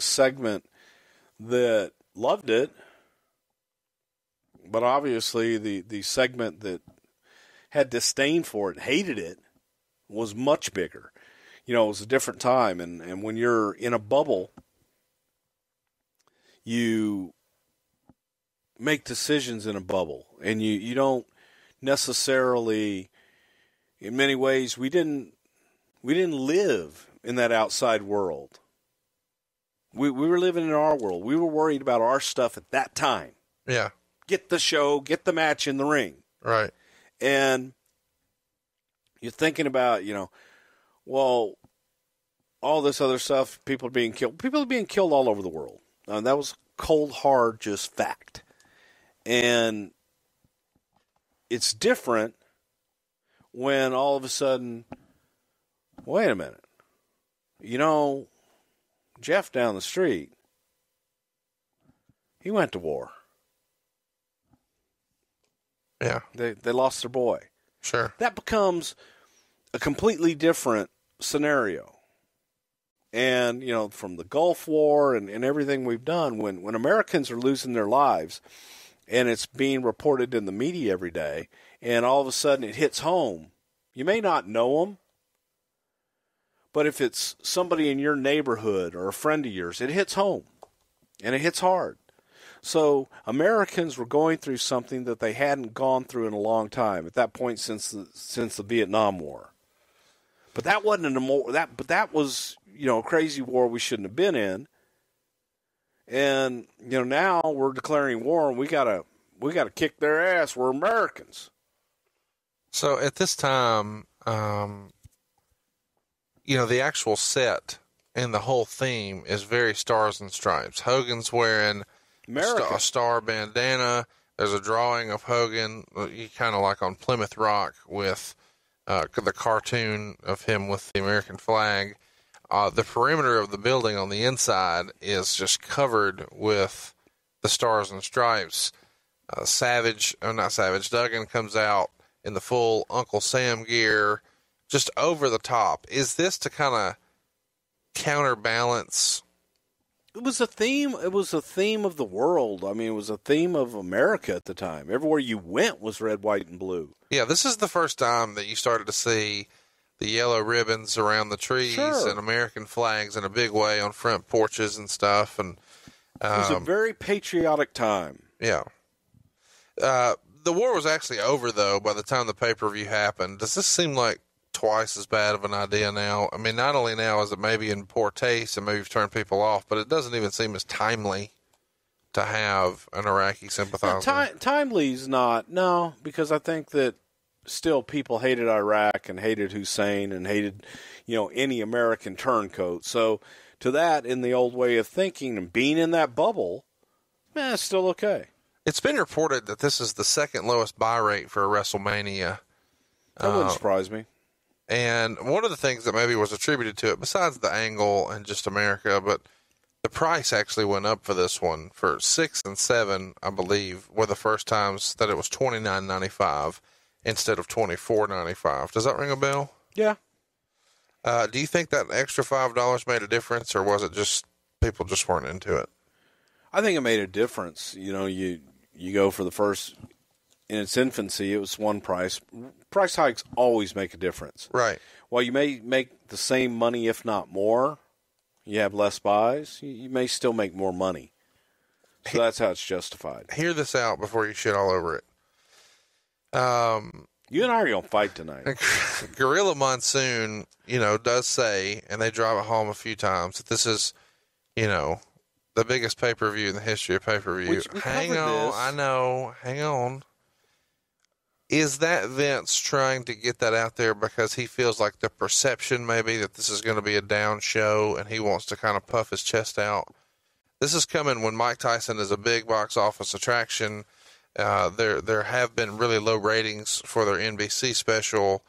segment that loved it. But obviously the segment that had disdain for it, hated it, was much bigger. It was a different time. And when you're in a bubble, you make decisions in a bubble. And you don't necessarily, in many ways, we didn't live in that outside world. We were living in our world. We were worried about our stuff at that time. Yeah. Get the show, get the match in the ring. Right. And you're thinking about, well, all this other stuff, people are being killed. People are being killed all over the world. That was cold, hard, just fact. And it's different when all of a sudden, wait a minute, Jeff down the street, he went to war. Yeah. They lost their boy. Sure. That becomes a completely different scenario. And, from the Gulf War and everything we've done, when Americans are losing their lives and it's being reported in the media every day, and all of a sudden it hits home, you may not know them, but if it's somebody in your neighborhood or a friend of yours, it hits home, and it hits hard. So Americans were going through something that they hadn't gone through in a long time, at that point since the Vietnam War. But that wasn't that was, a crazy war we shouldn't have been in. And, now we're declaring war, and we gotta kick their ass. We're Americans. So at this time, the actual set and the whole theme is very Stars and Stripes. Hogan's wearing a star bandana. There's a drawing of Hogan, kind of like on Plymouth Rock, with the cartoon of him with the American flag. The perimeter of the building on the inside is just covered with the Stars and Stripes. Duggan comes out in the full Uncle Sam gear, just over the top. Is this to kind of counterbalance? It was a theme. It was a theme of the world. I mean, it was a theme of America at the time. Everywhere you went was red, white, and blue. Yeah, this is the first time that you started to see the yellow ribbons around the trees and American flags in a big way on front porches and stuff. And it was a very patriotic time. Yeah. The war was actually over, though, by the time the pay-per-view happened. Does this seem like twice as bad of an idea now? I mean, not only now is it maybe in poor taste and maybe you've turned people off, but it doesn't even seem as timely to have an Iraqi sympathizer. No, timely's not, no, because I think that still people hated Iraq and hated Hussein and hated, any American turncoat. So to that, in the old way of thinking and being in that bubble, it's still okay. It's been reported that this is the second lowest buy rate for a WrestleMania. That wouldn't surprise me. And one of the things that maybe was attributed to it, besides the angle and just America, but the price actually went up for this one. For 6 and 7, I believe, were the first times that it was $29.95 instead of $24.95. Does that ring a bell? Yeah. Do you think that extra $5 made a difference, or was it just people just weren't into it? I think it made a difference. You go for the first, in its infancy, it was one price. Price hikes always make a difference. Right. While you may make the same money, if not more, you have less buys, you may still make more money. So that's how it's justified. Hear this out before you shit all over it. You and I are going to fight tonight. Gorilla Monsoon, does say, and they drive it home a few times, that this is, the biggest pay-per-view in the history of pay-per-view. Hang on. I know. Hang on. Is that Vince trying to get that out there because he feels like the perception maybe that this is going to be a down show and he wants to kind of puff his chest out? This is coming when Mike Tyson is a big box office attraction. There have been really low ratings for their NBC special.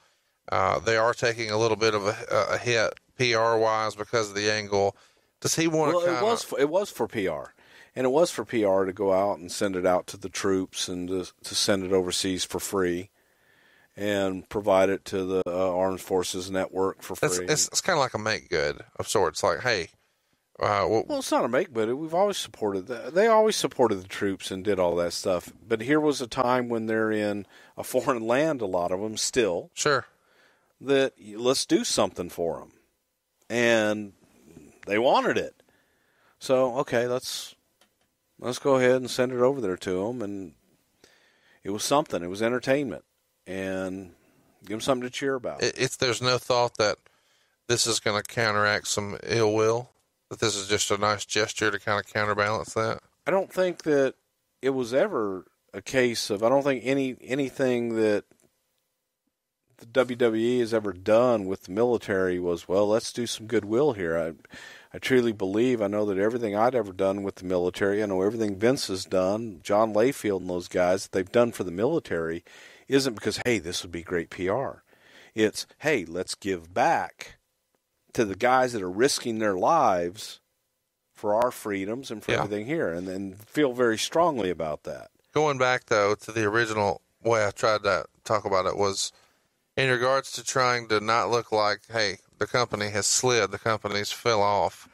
They are taking a little bit of a hit PR-wise because of the angle. Does he want to it was for PR. And it was for PR to go out and send it out to the troops and to send it overseas for free and provide it to the Armed Forces Network for free. It's kind of like a make good of sorts. Like, hey, Well, it's not a make, but we've always supported that. They always supported the troops and did all that stuff. But here was a time when they're in a foreign land, a lot of them still. Sure. That let's do something for them. And they wanted it. So, okay, let's go ahead and send it over there to them. And it was something. It was entertainment. And give them something to cheer about. There's no thought that this is going to counteract some ill will? That this is just a nice gesture to kind of counterbalance that? I don't think that it was ever a case of, I don't think anything that the WWE has ever done with the military was, well, let's do some goodwill here. I truly believe, I know that everything I'd ever done with the military, I know everything Vince has done, John Layfield and those guys that they've done for the military isn't because, hey, this would be great PR. It's, hey, let's give back to the guys that are risking their lives for our freedoms and for everything here, and feel very strongly about that. Going back, though, to the original way I tried to talk about it was in regards to trying to not look like, hey, the company has slid, the company's fell off.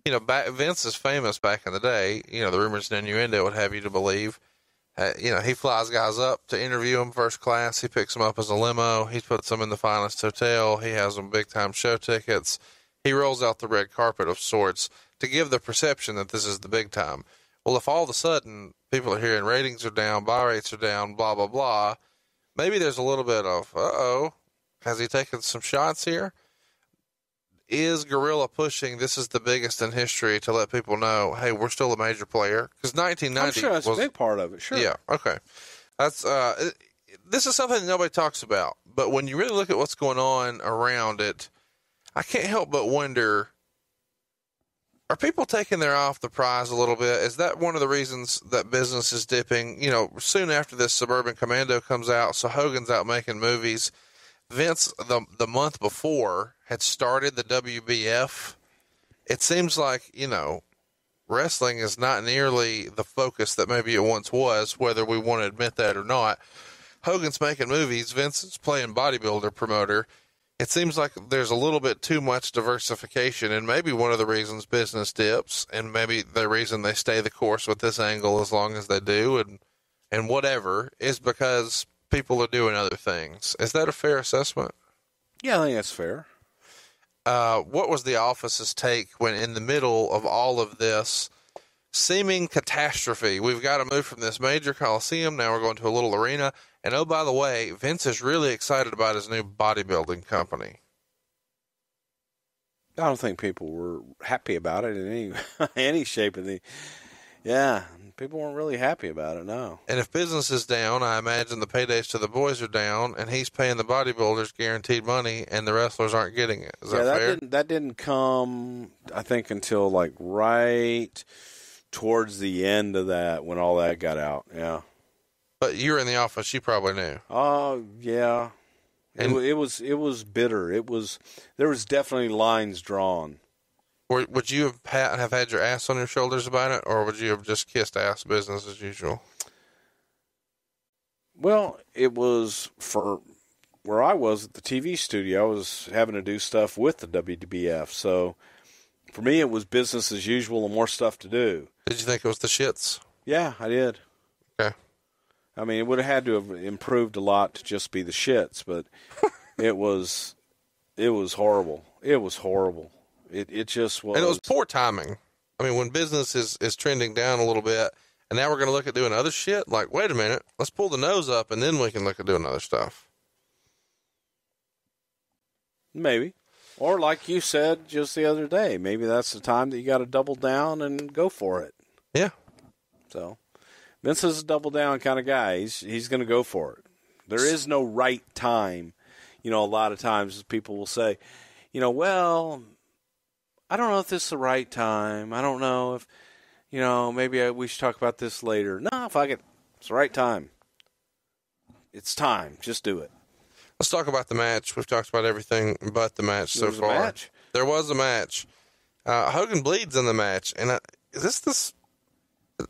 You know, Vince is famous back in the day. You know, the rumors and innuendo would have you to believe. You know, he flies guys up to interview them first class. He picks them up as a limo. He puts them in the finest hotel. He has them big-time show tickets. He rolls out the red carpet of sorts to give the perception that this is the big time. Well, if all of a sudden people are hearing ratings are down, buy rates are down, blah, blah, blah, maybe there's a little bit of, has he taken some shots here? Is Gorilla pushing this is the biggest in history to let people know, hey, we're still a major player? Because 1990 I'm sure that's a big part of it, sure. Yeah, okay. That's this is something that nobody talks about. But when you really look at what's going on around it, I can't help but wonder, are people taking their eye off the prize a little bit? Is that one of the reasons that business is dipping? You know, soon after this Suburban Commando comes out, so Hogan's out making movies. Vince, the month before, had started the WBF. It seems like, you know, wrestling is not nearly the focus that maybe it once was, whether we want to admit that or not. Hogan's making movies. Vince is playing bodybuilder promoter. It seems like there's a little bit too much diversification, and maybe one of the reasons business dips, and maybe the reason they stay the course with this angle as long as they do, and whatever, is because people are doing other things. Is that a fair assessment? Yeah, I think that's fair. What was the office's take when in the middle of all of this seeming catastrophe, we've got to move from this major Coliseum, now we're going to a little arena, and oh, by the way, Vince is really excited about his new bodybuilding company. I don't think people were happy about it in any shape of the... Yeah, people weren't really happy about it, no. And if business is down, I imagine the paydays to the boys are down, and he's paying the bodybuilders guaranteed money, and the wrestlers aren't getting it. Is that fair? That didn't come, I think, until like right towards the end of that, when all that got out, yeah. But you were in the office, you probably knew. Oh, yeah. And it was bitter. There was definitely lines drawn. Would you have had your ass on your shoulders about it, or would you have just kissed ass business as usual? Well, it was for where I was at the TV studio. I was having to do stuff with the WBF, so for me it was business as usual and more stuff to do. Did you think it was the shits? Yeah, I did. Okay. I mean, it would have had to have improved a lot to just be the shits, but it was horrible. It was horrible. It just was. And it was poor timing. I mean, when business is trending down a little bit, and now we're going to look at doing other shit, like, wait a minute, let's pull the nose up, and then we can look at doing other stuff. Maybe. Or like you said just the other day, maybe that's the time that you got to double down and go for it. Yeah. So Vince is a double down kind of guy. He's going to go for it. There is no right time. You know, a lot of times people will say, you know, well, I don't know if this is the right time. I don't know if, you know, maybe we should talk about this later. No, fuck it. It's the right time. It's time. Just do it. Let's talk about the match. We've talked about everything but the match so far. There was a match. Hogan bleeds in the match. And this?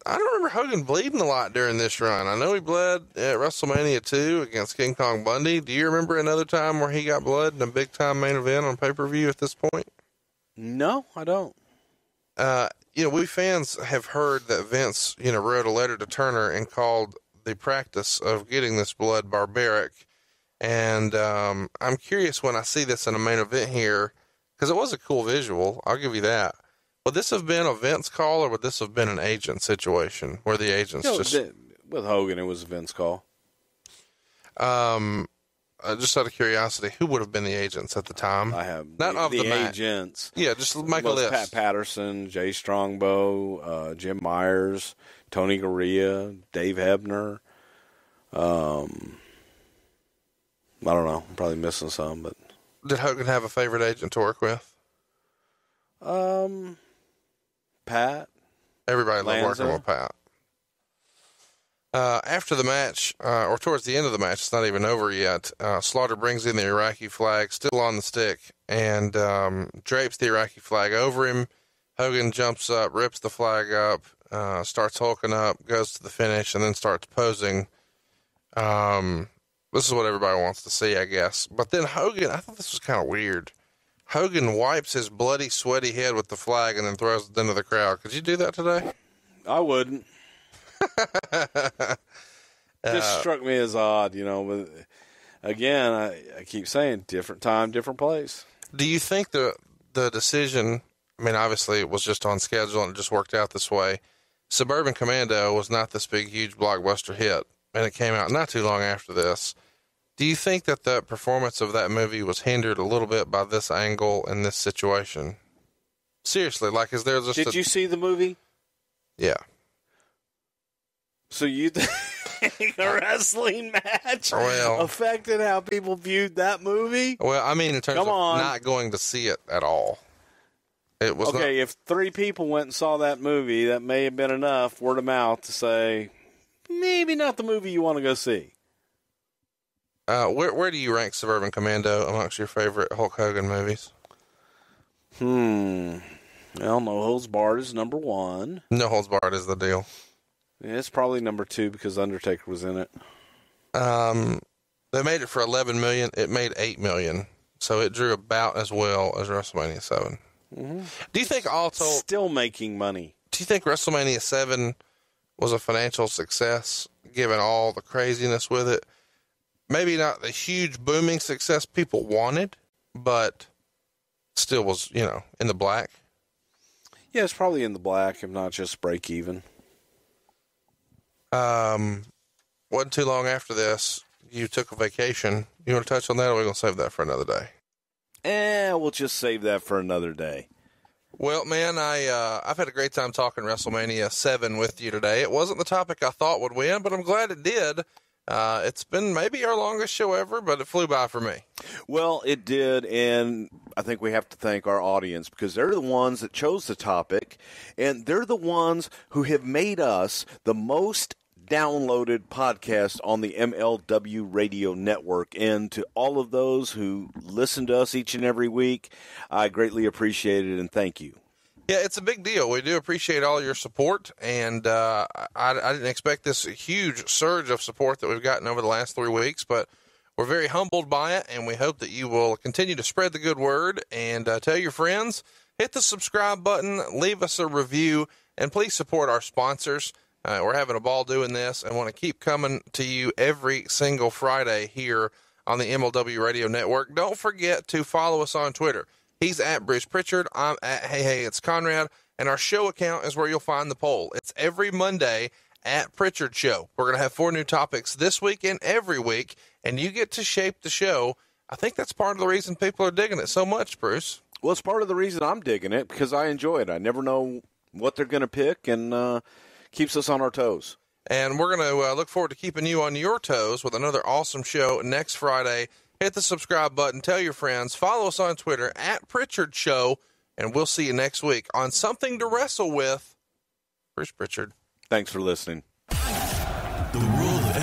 I don't remember Hogan bleeding a lot during this run. I know he bled at WrestleMania 2 against King Kong Bundy. Do you remember another time where he got blood in a big-time main event on pay-per-view at this point? No, I don't. we fans have heard that Vince, wrote a letter to Turner and called the practice of getting this blood barbaric. And I'm curious when I see this in a main event here, because it was a cool visual. I'll give you that. Would this have been a Vince call, or would this have been an agent situation where the agents with Hogan, it was a Vince call. Just out of curiosity, who would have been the agents at the time? I have not of the agents. Yeah, just make a list. Pat Patterson, Jay Strongbow, Jim Myers, Tony Gurria, Dave Hebner. I don't know. I'm probably missing some, but did Hogan have a favorite agent to work with? Pat. Everybody loved working with Pat. After the match, or towards the end of the match, it's not even over yet. Slaughter brings in the Iraqi flag, still on the stick, and drapes the Iraqi flag over him. Hogan jumps up, rips the flag up, starts hulking up, goes to the finish, and then starts posing. This is what everybody wants to see, I guess. But then Hogan, I thought this was kind of weird. Hogan wipes his bloody, sweaty head with the flag and then throws it into the crowd. Could you do that today? I wouldn't. Just struck me as odd, but again, I keep saying different time, different place. Do you think the decision, I mean, obviously it was just on schedule and it just worked out this way. Suburban Commando was not this big, huge blockbuster hit, and it came out not too long after this. Do you think that the performance of that movie was hindered a little bit by this angle and this situation? Seriously, is there just Did you see the movie? Yeah. So you think a wrestling match affected how people viewed that movie? Well, I mean, in terms of not going to see it at all. It was okay, if 3 people went and saw that movie, that may have been enough word of mouth to say, maybe not the movie you want to go see. Where do you rank Suburban Commando amongst your favorite Hulk Hogan movies? Well, No Holds Barred is number 1. No Holds Barred is the deal. Yeah, it's probably number 2 because Undertaker was in it. They made it for $11 million. It made $8 million, so it drew about as well as WrestleMania 7. Mm-hmm. Do you think still making money? Do you think WrestleMania 7 was a financial success, given all the craziness with it? Maybe not the huge booming success people wanted, but still was, in the black. Yeah, it's probably in the black, if not just break even. Wasn't too long after this, you took a vacation. You want to touch on that, or are we going to save that for another day? We'll just save that for another day. Well, man, I've had a great time talking WrestleMania 7 with you today. It wasn't the topic I thought would win, but I'm glad it did. It's been maybe our longest show ever, but it flew by for me. Well, it did, and I think we have to thank our audience because they're the ones that chose the topic, and they're the ones who have made us the most downloaded podcast on the MLW Radio Network. And to all of those who listen to us each and every week, I greatly appreciate it, and thank you. Yeah, it's a big deal. We do appreciate all your support, and I didn't expect this huge surge of support that we've gotten over the last 3 weeks, but we're very humbled by it, and we hope that you will continue to spread the good word and tell your friends. Hit the subscribe button, leave us a review, and please support our sponsors. We're having a ball doing this and want to keep coming to you every single Friday here on the MLW Radio Network. Don't forget to follow us on Twitter. He's at Bruce Prichard. I'm at Hey, it's Conrad. And our show account is where you'll find the poll. It's every Monday at Prichard Show. We're going to have 4 new topics this week and every week, and you get to shape the show. I think that's part of the reason people are digging it so much, Bruce. Well, it's part of the reason I'm digging it because I enjoy it. I never know what they're going to pick, and keeps us on our toes. And we're going to look forward to keeping you on your toes with another awesome show next Friday. Hit the subscribe button, tell your friends, follow us on Twitter at Prichard Show, and we'll see you next week on Something to Wrestle With. Bruce Prichard. Thanks for listening. The world of